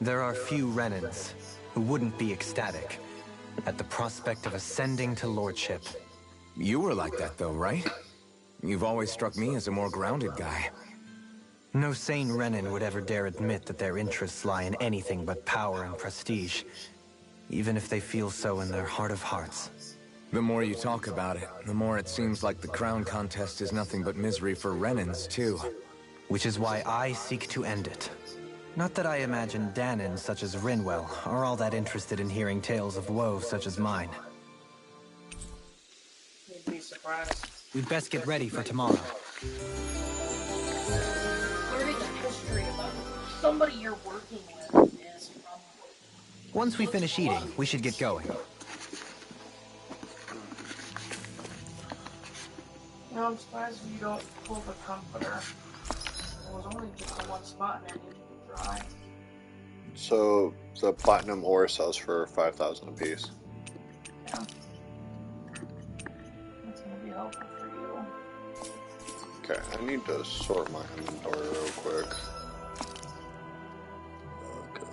There are few Renans who wouldn't be ecstatic at the prospect of ascending to lordship. You were like that though, right? You've always struck me as a more grounded guy. No sane Renan would ever dare admit that their interests lie in anything but power and prestige, even if they feel so in their heart of hearts. The more you talk about it, the more it seems like the crown contest is nothing but misery for Renans, too. Which is why I seek to end it. Not that I imagine Danon such as Rinwell are all that interested in hearing tales of woe such as mine. You'd be surprised. We'd best get ready for tomorrow. Learning the history about somebody you're working with is from... Once we finish eating, we should get going. You know, I'm surprised you don't pull the comforter. It was only just in one spot and it needed to dry. So the platinum ore sells for 5,000 apiece. Yeah. That's gonna be helpful for you. Okay, I need to sort my inventory real quick. Okay.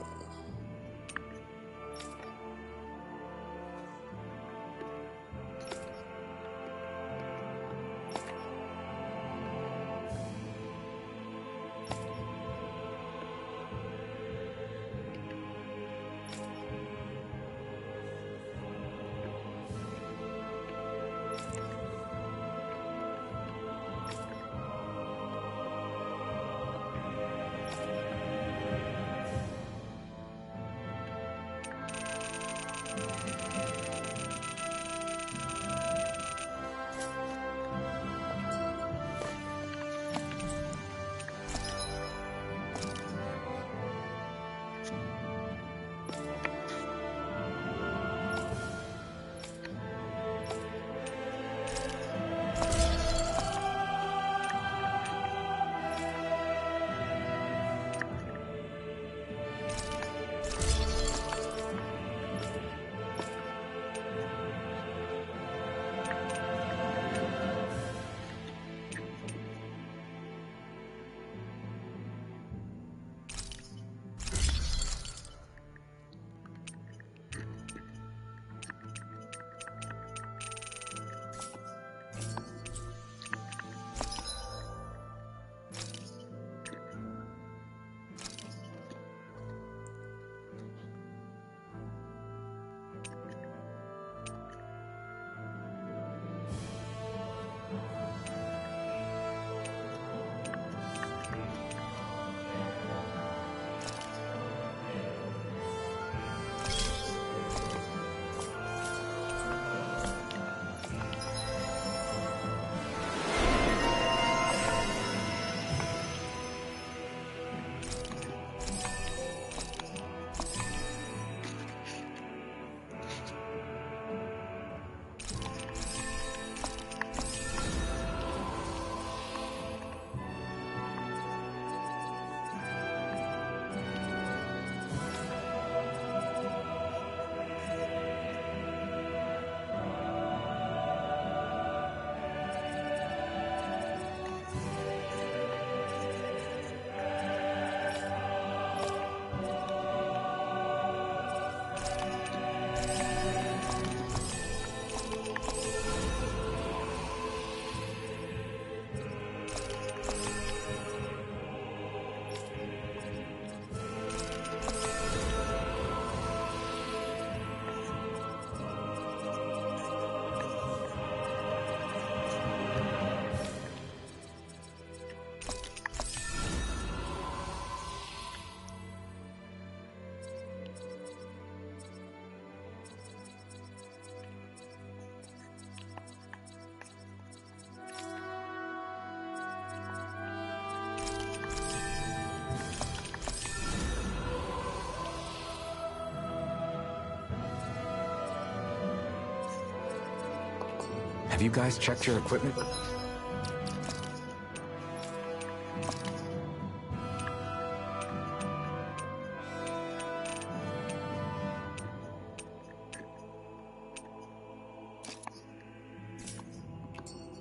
Have you guys checked your equipment?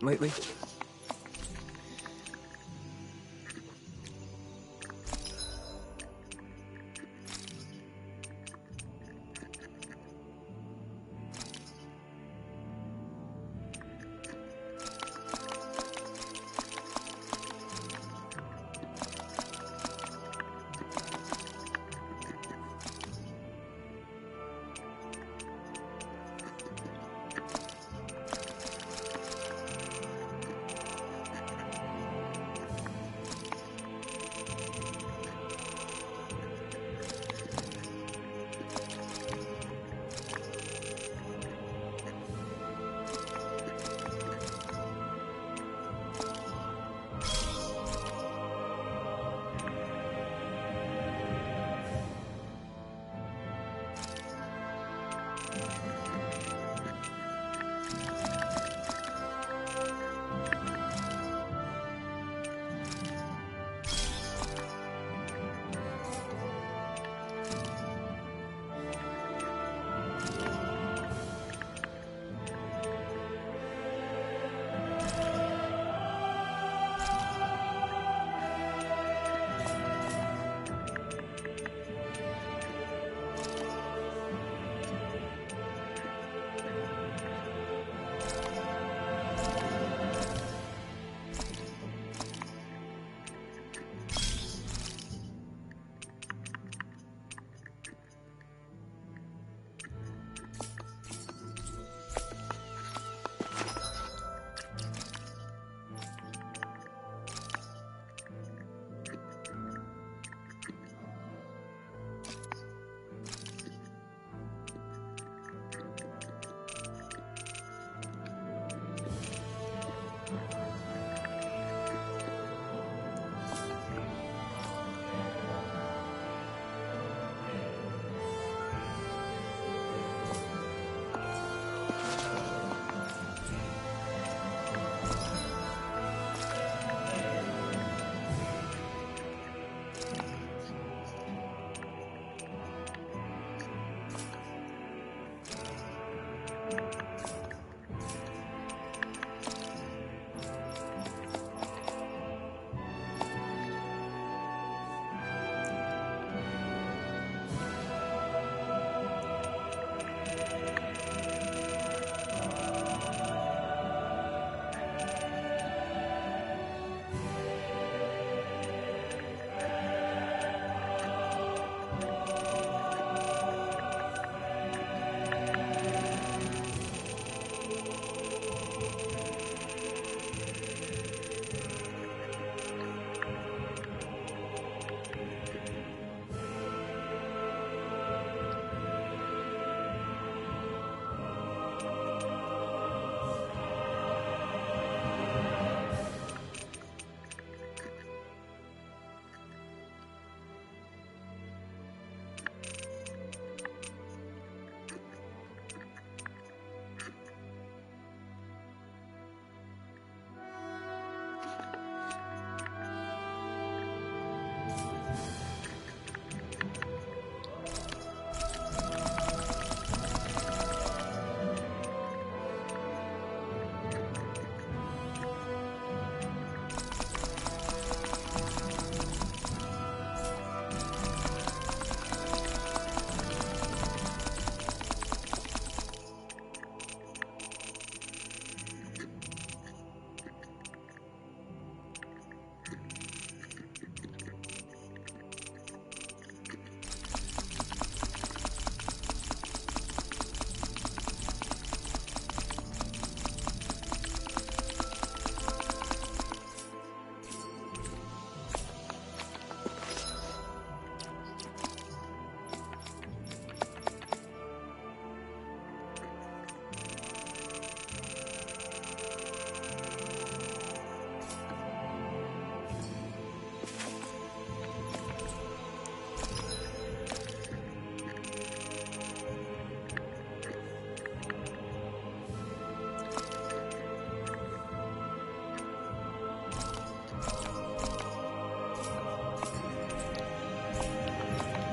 Lately?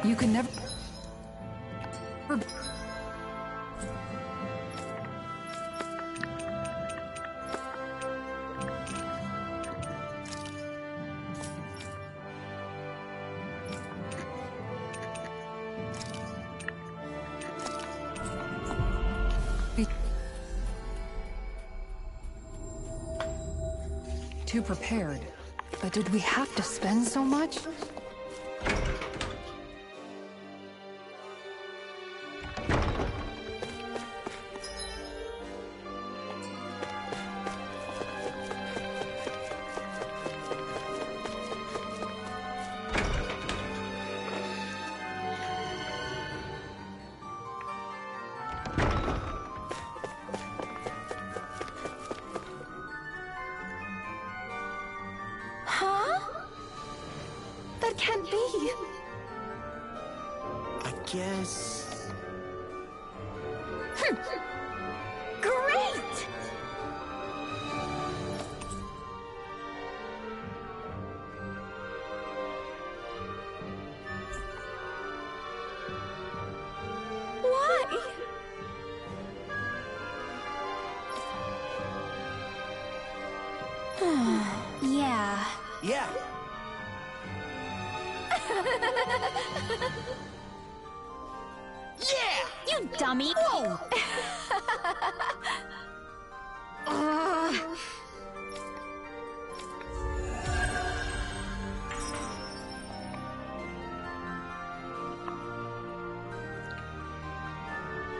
You can never... Too prepared. But did we have to spend so much? Can't be. I guess... Great! Why? Yeah. Yeah. Yeah! You dummy! Whoa!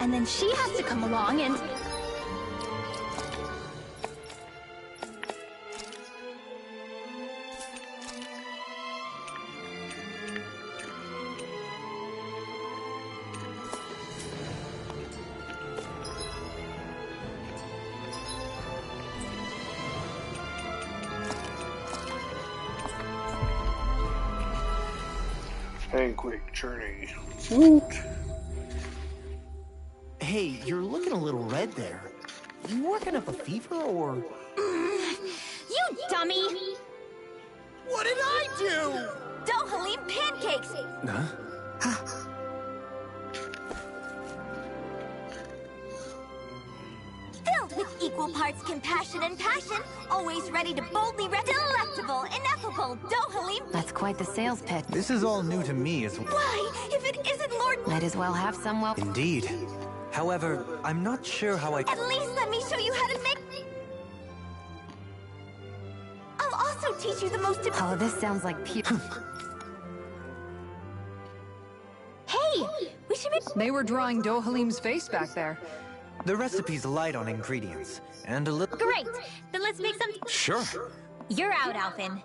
And then she has to come along and... Quick journey. Woot. Hey, you're looking a little red there. You working up a fever, or...? You dummy! What did I do? Dohalim pancakes! Huh? Filled with equal parts compassion and passion, always ready to boldly delectable, ineffable Dohalim. That's quite the sales pitch. This is all new to me as well. Why, if it isn't Lord... Might as well have some well... Indeed. However, I'm not sure how I... At least let me show you how to make... I'll also teach you the most... Oh, this sounds like pure... Hey! We should make... They were drawing Dohalim's face back there. The recipe's light on ingredients, and a little... Great! Then let's make some... Sure. You're out, Alphen.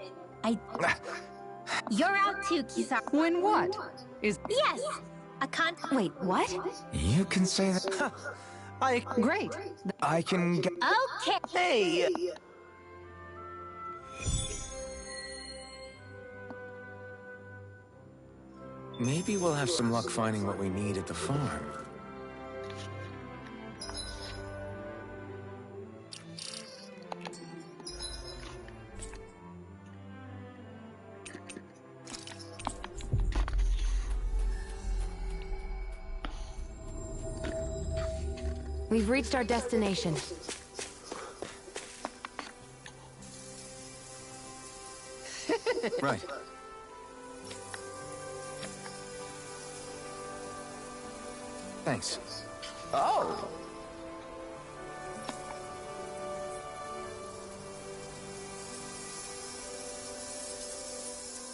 You're out too, Kisara. When what? Is... Yes! A con... Wait, what? You can say that. Great. I can get... Okay! Hey! Maybe we'll have some luck finding what we need at the farm. We've reached our destination. Right. Thanks. Oh!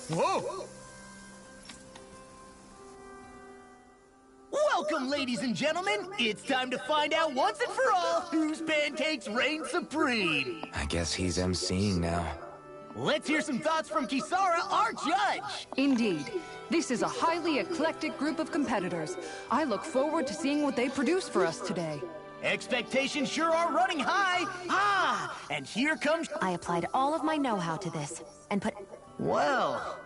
Whoa! Welcome, ladies and gentlemen! It's time to find out once and for all whose pancakes reign supreme! I guess he's emceeing now. Let's hear some thoughts from Kisara, our judge! Indeed. This is a highly eclectic group of competitors. I look forward to seeing what they produce for us today. Expectations sure are running high! Ah! And here comes... I applied all of my know-how to this, and put... Well...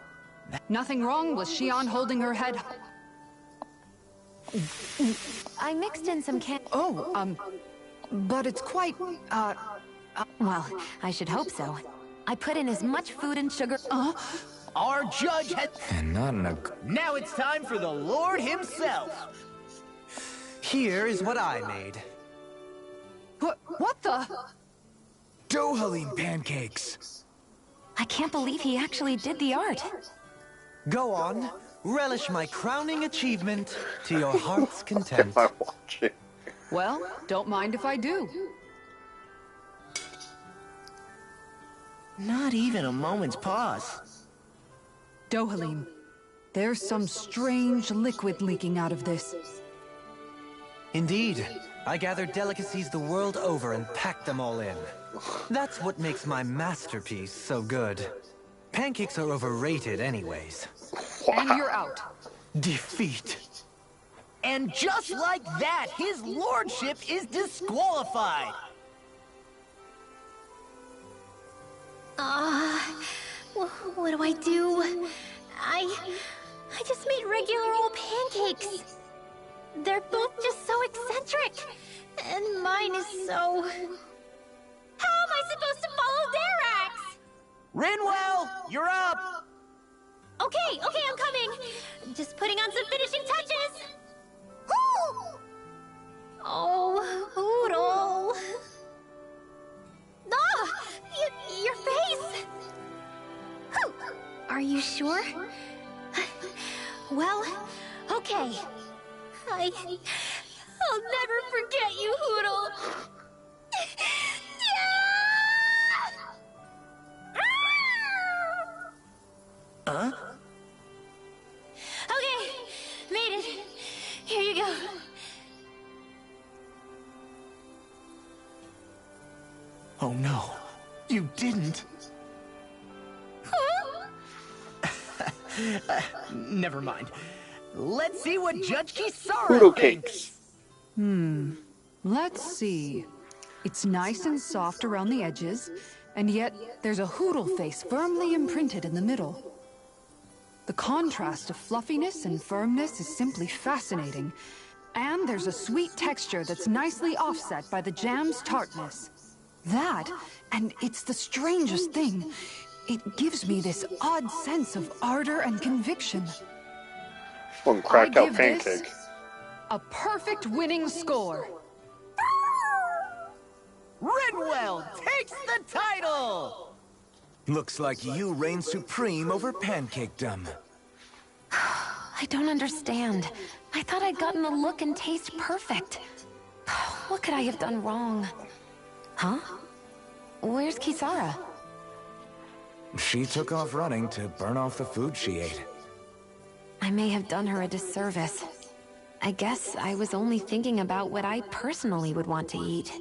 Nothing wrong with Shion holding her head... I mixed in some but it's quite, well, I should hope so. I put in as much food and sugar... Our judge has... And not in a... Now it's time for the Lord himself. Here is what I made. What the? Dohaline pancakes! I can't believe he actually did the art. Go on, relish my crowning achievement to your heart's content. Am I watching? Well, don't mind if I do. Not even a moment's pause. Dohaline, there's some strange liquid leaking out of this. Indeed. I gathered delicacies the world over and packed them all in. That's what makes my masterpiece so good. Pancakes are overrated anyways. And you're out. Defeat. And just like that, his lordship is disqualified. What do I do? I just made regular old pancakes. They're both just so eccentric. And mine is so... How am I supposed to follow their acts? Rinwell, you're up. Okay, I'm coming. Just putting on some finishing touches. Woo! Oh, Oodle. Ah! Your face! Are you sure? Well, okay. I'll never forget you, Hoodle. Huh? Okay, made it. Here you go. Oh no, you didn't. Never mind. Let's see what Judge Kisara Poodle thinks. cakes. Let's see. It's nice and soft around the edges, and yet there's a Hoodle face firmly imprinted in the middle. The contrast of fluffiness and firmness is simply fascinating. And there's a sweet texture that's nicely offset by the jam's tartness. That, and it's the strangest thing, it gives me this odd sense of ardor and conviction. One cracked out give this pancake. a perfect winning score. Rinwell takes the title! Looks like you reign supreme over pancakedom. I don't understand. I thought I'd gotten the look and taste perfect. What could I have done wrong? Huh? Where's Kisara? She took off running to burn off the food she ate. I may have done her a disservice. I guess I was only thinking about what I personally would want to eat.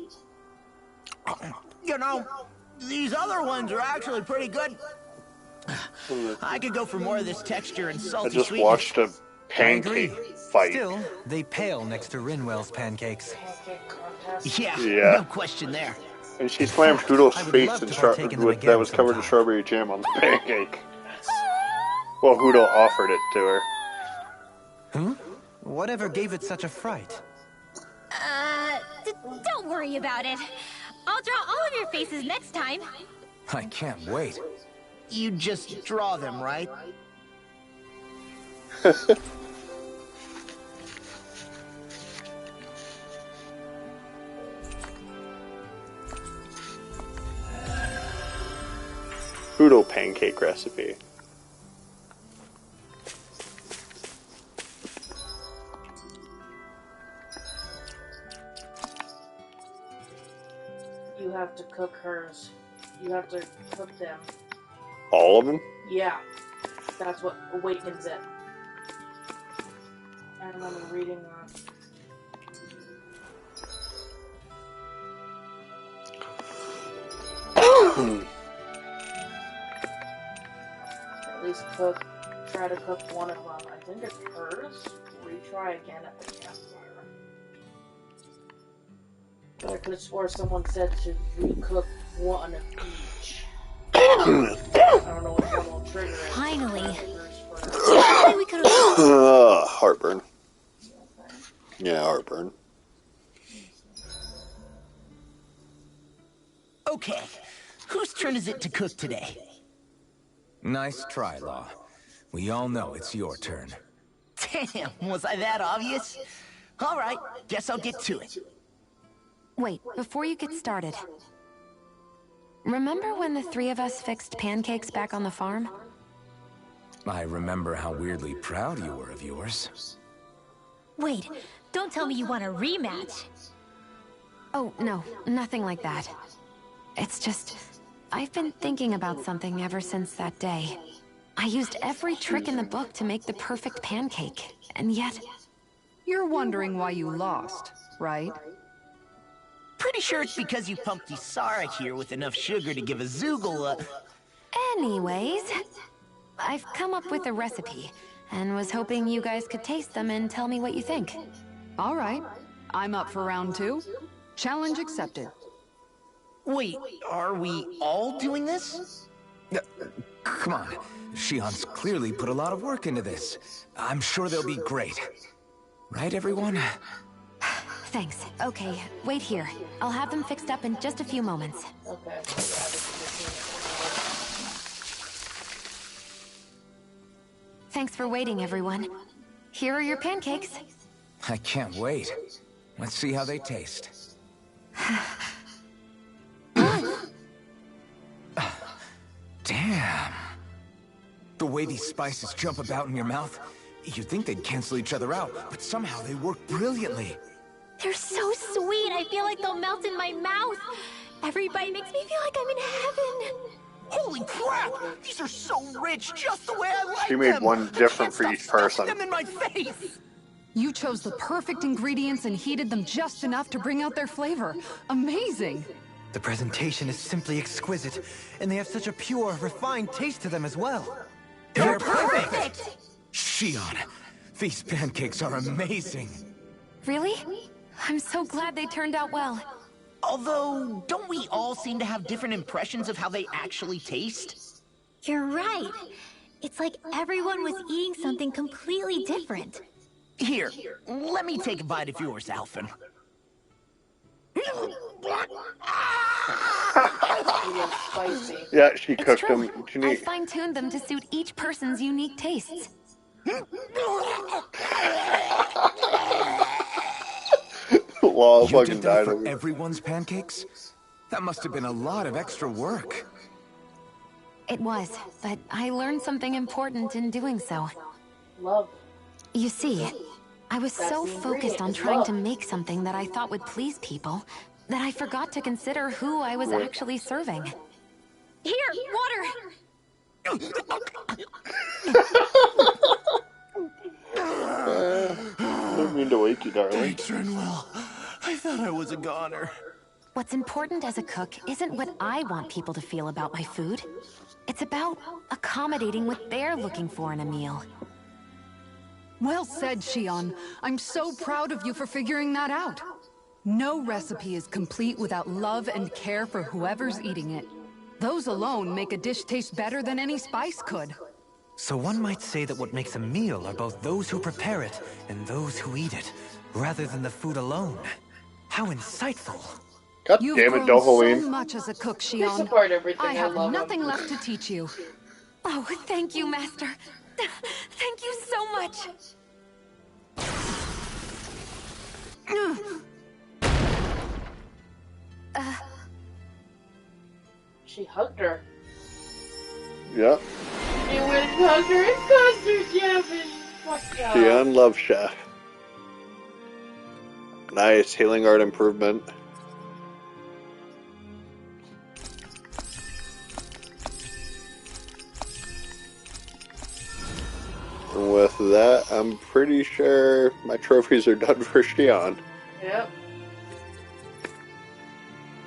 You know, these other ones are actually pretty good. I could go for more of this texture and I salty just sweetness. watched a I agree. pancake fight. Still, they pale next to Rinwell's pancakes. Yeah, Yeah. no question there. And she slammed Hoodle's I would face love in to partake in them that again was covered in sometime. strawberry jam on the pancake. Well, Hoodle offered it to her. Whatever gave it such a fright? Don't worry about it. I'll draw all of your faces next time. I can't wait. You just draw them, right? Hoodle pancake recipe. You have to cook hers. You have to cook them. All of them? Yeah. That's what awakens it. I remember reading that. At least try to cook one of them. I think it's hers. Retry again at the campfire. But I could have swore someone said to recook one of each. I don't know which one will trigger it. Finally. We could have. Heartburn. Yeah, heartburn. Okay, whose turn is it to cook today? Nice try, Law. We all know it's your turn. Damn, was I that obvious? All right, guess I'll get to it. Wait, before you get started. Remember when the three of us fixed pancakes back on the farm? I remember how weirdly proud you were of yours. Wait, don't tell me you want a rematch. Oh, no, nothing like that. It's just, I've been thinking about something ever since that day. I used every trick in the book to make the perfect pancake, and yet... You're wondering why you lost, right? Pretty sure it's because you pumped Isara here with enough sugar to give a Zoogle a... Anyways, I've come up with a recipe, and was hoping you guys could taste them and tell me what you think. All right, I'm up for round 2. Challenge accepted. Wait, are we all doing this? Come on, Shion's clearly put a lot of work into this. I'm sure they'll be great. Right, everyone? Thanks. Okay, wait here. I'll have them fixed up in just a few moments. Okay. Thanks for waiting, everyone. Here are your pancakes. I can't wait. Let's see how they taste. Damn. The way these spices jump about in your mouth, you'd think they'd cancel each other out, but somehow they work brilliantly. They're so sweet, I feel like they'll melt in my mouth. Every bite makes me feel like I'm in heaven. Holy crap! These are so rich, just the way I like them! She made one different for each person. Them in my face! You chose the perfect ingredients and heated them just enough to bring out their flavor. Amazing! The presentation is simply exquisite, and they have such a pure, refined taste to them as well. They're perfect! Shion, these pancakes are amazing. Really? I'm so glad they turned out well. Although, don't we all seem to have different impressions of how they actually taste? You're right. It's like everyone was eating something completely different. Here, let me take a bite of yours, Alphen. Spicy. Yeah, she It's cooked true. them. I fine-tuned them to suit each person's unique tastes. Law You fucking did that died for of it. everyone's pancakes? That must have been a lot of extra work. It was, but I learned something important in doing so. Love. You see, I was so focused on trying to make something that I thought would please people that I forgot to consider who I was actually serving. Here, water! Didn't mean to wake you, darling. Turnwell, I thought I was a goner. What's important as a cook isn't what I want people to feel about my food. It's about accommodating what they're looking for in a meal. Well said, Shion. I'm so proud of you for figuring that out. No recipe is complete without love and care for whoever's eating it. Those alone make a dish taste better than any spice could. So one might say that what makes a meal are both those who prepare it and those who eat it, rather than the food alone. How insightful. God You've damn it, grown so Dohalim. much as a cook, They Shion. support everything. I have love nothing them. left to teach you. Oh, thank you, Master. Thank you so much. She hugged her. Yep. She went and hugged her. It's custard, Gavin. Fuck yeah. Shion Love Chef. Nice healing art improvement. And with that, I'm pretty sure my trophies are done for Shion. Yep.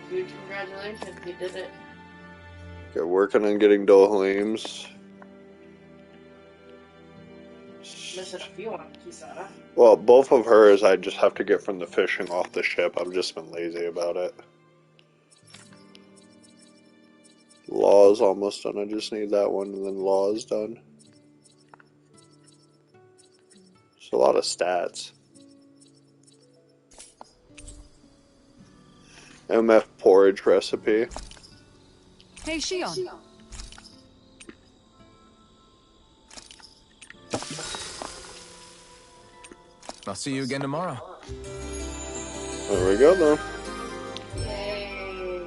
Huge congratulations, you did it. Okay, working on getting Dohalim's. Missing a few on Kisara. Well, both of hers I just have to get from the fishing off the ship. I've just been lazy about it. Law is almost done. I just need that one, and then Law is done. It's a lot of stats. MF porridge recipe. Hey, Shion. I'll see you again tomorrow. There we go, though. Yay.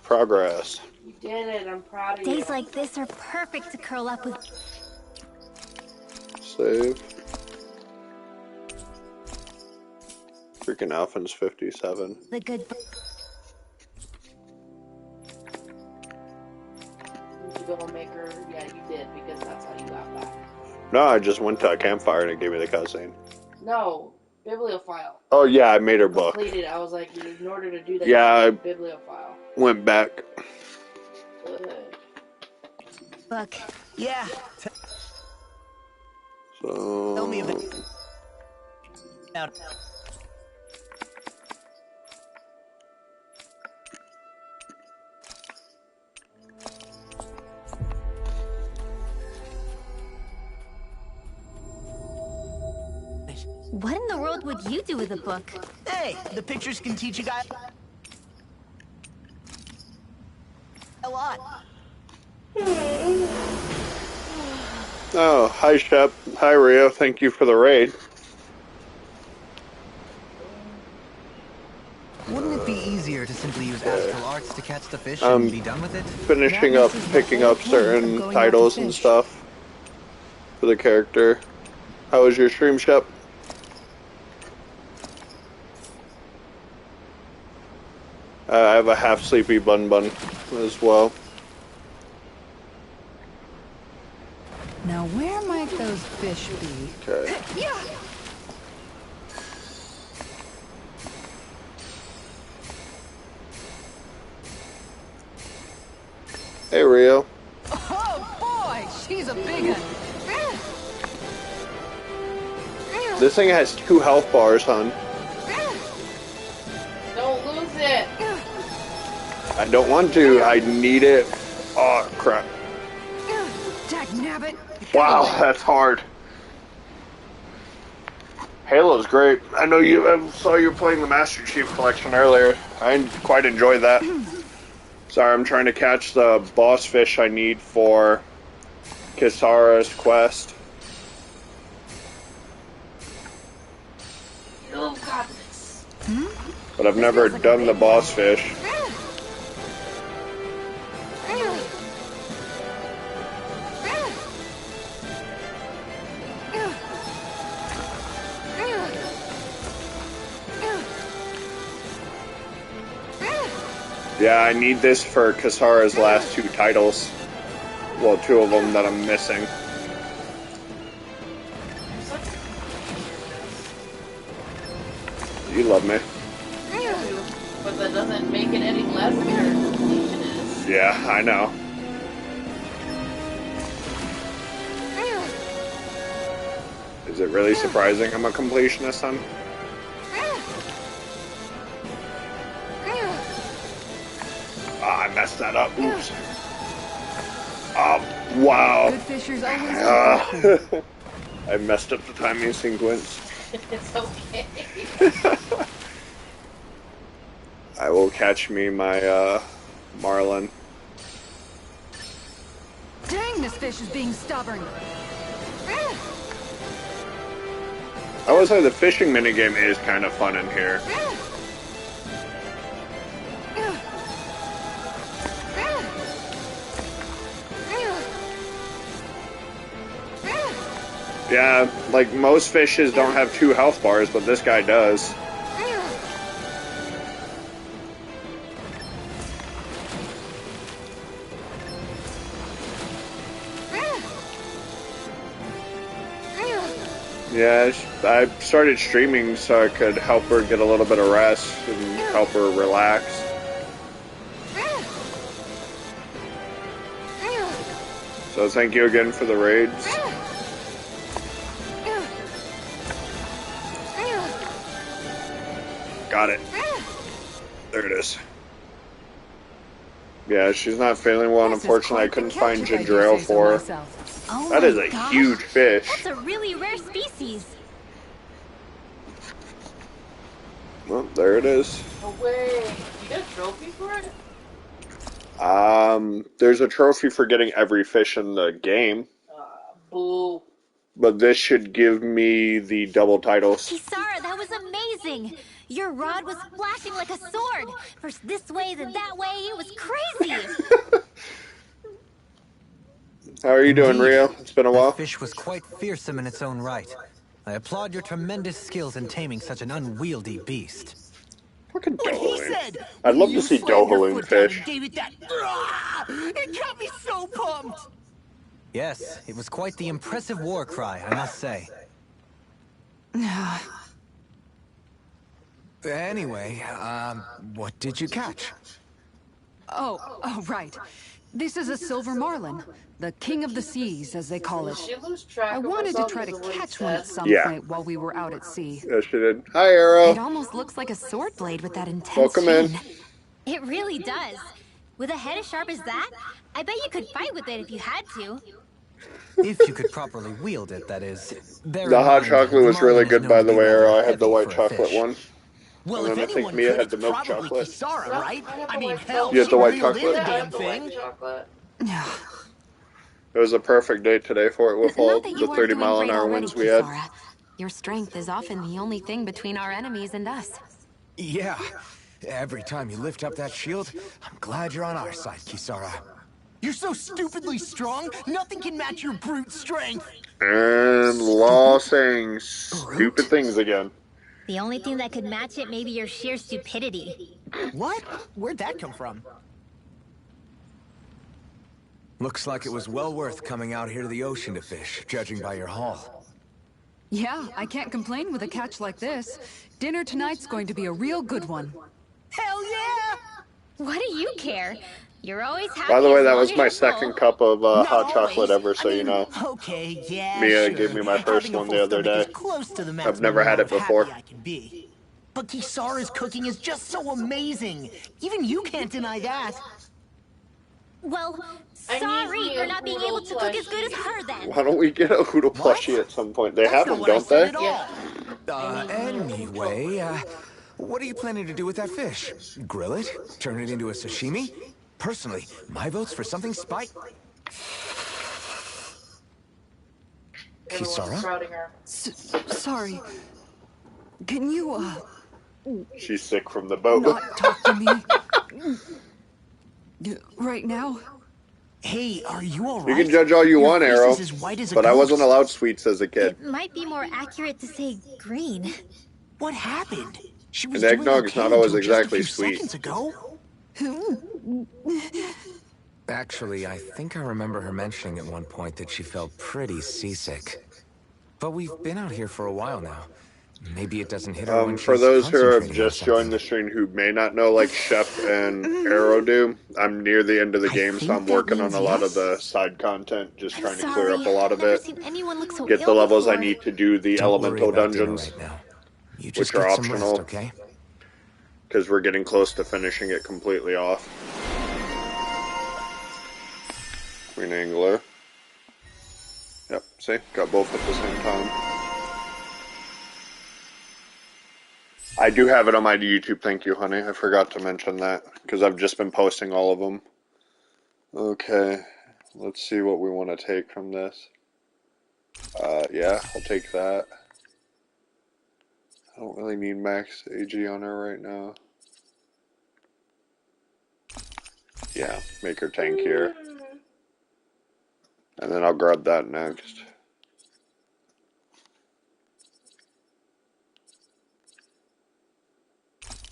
Progress. You did it. I'm proud of you. Days like this are perfect to curl up with. Save. Freaking Alphen's 57. The good. Did you go make her? Yeah, you did, because that's how you got back. No, I just went to a campfire and it gave me the cutscene. No, bibliophile. Oh yeah, I made her book. Completed. I was like, in order to do that, Yeah, you need bibliophile. Went back. Good. Book. Yeah. So. Tell me about. What in the world would you do with a book? Hey, the pictures can teach you guys a lot. Oh, hi Shep. Hi Rio. Thank you for the raid. Wouldn't it be easier to simply use astral arts to catch the fish and be done with it? Finishing up, picking up certain titles and stuff for the character. How was your stream, Shep? I have a half sleepy bun as well. Now where might those fish be? Okay. Hey Rio. Oh boy, she's a big one. This thing has 2 health bars, hon. Don't lose it. I don't want to. I need it. Oh crap. Dagnabbit. Wow, that's hard. Halo's great. I know I saw you playing the Master Chief Collection earlier. I quite enjoyed that. Sorry, I'm trying to catch the boss fish I need for Kisara's quest. You got this. But I've never done the boss fish. Yeah, I need this for Kisara's last 2 titles. Well, 2 of them that I'm missing. You love me. But that doesn't make it any less your completionist. Yeah, I know. Is it really surprising I'm a completionist, son? Ah, I messed that up. Oops. Oh, wow. Good fishers always I messed up the timing sequence. It's okay. I will catch me my marlin. Dang, this fish is being stubborn. I would say the fishing minigame is kind of fun in here. Yeah, like most fishes don't have 2 health bars, but this guy does. Yeah, I started streaming so I could help her get a little bit of rest and help her relax. So thank you again for the raids. Got it. There it is. Yeah, she's not feeling well, and unfortunately I couldn't find ginger ale for her. Oh That is my a gosh. huge fish. That's a really rare species. Well, there it is. Oh wait, you got a trophy for it? There's a trophy for getting every fish in the game. Boo. But this should give me the double titles. Kisara, that was amazing! Your rod was flashing like a sword! First this way, then that way, it was crazy! How are you doing, Rio? It's been a while. That fish was quite fearsome in its own right. I applaud your tremendous skills in taming such an unwieldy beast. Fucking What he Dohalim. said! I'd love to You see slammed your Dohalim foot down fish. and gave it that. It got me so pumped! Yes, it was quite the impressive war cry, I must say. Anyway, what did you catch? Oh, right. This is a silver marlin, the king of the seas, as they call it. Did she lose track I of wanted to herself try to because of what he catch one at said? some Yeah. point while we were out at sea. Yes, she did. Hi, Arrow. It almost looks like a sword blade with that intense Welcome in. sheen. It really does. With a head as sharp as that, I bet you could fight with it if you had to. If you could properly wield it, that is. Bear The in hot mind, chocolate was Marlin really is good, known by to the be way, rather Arrow. I had the heavy white for a chocolate fish. one. Well, And if then I think anyone Mia could, had it's the milk probably chocolate. Kisara, No, right? I have I the mean, white hell, You had she the white reeled chocolate? in the Yeah, I damn have the white thing. chocolate. It was a perfect day today for it with all Not that the you aren't 30 doing mile an great hour already, winds we had. Kisara. Your strength is often the only thing between our enemies and us. Yeah. Every time you lift up that shield, I'm glad you're on our side, Kisara. You're so stupidly strong, nothing can match your brute strength. And Law saying stupid Brute? things again. The only thing that could match it may be your sheer stupidity. What? Where'd that come from? Looks like it was well worth coming out here to the ocean to fish, judging by your haul. Yeah, I can't complain with a catch like this. Dinner tonight's going to be a real good one. Hell yeah! What do you care? You're always happy. By the way, as that long was as my you're second full. cup of Not hot chocolate always. ever, so I mean, you know. Okay, yeah, Mia sure. gave me my first Having a one full the other stomach day. is close to the I've maximum never had amount it of before. happy I can be. But Kisara's cooking is just so amazing. Even you can't deny that. Well, I sorry need for me a not being able to Hoodle cook as good as plushie. her then. Why don't we get a Hoodle What? plushie at some point? They That's have not them, what I don't said they? at all. Anyway, what are you planning to do with that fish? Grill it? Turn it into a sashimi? Personally, my vote's for something spicy. Everyone's Kisara? crowding her. Sorry. Can you, She's sick from the boat. not talk to me? Right now? Hey, are you You alright? can judge all you Your want, face Arrow. is as white as a But I wasn't ghost. allowed sweets as a kid. It might be more accurate to say green. What happened? She was An doing eggnog's okay not always until just a exactly few sweet. seconds ago. Actually, I think I remember her mentioning at one point that she felt pretty seasick. But we've been out here for a while now. Maybe it doesn't hit her when For she's those who have concentrating on just joined the something. stream who may not know, like Chef and Arrow do, I'm near the end of the I game, so think I'm that working on means a lot of yes. the side content, just I'm trying to sorry. clear up a lot of I've never it. seen anyone look so Get the ill levels I before. need to do the Don't worry elemental about dinner dungeons, right now. You just which are get some optional. rest, okay? because we're getting close to finishing it completely off. Queen Angler. Yep, see? Got both at the same time. I do have it on my YouTube, thank you, honey. I forgot to mention that, because I've just been posting all of them. Okay, let's see what we want to take from this. Yeah, I'll take that. I don't really need max AG on her right now. Yeah, make her tankier. And then I'll grab that next.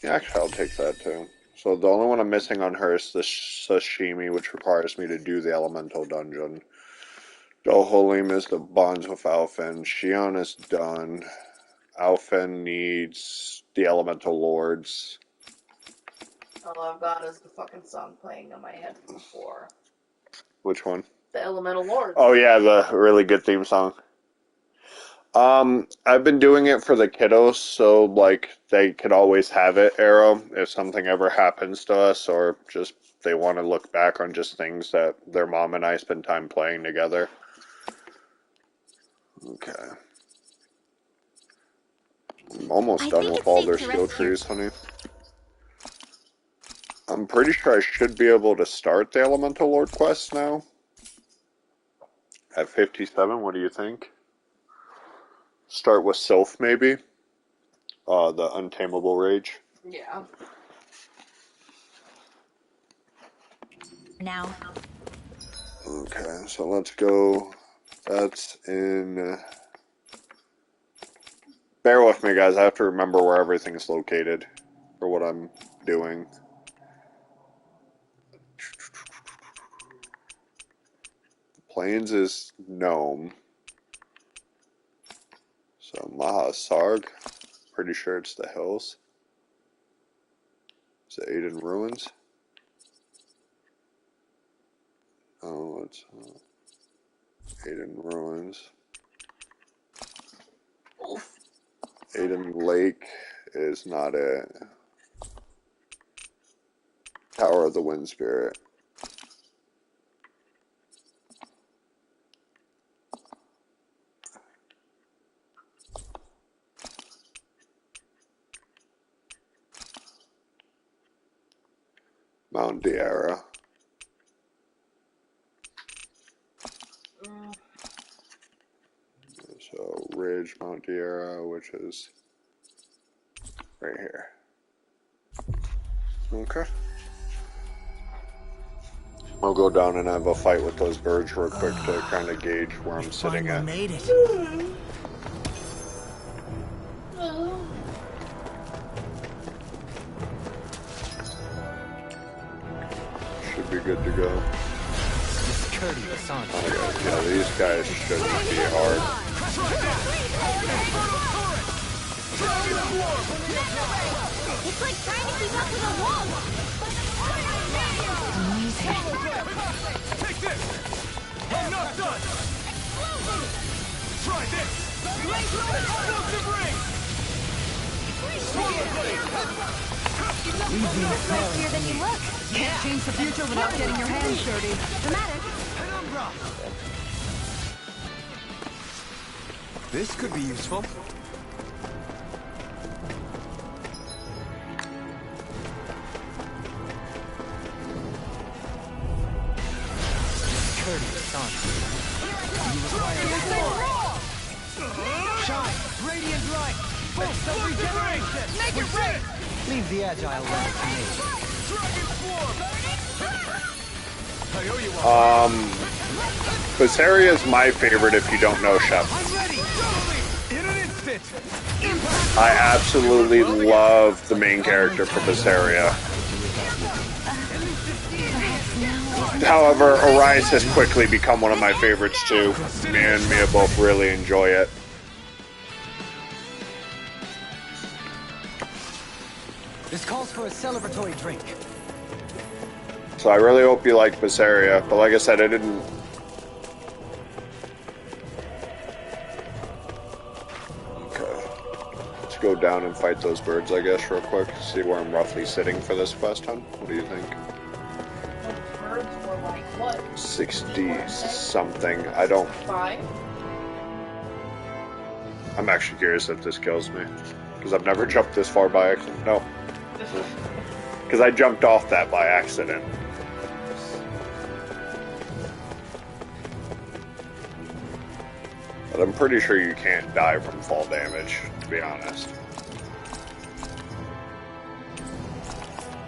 Yeah, actually, I'll take that too. So the only one I'm missing on her is the sashimi, which requires me to do the elemental dungeon. Dohalim is the bonds with Alphen. Shion is done. Alphen needs the elemental lords. All I've got is the fucking song playing on my head from before. Which one? The Elemental Lords. Oh yeah, the really good theme song. I've been doing it for the kiddos, so like they could always have it, Arrow, if something ever happens to us, or just they want to look back on just things that their mom and I spend time playing together. Okay. I'm almost done with all their skill trees, honey. I'm pretty sure I should be able to start the Elemental Lord quest now. At 57, what do you think? start with Sylph, maybe. The Untamable Rage. Yeah. Now. Okay, so let's go. That's in... Bear with me, guys. I have to remember where everything's located for what I'm doing. Plains is Gnome. So Maha Sarg. Pretty sure it's the hills. Is it Aiden Ruins? Oh, it's Aiden Ruins. Aiden Lake is not it. Tower of the Wind Spirit. Mount Diarra. So Ridge, Mount Diarra, which is right here. Okay. I'll go down and have a fight with those birds real quick to kind of gauge where I'm sitting at. Made it. Should be good to go. Oh, yeah, these guys shouldn't be hard. It's like trying to keep up with a wall. Take this! I'm not done! Try this! Explosive ring! Solar blade! Sexier than you look. Can't change the future without getting your hands dirty. Dramatic. This could be useful. Shine! Radiant light! Pulse of regeneration! Make it rain! Leave the agile one to me. Dragon Swarm! I owe you one. Berseria is my favorite if you don't know Chef. I'm ready! Totally! In an instant! I absolutely love the main character for Berseria. However, Arias has quickly become one of my favorites too. Me and Mia both really enjoy it. This calls for a celebratory drink. So I really hope you like Berseria, but like I said, I didn't... Okay. Let's go down and fight those birds, I guess, real quick. See where I'm roughly sitting for this quest hunt. What do you think? Birds were like what? 60 something. I don't... 5? I'm actually curious if this kills me. Because I've never jumped this far by accident. No. Because I jumped off that by accident. But I'm pretty sure you can't die from fall damage, to be honest.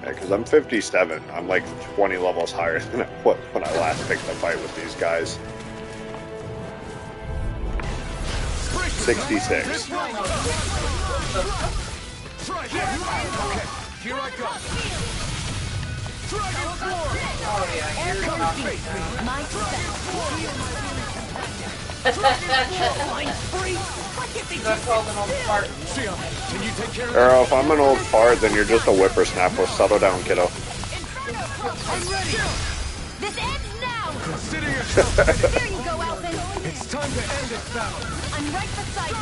Yeah, because I'm 57. I'm like 20 levels higher than I was when I last picked a fight with these guys. 66. Try this! Okay, here I go! Dragon Swarm! Oh yeah, Air you're comes not beat. right My spell. That's called an old fart. Xion, can you take care of Arrow, if I'm an old fart, then you're just a whippersnapper. Settle down, kiddo. I'm ready! This ends now. Consider yourself Here you go, Alvin. It's time to end this battle! I'm right beside you.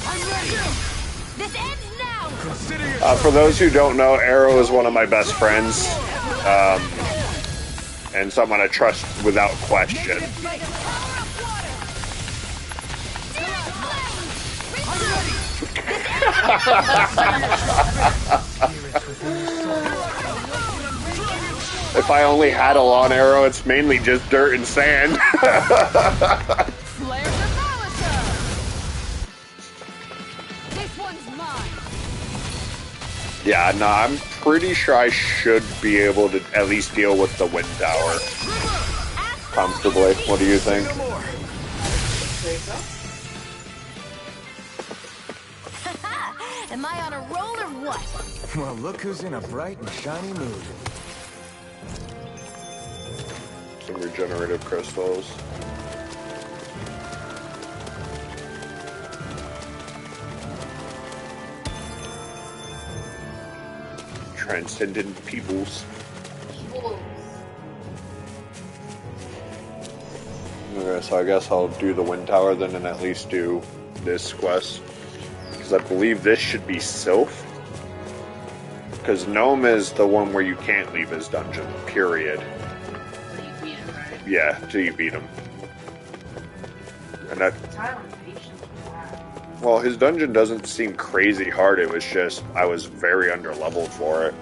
I'm ready. This ends now. Consider yourself For those who don't know, Arrow is one of my best friends. And someone I trust without question. If I only had a lawn arrow, it's mainly just dirt and sand. Flare the Malisa. one's mine. Yeah, no, I'm pretty sure I should be able to at least deal with the wind tower comfortably. What do you think? Am I on a roll or what? Well, look who's in a bright and shiny mood. Some regenerative crystals. Transcendent peoples. Okay, so I guess I'll do the wind tower then and at least do this quest. Because I believe this should be Sylph. Because Gnome is the one where you can't leave his dungeon, period. So you beat him, right? Yeah, till you beat him. And that... Time and patience with that. Well, his dungeon doesn't seem crazy hard, it was just, I was very under-leveled for it.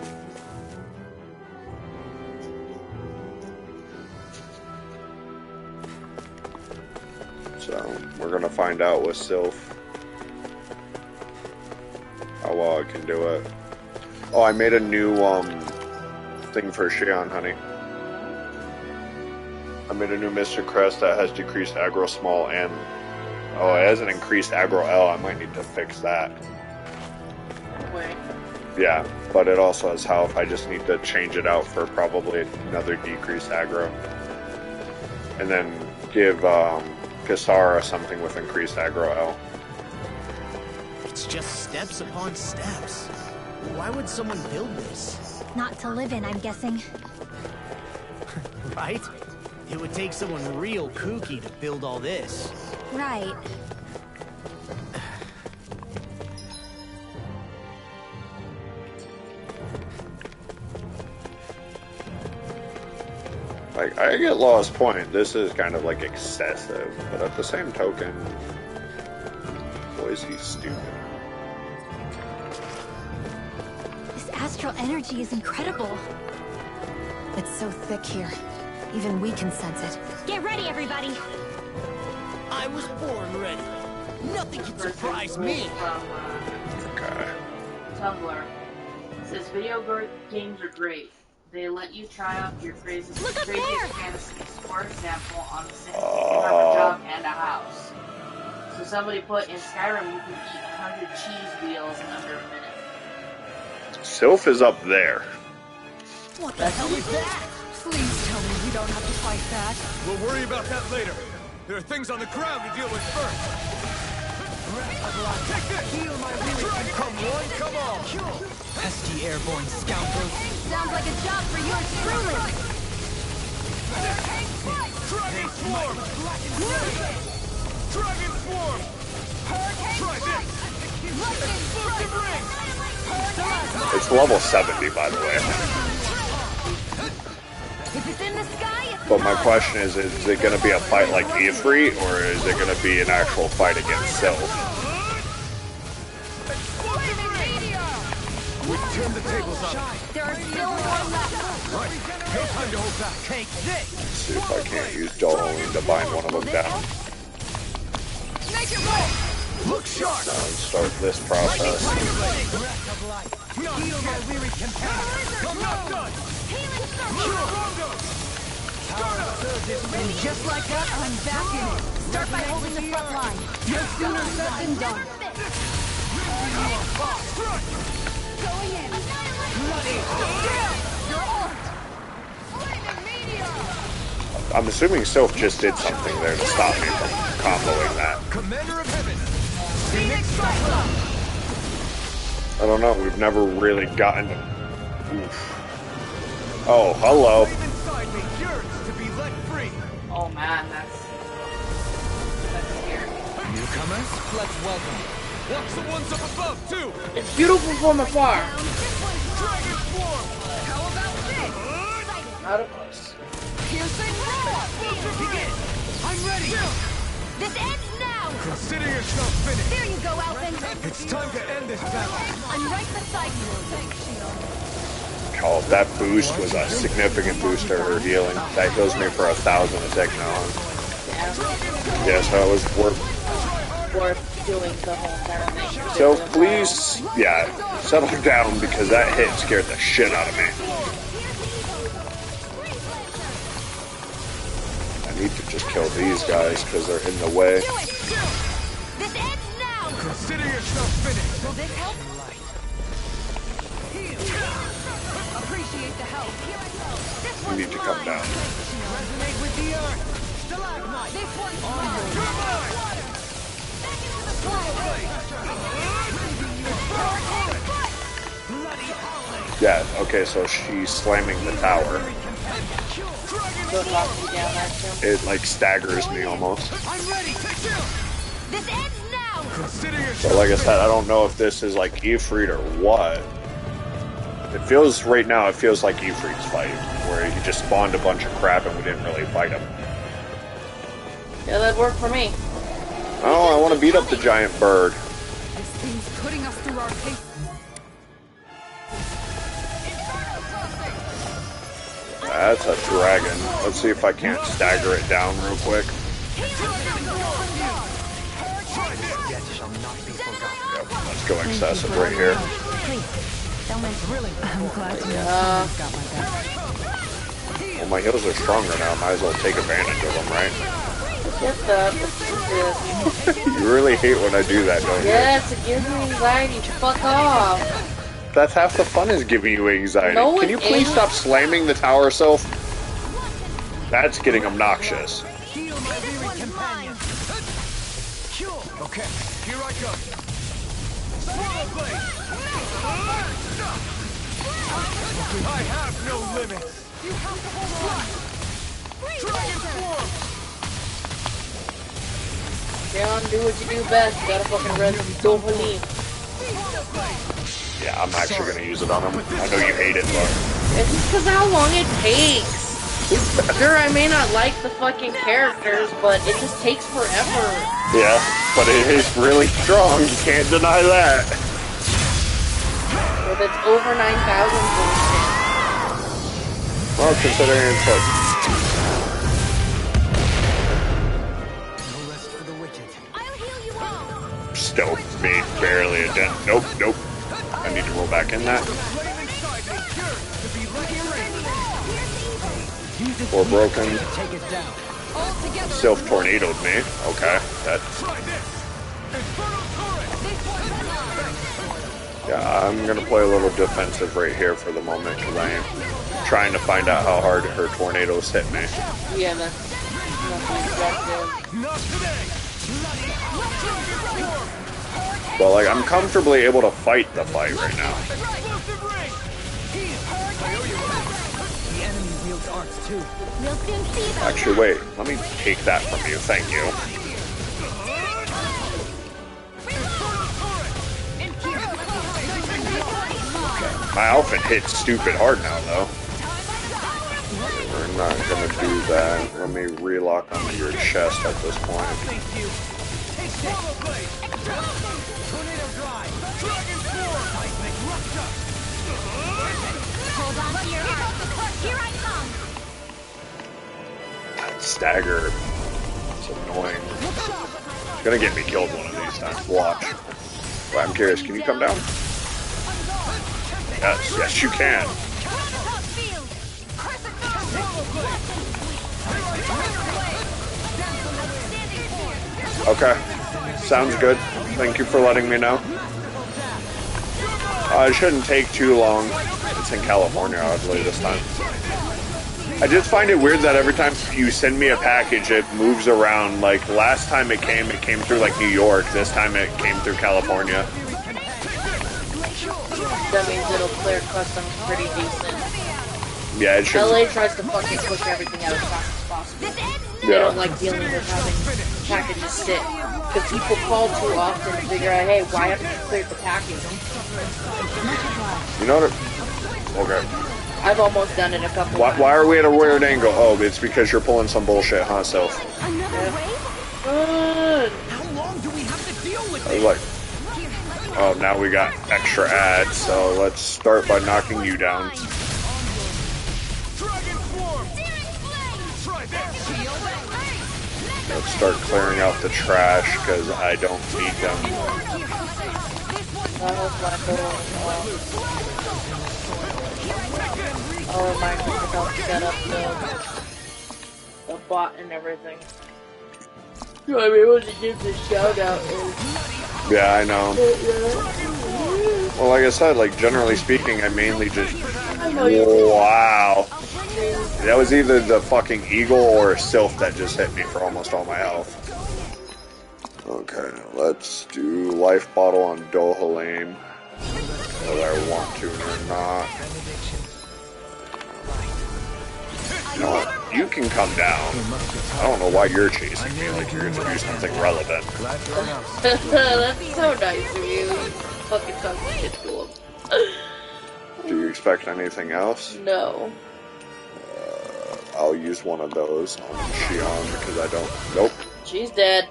So, we're gonna find out with Sylph how well I can do it. Oh, I made a new, thing for Xion, honey. I made a new Mystic Crest that has decreased aggro small and... Oh, it has an increased aggro L. I might need to fix that. Wait. Yeah, but it also has health. I just need to change it out for probably another decreased aggro. And then give Kisara something with increased aggro L. It's just steps upon steps. Why would someone build this? Not to live in, I'm guessing. Right? It would take someone real kooky to build all this. Right. Like, I get Law's point. This is kind of like excessive, but at the same token, boy, is he stupid. This astral energy is incredible. It's so thick here. Even we can sense it. Get ready, everybody! I was born ready. Nothing can surprise me. From Okay. Tumblr. It says video games are great. They let you try out your craziest fantasies. For example, on The Sims, you can have a job and a house. So somebody put in Skyrim you can eat 100 cheese wheels in under a minute. Sylph is up there. What the hell is that? Please tell me we don't have to fight that. We'll worry about that later. There are things on the ground to deal with first. Take this! Come one, come all! Pesky airborne scoundrels. Sounds like a job for yours truly. Dragon Swarm! Dragon Swarm! Try this! Explosive Ring! It's level 70, by the way. If it's in the sky, it's But my question is it going to be a fight like Ifrit, or is it going to be an actual fight against Sylph? We turn the tables up. there are still more left. Right. No time to hold back. Take this! Let's see if I can't use Dohalim to bind one of them down. Make it roll. Look sharp! Now let's start this process. Heal my weary companion. I'm not done! Rongo! And just like that, I'm back in it. Start by holding the front line. No sooner said than done. Going in. I'm assuming Sylph just did something there to stop me from comboing that. Commander of Heaven! Phoenix Cyclone. I don't know, we've never really gotten... Oof. Oh, hello. Life inside me yearns to be let free. Oh man, that's scary. Newcomers, let's welcome. Watch the ones up above, too! It's beautiful from afar. Dragon Swarm! How about this? Out of close. Piercing roar. Begin! I'm ready! This ends now. Consider yourself finished. There you go, Alphen. It's time to end this battle. I'm right beside you. Oh, that boost was a significant boost to her healing. That heals me for 1,000 a tick now. Yeah, so it was worth... doing the whole entire thing. So please, yeah, settle down because that hit scared the shit out of me. I need to just kill these guys because they're in the way. This ends now. Consider yourself finished. Will this help? Appreciate the help. You need to come down. Resonate with the earth. Stalagmite. This one's Come mine. on! Back into the Bloody howling. Yeah, okay, so she's slamming the tower. Go talk you down there too. It like staggers me almost. I'm ready. Take two. This ends now. Consider So yourself. like I said, I don't know if this is like Ifrit or what. It feels, right now, it feels like Ifrit's fight, where he just spawned a bunch of crap and we didn't really fight him. Yeah, that worked for me. Oh, I want to beat up the giant bird. This thing's putting us through our pace. That's a dragon. Let's see if I can't stagger it down real quick. Yet shall not be forgotten. Yep, let's go excessive right here. Don't mention really. I'm glad to know Uh, someone's got my back. Well, my heals are stronger now. Might as well take advantage of them, right? Get that. This is You really hate when I do that, don't you? yes, it gives me anxiety. Fuck off. That's half the fun, is giving you anxiety. No, Can you it please ain't. stop slamming the tower self? That's getting obnoxious. Heal my weary companion. Okay, here I come. Swallow blade. I have no limits. You have to hold on. Dragon form. John, do what you do best. You gotta fucking res Dovaline. Yeah, I'm actually gonna use it on him. I know you hate it, but It's just because how long it takes. Sure, I may not like the fucking characters, but it just takes forever. yeah, but it is really strong. You can't deny that. With its over 9,000 bullshit. Well, considering it's like, No rest for the wicked. I'll heal you all. still made barely a dent. Nope, nope. I need to roll back in that. Flame inside me yearns to be let free. Use its Or heat broken. to take it down. All together. Self-tornadoed me. Okay, that. Try this. Inferno turret. This one's mine. Yeah, I'm gonna play a little defensive right here for the moment because I am trying to find out how hard her tornadoes hit me. Yeah, that's nothing objective. Not today. But like, I'm comfortably able to fight the fight right now. Explosive ring. The enemy wields arts too. We'll soon see them. Actually, wait. Let me take that from you. Thank you. My outfit hits stupid hard now, though. We're not gonna do that. Let me relock onto your chest at this point. Thank you. Take Swallow blade. Tornado drive. Dragon form. Seismic rupture. Hold on to your heart. Here I come. That stagger. It's annoying. It's gonna get me killed one of these times. Watch. But I'm curious, can you come down? Yes, yes you can. Okay. Sounds good. Thank you for letting me know. It shouldn't take too long. It's in California, oddly, this time. I just find it weird that every time you send me a package, it moves around. Like, last time it came through, like, New York. This time it came through California. That means it'll clear customs pretty decent. Yeah, it should. LA tries to fucking push everything out as fast as possible. They Yeah. don't like dealing with having packages sit. Because people call too often to figure out, hey, why haven't you cleared the package? You know what? Okay. I've almost done it a couple times. Why are we at a weird angle? Oh, it's because you're pulling some bullshit, huh, Soph? Another wave? Good. How long do we have to deal with I was like, oh, now we got extra ads, so let's start by knocking you down. Dragon form. Try this. Let's start clearing out the trash because I don't need them. That was my goal. I'll remind me to help set up the bot and everything. So I'm able to give the shout out. Yeah, I know. Well, like I said, like generally speaking, I mainly just. Wow. That was either the fucking eagle or a sylph that just hit me for almost all my health. Okay, let's do life bottle on Dohalim. Whether I want to or not. You know what? You can come down. I don't know why you're chasing me like you're gonna do something relevant. That's so nice of you. You fucking talk shit to him. Do you expect anything else? No. I'll use one of those on Xion because I don't. Nope. She's dead.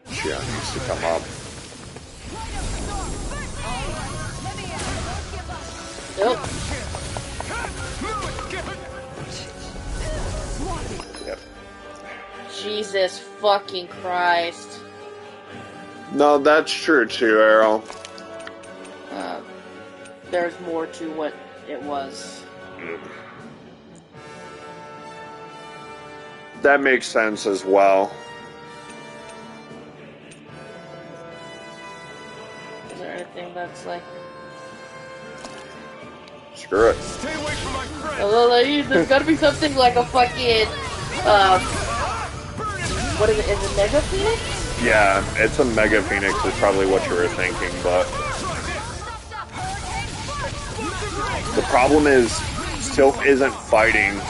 Xion needs to come up. Nope. Yep. Jesus fucking Christ. No, that's true too, Arrow. There's more to what it was. That makes sense as well. Is there anything that's like... Screw it. Stay away from my friend. There's gotta be something like a fucking... what is it? Is it Mega Phoenix? Yeah, it's a Mega Phoenix is probably what you were thinking, but... The problem is, Sylph isn't fighting.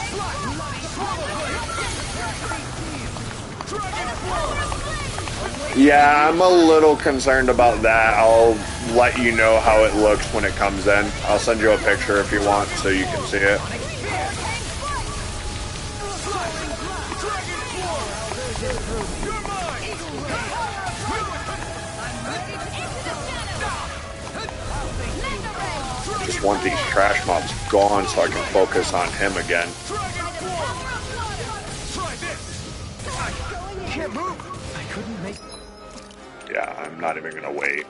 Yeah, I'm a little concerned about that. I'll let you know how it looks when it comes in. I'll send you a picture if you want so you can see it. Just want these trash mobs gone so I can focus on him again. Yeah, I'm not even gonna wait.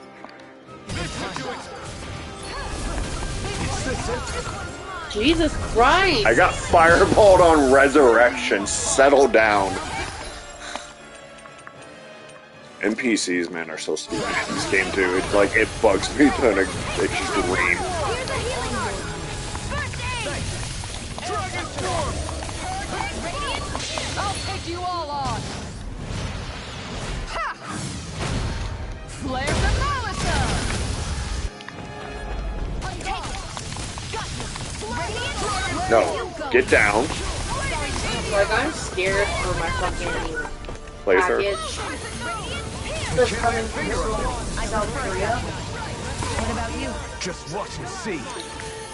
Jesus Christ! I got fireballed on Resurrection. Settle down. NPCs, man, are so stupid in this game too. It's like it bugs me to an extreme. I'll take you all on. Ha! Flare the Malisa! No, get down. Like, I'm scared for my fucking Laser. package. That's coming from South Korea. What about you? Just watch and see.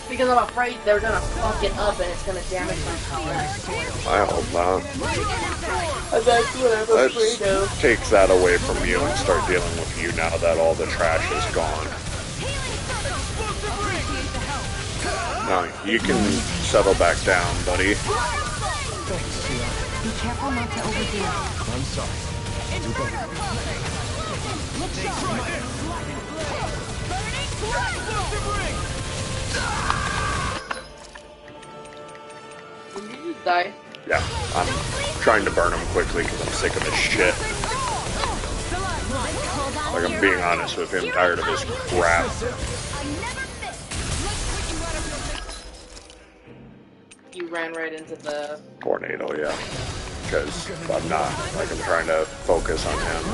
Because I'm afraid they're gonna fuck it up and it's gonna damage my PS. I hope not. And that's what I'm afraid of. Let's take that away from you and start dealing with you now that all the trash is gone. Now, you can settle back down, buddy. Be careful not to overdo it. I'm sorry. Do better. Did you just die? Yeah, I'm trying to burn him quickly because I'm sick of his shit. Like, I'm being honest with him, tired of his crap. You ran right into the... Tornado, yeah. Because I'm not. Like, I'm trying to focus on him.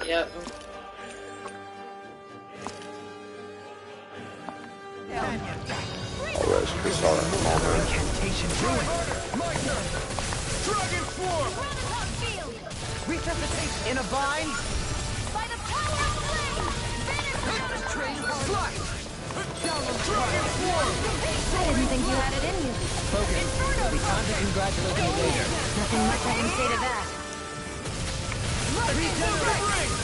Yep. I'll rest Kasara in a moment. In a bind? By the power of flame! I didn't think you had it in you. It'll be time to congratulate you later. Nothing much I can say to that.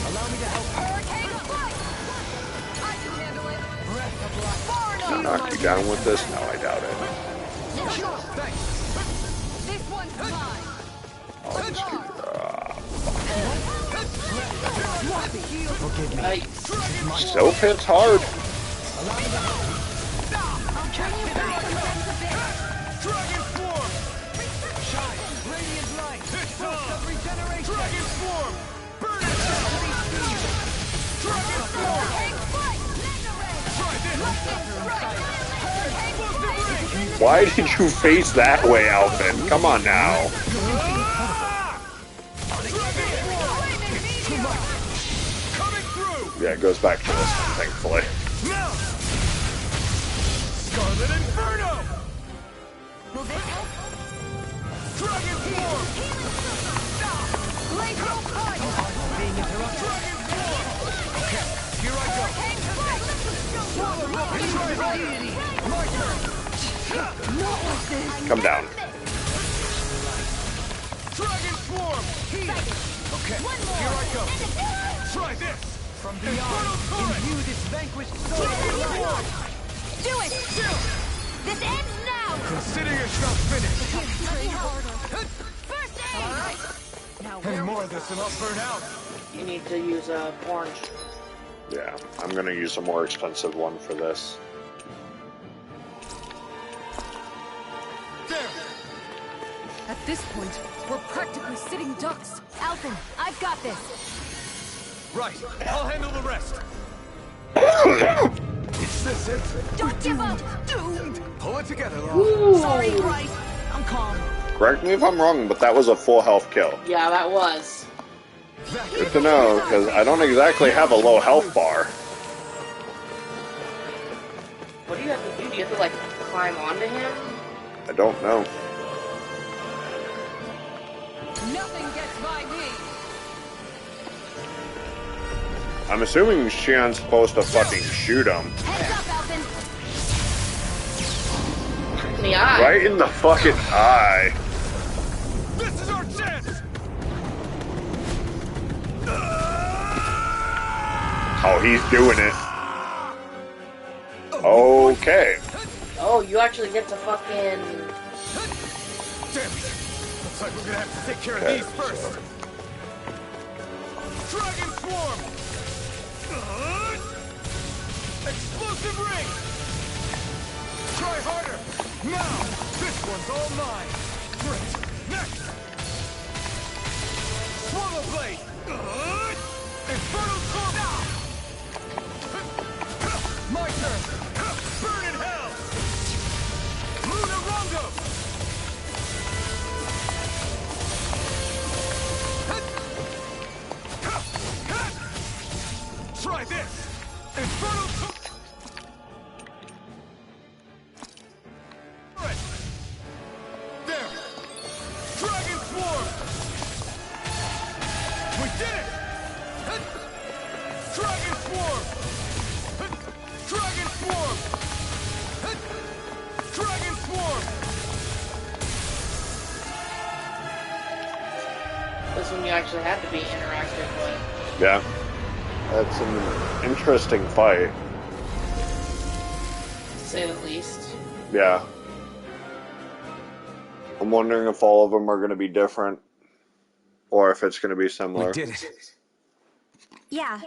Allow me to help you. Hurricane of light! I can handle it! Breath of life! Far enough! knock you down with this? No, I doubt it. This one's mine. I'll just keep, Forgive me. still hits hard. I'll turn you back and bend a bit. Dragon Form! Shine, radiant light, This burst of time! regeneration. Dragon Form! Burn it down! Dragon Form! Take flight. Mega ray. Try this! Explosive ring. Why did you face that way, Alvin? Come on now. Coming through! Yeah, it goes back to this one, thankfully. Now! Scarlet Inferno! Will this help? Dragon Form! Glacial fire. Being interrupted. Dragon Form! Okay, here I go! Take flight. Not like this. Come down. Dragon Form! Okay, here I go! Try this! From Infernal beyond, Torrent! imbue this vanquished soul. Dragon Form! Do it. This ends now. Consider yourself finished! First aid. All right. Now Any more of this and I'll burn out! You need to use orange. Yeah, I'm gonna use a more expensive one for this. There! At this point, we're practically sitting ducks. Alphen, I've got this. Right, I'll handle the rest! Is this it? Don't give up. Doomed! Pull it together, Law. Sorry, Bryce. I'm calm. Correct me if I'm wrong, but that was a full health kill. Yeah, that was. Good to know, because I don't exactly have a low health bar. What do you have to do? Do you have to, like, climb onto him? I don't know. Nothing gets by me. I'm assuming Xian's supposed to fucking shoot him. Heads up, Alphen. In the eye. Right in the fucking eye. This is our chance! Oh, he's doing it. Okay. Oh, you actually get to fucking... Damn it! Looks like we're gonna have to take care Okay, of these first! Dragon Swarm! Explosive Ring! Try harder! Now! This one's all mine! Great! Next! Swallow Blade! Infernal Torment! My turn! Burn in Hell! Luna Rondo! Try this! Infernal Torrent! There! Dragon Swarm! We did it! Dragon Swarm! Dragon Swarm! Dragon Swarm! This one you actually have to be interactive with. Yeah. That's an interesting fight. To say the least. Yeah. I'm wondering if all of them are going to be different. Or if it's going to be similar. We did it. Yeah,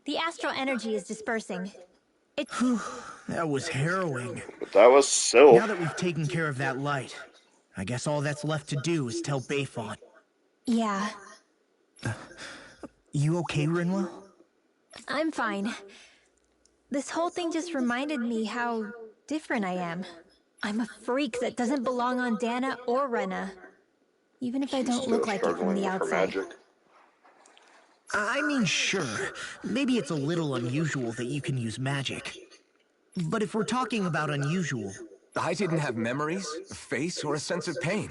the astral energy is dispersing. It. That was harrowing. But that was Sylph. Now that we've taken care of that light, I guess all that's left to do is tell Bayfont. Yeah, You okay, Rinwell? I'm fine. This whole thing just reminded me how different I am. I'm a freak that doesn't belong on Dana or Rena. Even if I don't look like it from the outside. I mean, sure. Maybe it's a little unusual that you can use magic. But if we're talking about unusual... I didn't have memories, a face, or a sense of pain.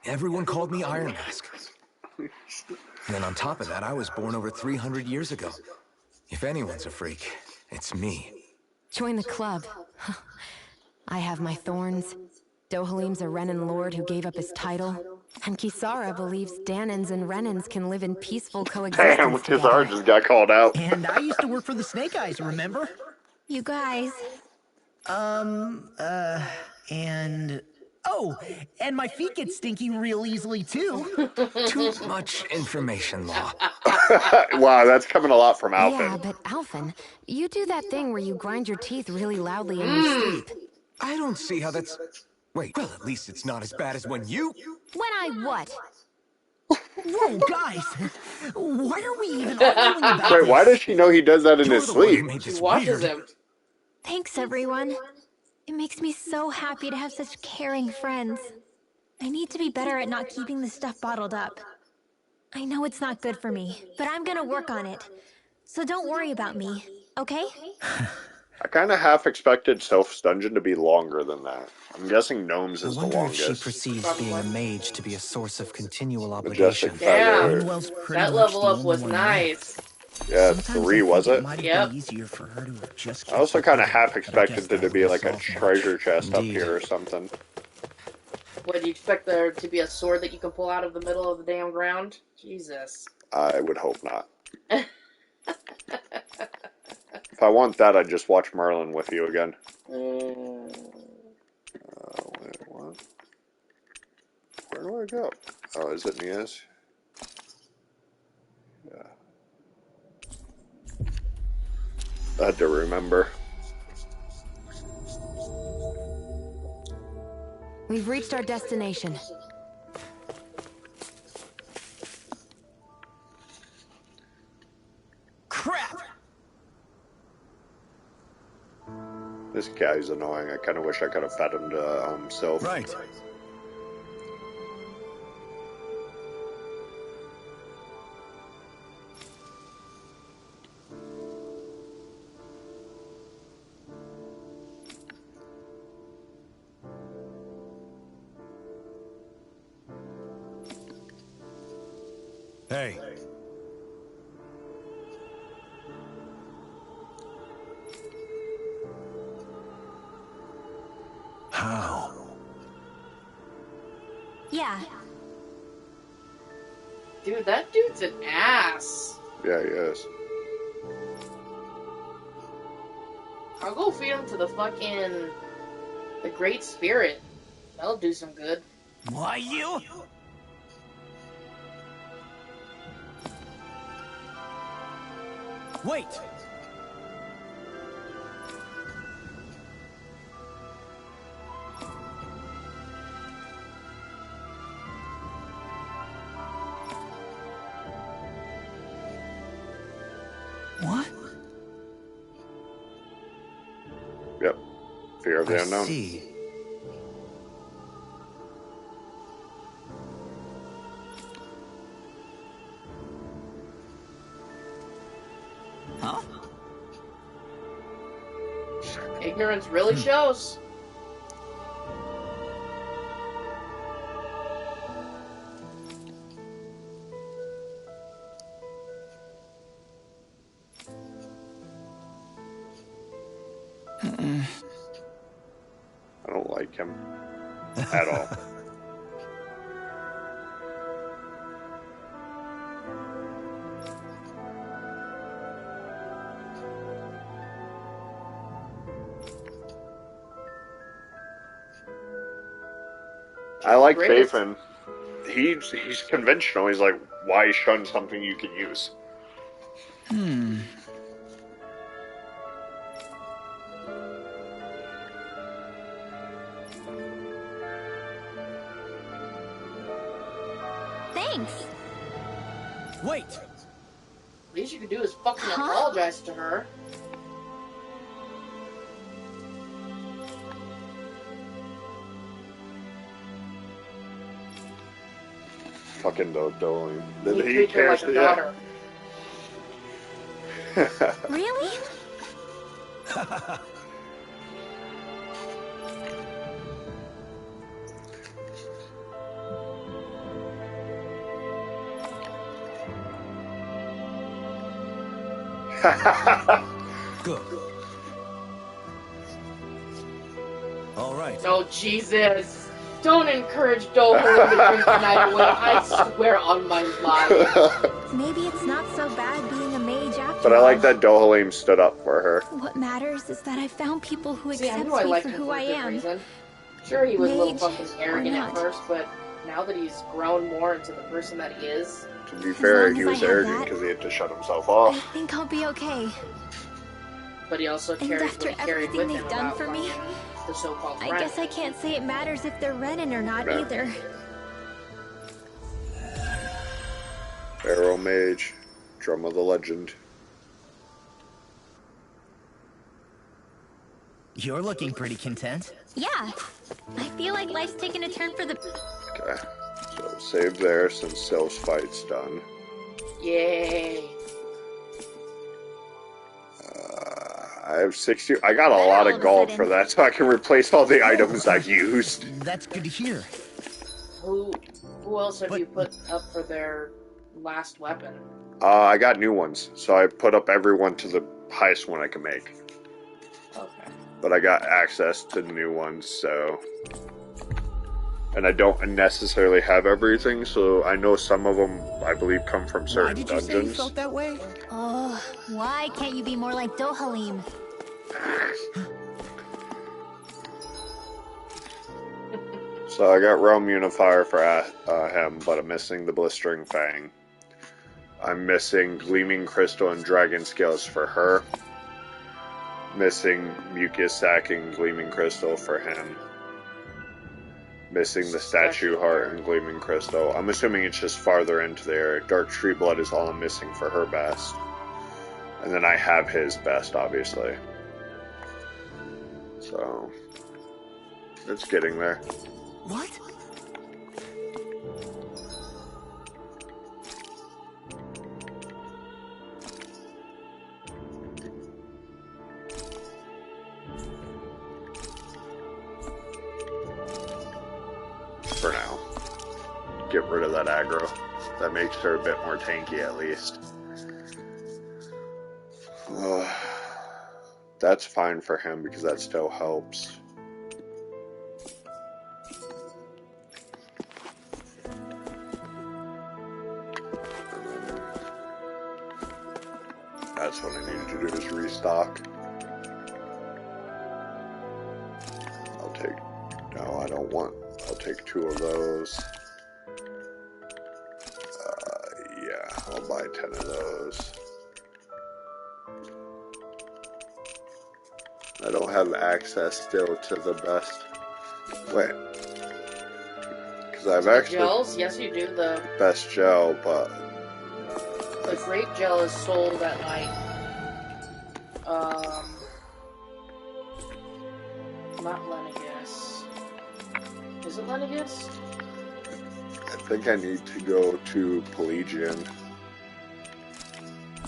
Everyone called me Iron Mask. And then on top of that, I was born over 300 years ago. If anyone's a freak, it's me. Join the club. I have my thorns. Dohalim's a Renan lord who gave up his title. And Kisara believes Danans and Renans can live in peaceful coexistence Damn, together. Kisara just got called out. And I used to work for the Snake Eyes, remember? You guys. And... Oh, and my feet get stinky real easily, too. Too much information, Law. Wow, that's coming a lot from Alphen. Yeah, but Alphen, you do that thing where you grind your teeth really loudly in your sleep. I don't see how that's... Wait, well, at least it's not as bad as when you... When I what? Whoa, guys! Why are we even arguing about Wait, this? why does she know he does that in his You're the one who sleep? made She this watches weird. him. Thanks, everyone. It makes me so happy to have such caring friends. I need to be better at not keeping this stuff bottled up. I know it's not good for me, but I'm gonna work on it. So don't worry about me, okay? I kind of half expected Sylph's dungeon to be longer than that. I'm guessing Gnome's I is the wonder if she longest. perceives being a mage to be a source of continual Majestic obligation. Feather. Winwell's pretty That much level the up only was one nice. Yeah, Sometimes 3 I was think it? might have Yep. been easier for her to have just I also kept kind of it half hidden, but I guess expected there that to be wouldn't like a solve treasure much. chest up Indeed. here or something. What, do you expect there to be a sword that you can pull out of the middle of the damn ground? Jesus. I would hope not. If I want that, I'd just watch Merlin with you again. Wait, what? Where do I go? Oh, is it Nias? Yeah. I had to remember. We've reached our destination. Crap! This guy's annoying. I kind of wish I could have fed him to Sylph. Right. Hey. How? Yeah. Dude, that dude's an ass. Yeah, he is. I'll go feed him to the Great Spirit. That'll do some good. Why you? Wait! What? Yep. Fear of the I unknown. see. Huh? Ignorance really shows. I don't like him at all. I like Great. Bafen. He's conventional. He's like, why shun something you can use? Thanks. Wait! Least you can do is fucking apologize to her. Fucking Dodoling. You He treat her like cares a to, daughter. Really? Good. All right. Oh, Jesus. Don't encourage Doholin to drink the night away. I swear on my life. Maybe it's not so bad being a mage after But I like that Dohalim stood up for her. What matters is that I found people who See, I accept knew I me liked for him who for I a good am. reason. Sure, he was a little Mage fucking arrogant or at not. first, but now that he's grown more into the person that he is, To be fair, long he as I was have arrogant that, because he had to shut himself I off. think I'll be okay. but he also And carried after what he carried everything with him they've done about for me, fucking the so-called I friend. guess I can't say it matters if they're Renin or not No. either. Arrow Mage, Drum of the Legend. You're looking pretty content. Yeah, I feel like life's taken a turn for the... Okay, so save there since Sylph's fight's done. Yay. I have 60. I got a Better lot all of of a gold sudden. for that, so I can replace all the items I've used. That's good to hear. Who else have you put up for their last weapon? I got new ones, so I put up everyone to the highest one I can make. Okay. But I got access to the new ones, so... And I don't necessarily have everything, so I know some of them, I believe, come from certain Why did you say you dungeons. felt that way? Oh, why can't you be more like Dohalim? So I got Realm Unifier for him, but I'm missing the Blistering Fang. I'm missing Gleaming Crystal and Dragon Scales for her. Missing Mucus Sac and Gleaming Crystal for him. Missing the Statue Heart and Gleaming Crystal. I'm assuming it's just farther into there. Dark Tree Blood is all I'm missing for her best. And then I have his best, obviously. So, it's getting there. What? For now. Get rid of that aggro. That makes her a bit more tanky at least. That's fine for him because that still helps. That's what I need to do is restock. I'll take... No, I don't want... I'll take 2 of those. Yeah, I'll buy 10 of those. I don't have access still to the best. Wait. Because I've actually... Gels? Yes, you do. The best gel, but... grape gel is sold at, like, not Lenegus. Is it Lenegus? I think I need to go to Pelagian,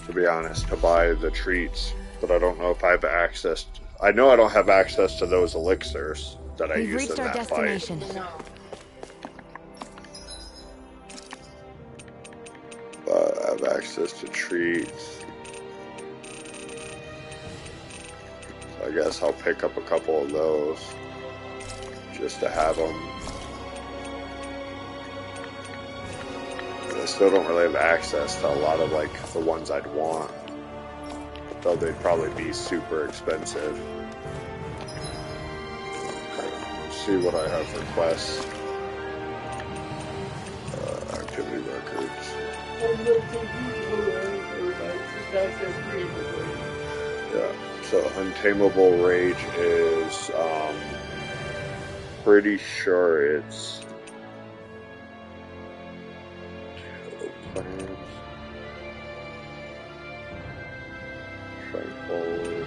to be honest, to buy the treats. But I don't know if I have access to... I know I don't have access to those elixirs that I We've used reached in our that destination. No. But I have access to treats. So I guess I'll pick up a couple of those just to have them. But I still don't really have access to a lot of like the ones I'd want. Though they'd probably be super expensive. Let's see what I have for quests. Activity records. Yeah, so Untamable Rage is, pretty sure it's... Tranquil.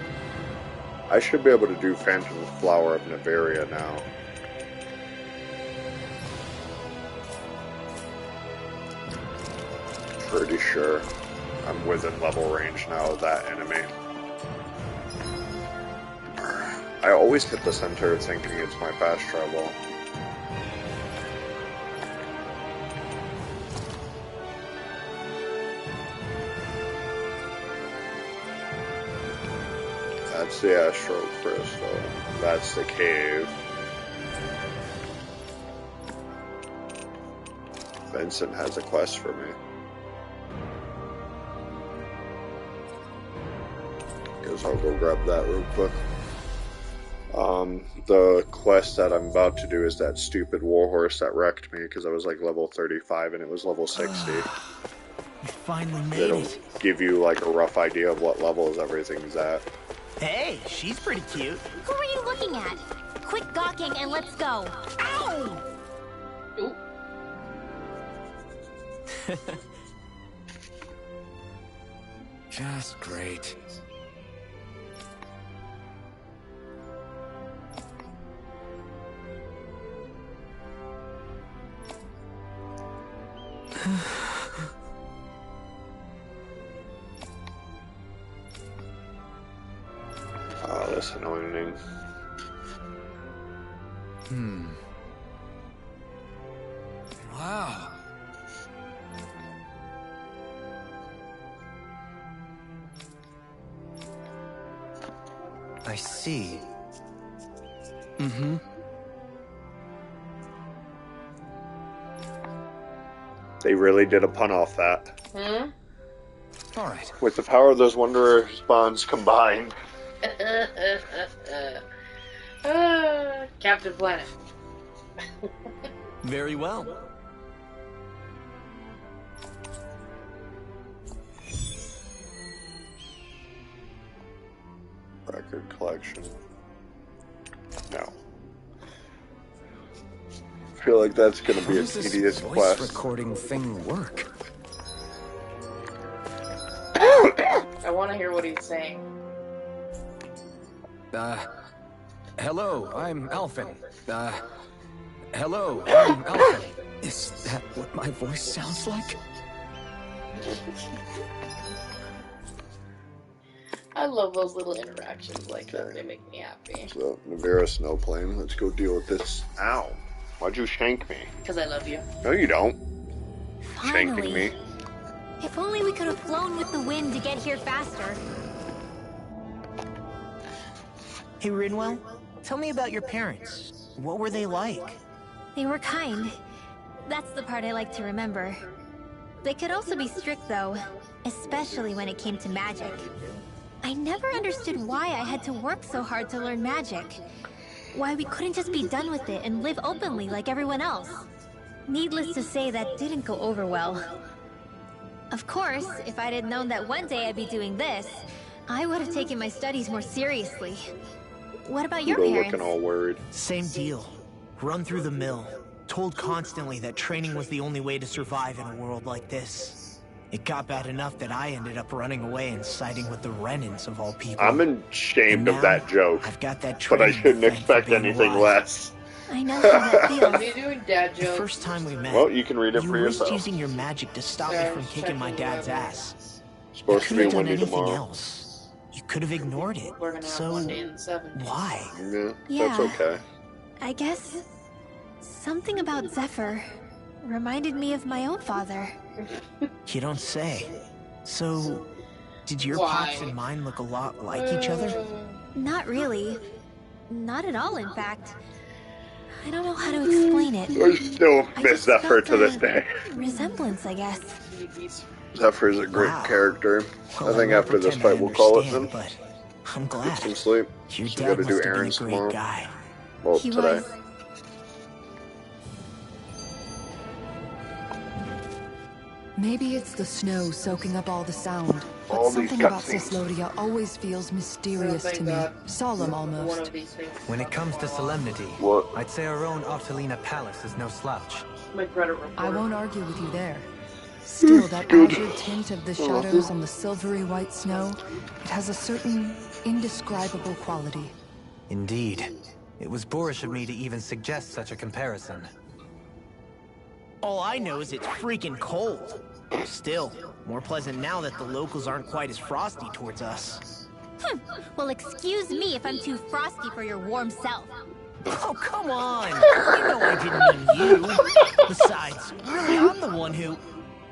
I should be able to do Phantom Flower of Nevaria now. Pretty sure I'm within level range now of that enemy. I always hit the center thinking it's my fast travel. That's the Astral Crystal. That's the cave. Vincent has a quest for me. So I'll go grab that real quick. The quest that I'm about to do is that stupid warhorse that wrecked me because I was like level 35 and it was level 60. You finally made It'll it. give you like a rough idea of what levels everything's at. Hey, she's pretty cute. Who are you looking at? Quit gawking and let's go. Ow! Ooh. Just great. Oh, that's annoying. Wow. I see. Mm-hmm. They really did a pun off that. Hmm? All right. With the power of those Wanderer spawns combined. Captain Planet. Very well. Record collection. No. I feel like that's going to be How a does this tedious voice quest. recording thing work? I want to hear what he's saying. Hello, I'm Alphen. Hello, I'm Alphen. Is that what my voice sounds like? I love those little interactions like that. They make me happy. So, Navera Snowplane, let's go deal with this. Ow. Why'd you shank me? Because I love you. No, you don't. Finally. Shanking me. If only we could have flown with the wind to get here faster. Hey, Rinwell, tell me about your parents. What were they like? They were kind. That's the part I like to remember. They could also be strict, though, especially when it came to magic. I never understood why I had to work so hard to learn magic. Why we couldn't just be done with it and live openly like everyone else. Needless to say, that didn't go over well. Of course, if I'd had known that one day I'd be doing this, I would have taken my studies more seriously. What about your Udo parents? looking all worried. Same deal. Run through the mill. Told constantly that training was the only way to survive in a world like this. It got bad enough that I ended up running away and siding with the Renans of all people. I'm ashamed of that joke, I've got that but I training shouldn't to thank for expect being anything alive. less. I know how that feels. What are you doing, Dad The joke? first time we met, Well, you can read it you for risked yourself. using your magic to stop me Yeah, from kicking my checking dad's whether- ass. You Supposed to could be have done windy anything tomorrow. else. You could have ignored it. We're gonna have So, one day in the 70s. why? Yeah, that's Yeah. okay. I guess something about Zephyr reminded me of my own father. You don't say. So, did your Why? pops and mine look a lot like each other? Not really. Not at all, in fact. I don't know how to explain it. I still I miss just Zephyr felt to this a day. Resemblance, I guess. Zephyr's a great Wow. character. Well, I think won't after this pretend fight I we'll call it then. understand, But I'm glad. Get some sleep. Your We dad gotta must do have been a errands great tomorrow. guy. Well, He today. was. Maybe it's the snow soaking up all the sound, but All these something about cutscenes. Cyslodia always feels mysterious Oh, to thank me. God. Solemn One almost. of these things. When it comes to solemnity, What? I'd say our own Octalina Palace is no slouch. My credit report. I won't argue with you there. Still, that azure tint of the shadows on the silvery white snow, it has a certain indescribable quality. Indeed. It was boorish of me to even suggest such a comparison. All I know is it's freaking cold. Still, more pleasant now that the locals aren't quite as frosty towards us. Well, excuse me if I'm too frosty for your warm self. Oh, come on! You know I didn't mean you. Besides, really, I'm the one who...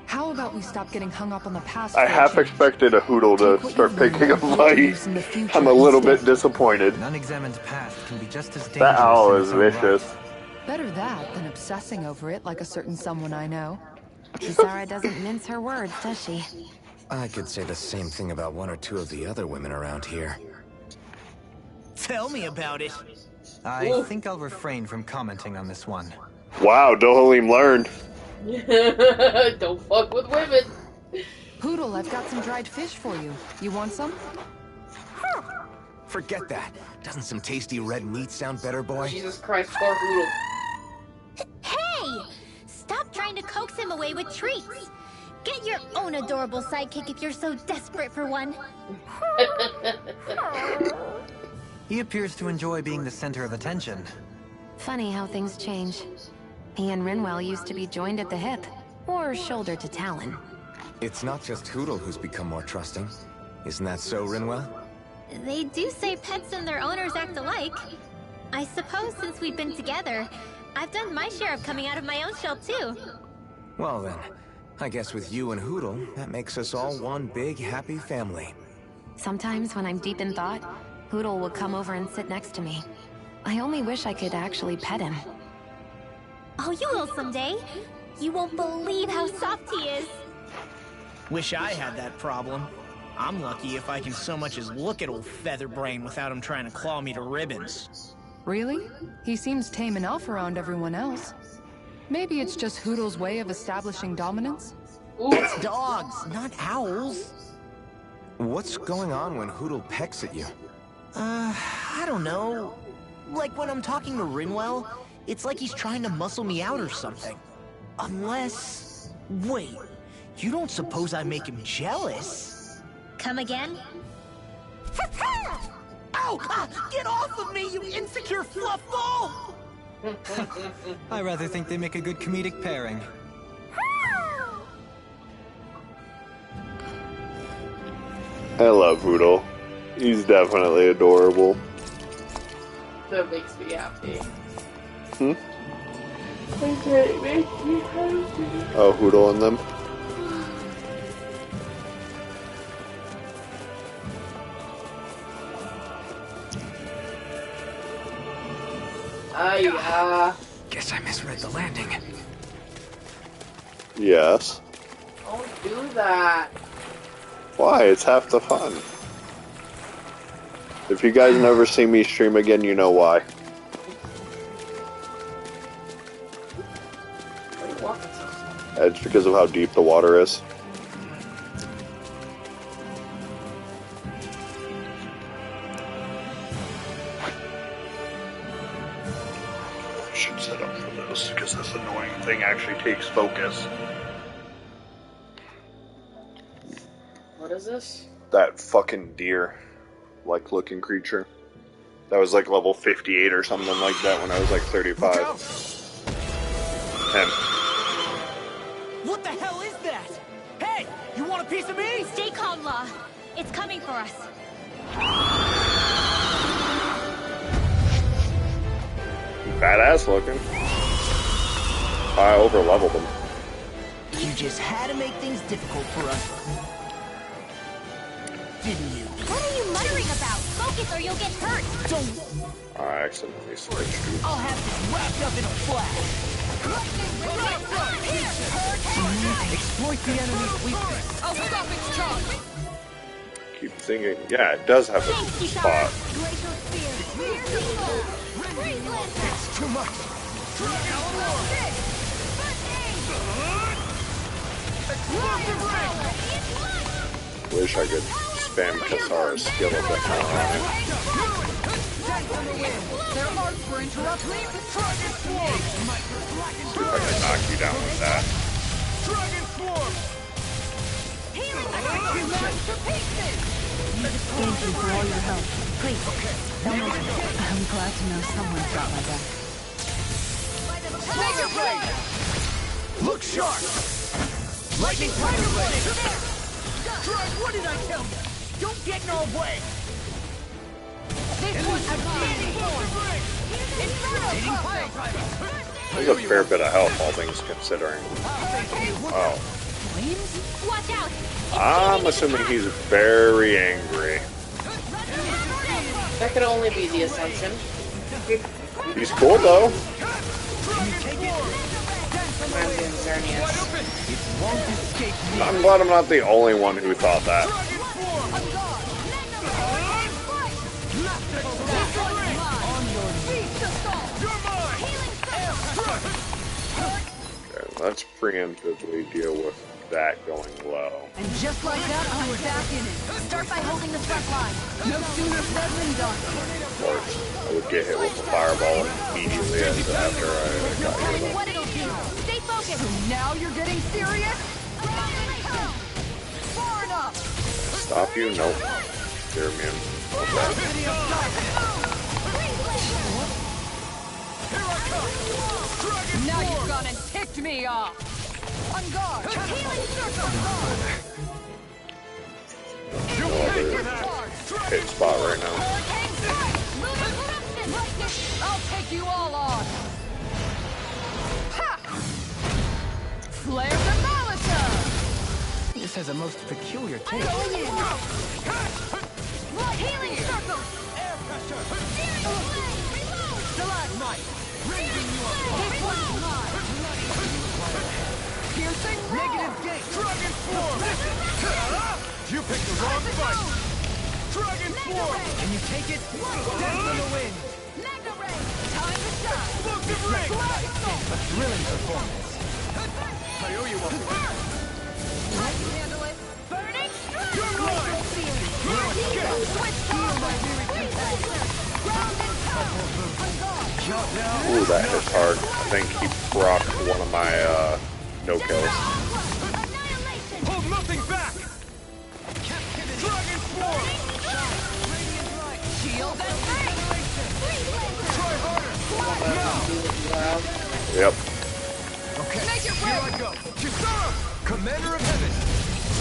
How about we stop getting hung up on the past? I for a half change? expected a Hoodle to Take what start you've learned picking a and put it to fight. use in the future I'm a little bit instead. disappointed. An unexamined past can be just as dangerous. That owl in is its own right. vicious. Better that than obsessing over it like a certain someone I know. Kisara doesn't mince her words, does she? I could say the same thing about one or two of the other women around here. Tell me about it. I think I'll refrain from commenting on this one. Wow, Dohalim learned. Don't fuck with women. Hoodle, I've got some dried fish for you. You want some? Forget that. Doesn't some tasty red meat sound better, boy? Jesus Christ, poor Hoodle. Hey! Stop trying to coax him away with treats. Get your own adorable sidekick if you're so desperate for one. He appears to enjoy being the center of attention. Funny how things change. He and Rinwell used to be joined at the hip, or shoulder to talon. It's not just Hoodle who's become more trusting. Isn't that so, Rinwell? They do say pets and their owners act alike. I suppose since we've been together, I've done my share of coming out of my own shell too. Well then, I guess with you and Hoodle, that makes us all one big happy family. Sometimes when I'm deep in thought, Hoodle will come over and sit next to me. I only wish I could actually pet him. Oh, you will someday. You won't believe how soft he is. Wish I had that problem. I'm lucky if I can so much as look at old Featherbrain without him trying to claw me to ribbons. Really? He seems tame enough around everyone else. Maybe it's just Hoodle's way of establishing dominance? It's dogs, not owls. What's going on when Hoodle pecks at you? I don't know. Like when I'm talking to Rinwell, it's like he's trying to muscle me out or something. Unless... Wait, you don't suppose I make him jealous? Come again? Ow! Get off of me, you insecure fluffball! I rather think they make a good comedic pairing. I love Hoodle. He's definitely adorable. That makes me happy. Hmm? It makes me happy. Oh, Hoodle and them? Guess I misread the landing. Yes. Don't do that. Why? It's half the fun. If you guys never see me stream again, you know why. What are you walking so? It's because of how deep the water is. I should set up for this, because this annoying thing actually takes focus. What is this? That fucking deer-like looking creature. That was like level 58 or something like that when I was like 35. Him. What the hell is that? Hey, you want a piece of me? Stay calm, Law. It's coming for us. Badass looking. I over-leveled him. You just had to make things difficult for us. Didn't you? What are you muttering about? Focus or you'll get hurt. Don't. I accidentally switched. I'll have this wrapped up in a flash. Exploit the enemy's weakness. I'll stop its charge. Keep thinking. Yeah, it does have a spot. Glacial spear. It's too much. Wish I could spam Kasara's skill a bit more on it. Their arts were interrupted. See if I can knock you down with that. Dragon Swarm! Thank you for all your help. Please, I'm glad to know someone's got my back. Tiger Blade! Look sharp! Lightning Tiger Blade! Try, what did I tell you? Don't get in our way! This one's There's a fair bit of health, all things considering. Oh. Watch out. I'm assuming he's very angry. That could only be the assumption. He's cool though. reminds me of Xerneas. It won't escape me. I'm glad I'm not the only one who thought that. Okay, let's preemptively deal with that going low. And just like that, I'm back in it. Start by holding the front line. No sooner said than done. Of course, I would get hit with the fireball immediately after I got hit with What it'll do. Stay focused. So now you're getting serious? Far enough. Stop you? Nope. Dear man. Now you've gone and ticked me off. On guard. Healing circle. Hit spot right now. I'll take you all on. Ha! Flare the Molotov. This has a most peculiar taste. Going in. Healing circle. Air pressure. Stalagmite. Raising you up. This one's mine. Piercing roar. Negative gate. Dragon form. You picked the wrong fight. Dragon form. Can you take it? Dance in the wind. Mega ray. Time to shine. Explosive ring. A thrilling performance. I owe you one. I can handle it. Burning strike. You're mine. Switch power. Ground and power. On guard. Ooh, that hits hard. I think he procced one of my no kills. Annihilation. Hold nothing back. Dragon form. Shield and Try harder. Yep. Okay. Make it Here I rain. go. Kisara. Commander of Heaven.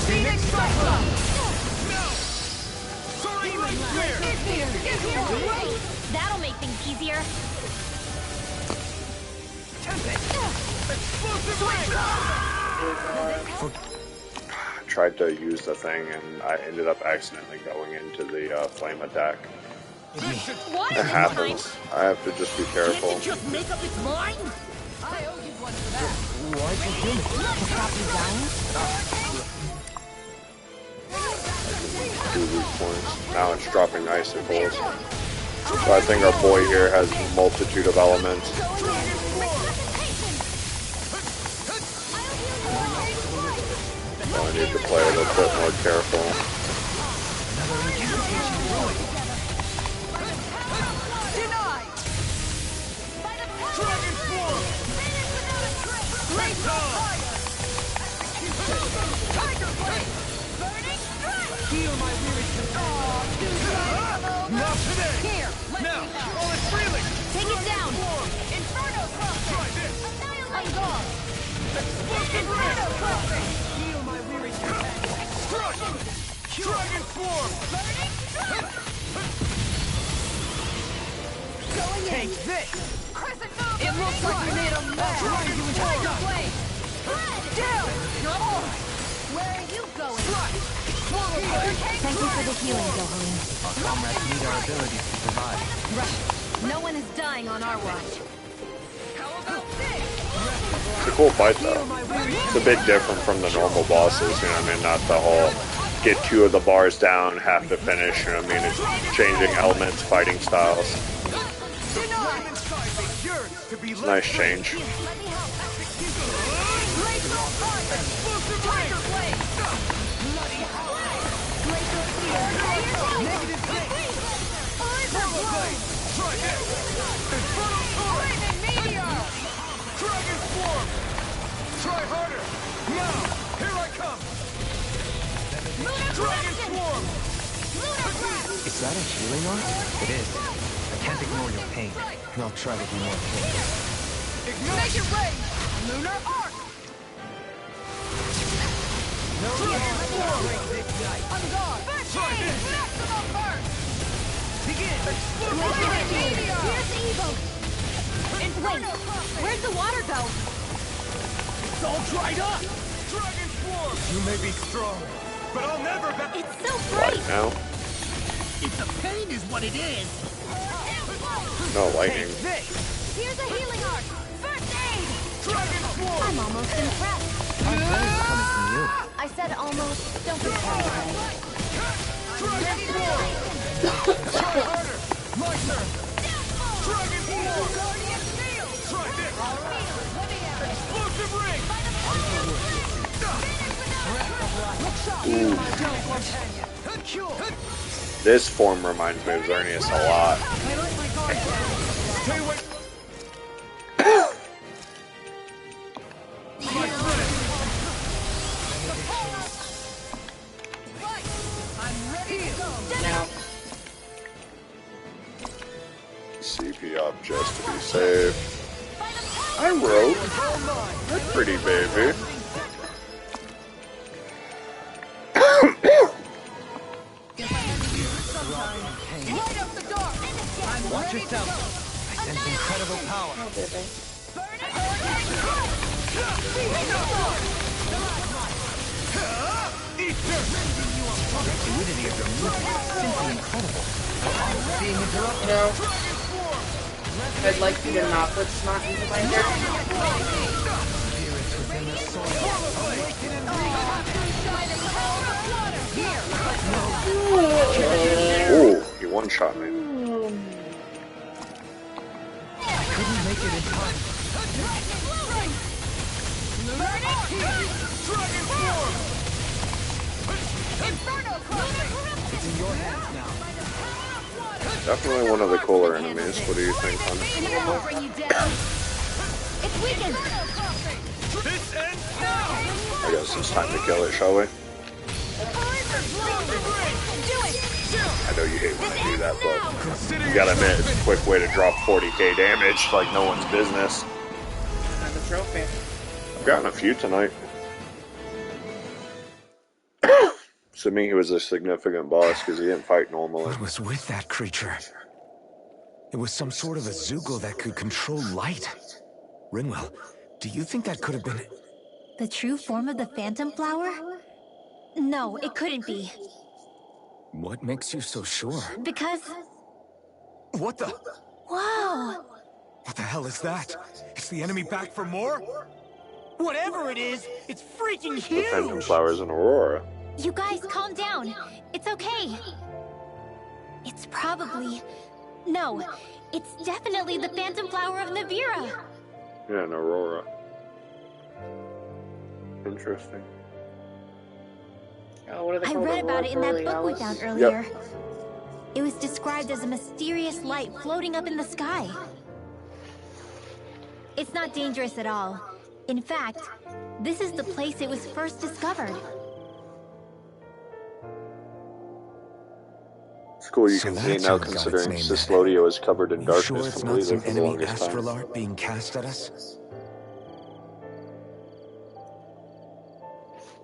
Phoenix Cyclone. No. Soaring light spear. That'll make things easier. Explosive ring. I tried to use the thing and I ended up accidentally going into the flame attack. What? It happens. I have to just be careful. Just make up its mind? I owe you one for that. Why continue? To stop you dying? Two weak points. Now it's dropping icicles. So I think our boy here has a multitude of elements. So I need to play a little bit more careful. Denied. Dragon form. Great fire. Tiger blade. Heal my weary Not today. Here, let Now. me know. Oh, it's freely. Take it down. Inferno crossing. Try this. On guard. Explosive Inferno ring. crossing. Heal my weary Crush. Dragon form. Going in. Take this. Crescent moon. It looks like we made a mess. Tiger blade. Down. On. Where are you going? Thank you for the healing, Dohalim. Our comrades need our abilities to survive. Right. No one is dying on our watch. How about this? It's a cool fight though. It's a bit different from the normal bosses, you know what I mean? Not the whole get two of the bars down, have to finish, you know what I mean? It's changing elements, fighting styles. Denied. To be Nice change. Glacial fire. Tiger blade. Glacial spear. negative gate. Fiber blade. Try this. Infernal torrent. Flaming meteor. Dragon form. Try harder. Now. Here I come. Dragon form. Is that a healing art? It is. I can't ignore your pain. I'll try to be more patient. Make it rain. Lunar arc. Dragon form. On guard. Try this. Maximum burst. Begin. Explosive Flaming ring. meteor. Here's the evil. Inferno crossing. Where'd the water go? It's all dried up. Dragon form. You may be strong, but I'll never back. It's so Right bright. now. It's a pain is what it is. No lightning. This. Here's a healing arc. First aid. I'm almost impressed. How's praise coming from you? I said almost. Don't be carried away. Try harder! My turn! Dragon Ball! Try this! Explosive ring! This form reminds me of Xerneas a lot. Stay away! Now, CP objects to be saved. I wrote. That's pretty, baby. Watch yourself. I sense incredible power. oh, baby. The fluidity of your movement is simply incredible. Being interrupted. You know, I'd like you to not put snot into my hair. Spirits within the soil. Ooh, he one-shot me. I couldn't make it in time. It's in your hands now. Definitely one of the cooler enemies. What do you think, hon? I'll bring you down. It's weakened. This ends now! I guess it's time to kill it, shall we? I know you hate when I do that, but you gotta admit, it's a quick way to drop 40k damage like no one's business. Not the trophy. I've gotten a few tonight. Assuming he was a significant boss, because he didn't fight normally. What was with that creature? It was some sort of a Zeugle that could control light. Rinwell, do you think that could have been... The true form of the Phantom Flower? No, it couldn't be. What makes you so sure? Because... What the... Whoa! What the hell is that? Is the enemy back for more? Whatever it is, it's freaking The Phantom huge! Flowers in Aurora. You guys, calm down. It's okay. It's probably... No, it's definitely the Phantom Flower of Navira. Yeah, in Aurora. Interesting. Oh, what are they I called? read about it in that book we found earlier. Yep. It was described as a mysterious light floating up in the sky. It's not dangerous at all. In fact, this is the place it was first discovered. It's cool you So can see that's now, how it got its considering name then. Cyslodia was covered in You darkness sure it's not completely some for the enemy longest time. astral art being cast at us?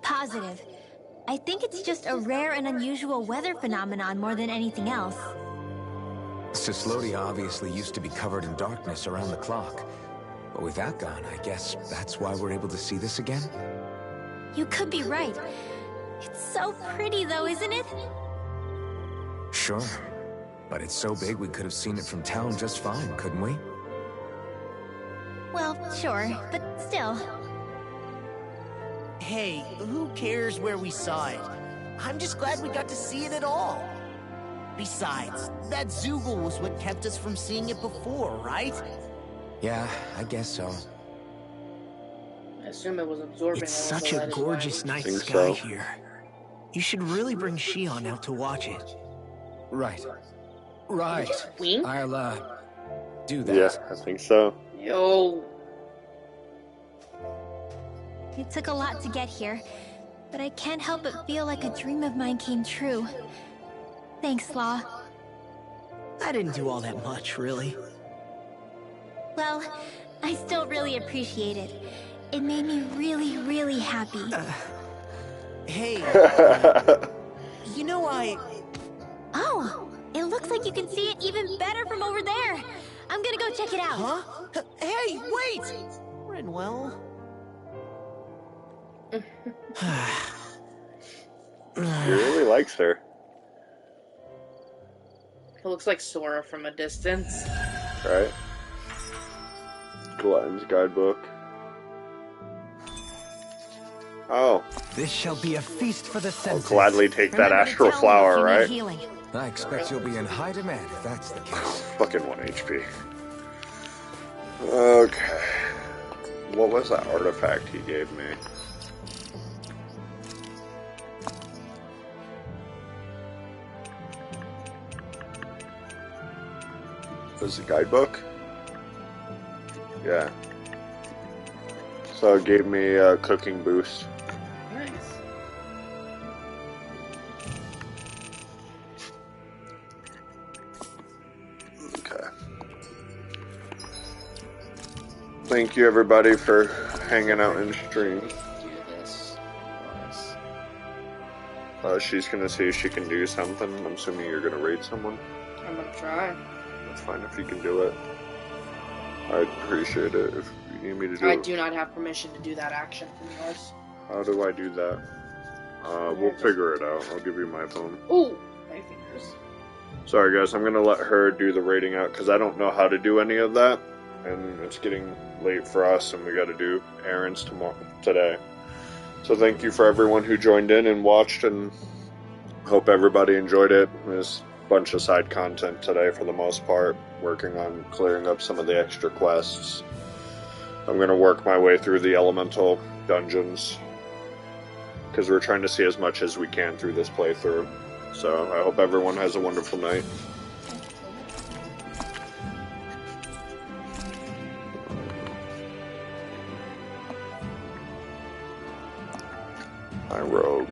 Positive. I think it's just a rare and unusual weather phenomenon more than anything else. Cyslodia obviously used to be covered in darkness around the clock. But with that gone, I guess that's why we're able to see this again? You could be right. It's so pretty though, isn't it? Sure. But it's so big we could have seen it from town just fine, couldn't we? Well, sure, but still. Hey, who cares where we saw it? I'm just glad we got to see it at all. Besides, that Zeugle was what kept us from seeing it before, right? Yeah, I guess so. I assume it was absorbing. It's all of such the a light as gorgeous well. night Think sky so. here. You should really bring Shion out to watch it. Right. Right. Wink? I'll, do that. Yeah, I think so. Yo. It took a lot to get here, but I can't help but feel like a dream of mine came true. Thanks, Law. I didn't do all that much, really. Well, I still really appreciate it. It made me really, really happy. Hey, you know Oh, it looks like you can see it even better from over there. I'm gonna go check it out. Huh? Hey, wait! Rinwell. He really likes her. It looks like Sora from a distance. Right? Glutton's guidebook. Oh. This shall be a feast for the I'll senses. gladly take that Remember to astral tell me if flower, you need right? healing. I expect you'll be in high demand if that's the case. Fucking 1 HP. Okay. What was that artifact he gave me? Was it a guidebook? Yeah. So it gave me a cooking boost. Nice. Okay. Thank you everybody for hanging out in stream. Do this. She's gonna see if she can do something. I'm assuming you're gonna raid someone. I'm gonna try. That's fine if you can do it. I'd appreciate it if you need me to do I it. do not have permission to do that action from yours. How do I do that? We'll figure it out. I'll give you my phone. Ooh, my fingers. Sorry guys, I'm gonna let her do the rating out because I don't know how to do any of that, and it's getting late for us, and we got to do errands today. So thank you for everyone who joined in and watched, and hope everybody enjoyed it. There's a bunch of side content today for the most part, working on clearing up some of the extra quests. I'm gonna work my way through the elemental dungeons because we're trying to see as much as we can through this playthrough. So I hope everyone has a wonderful night. I rogue.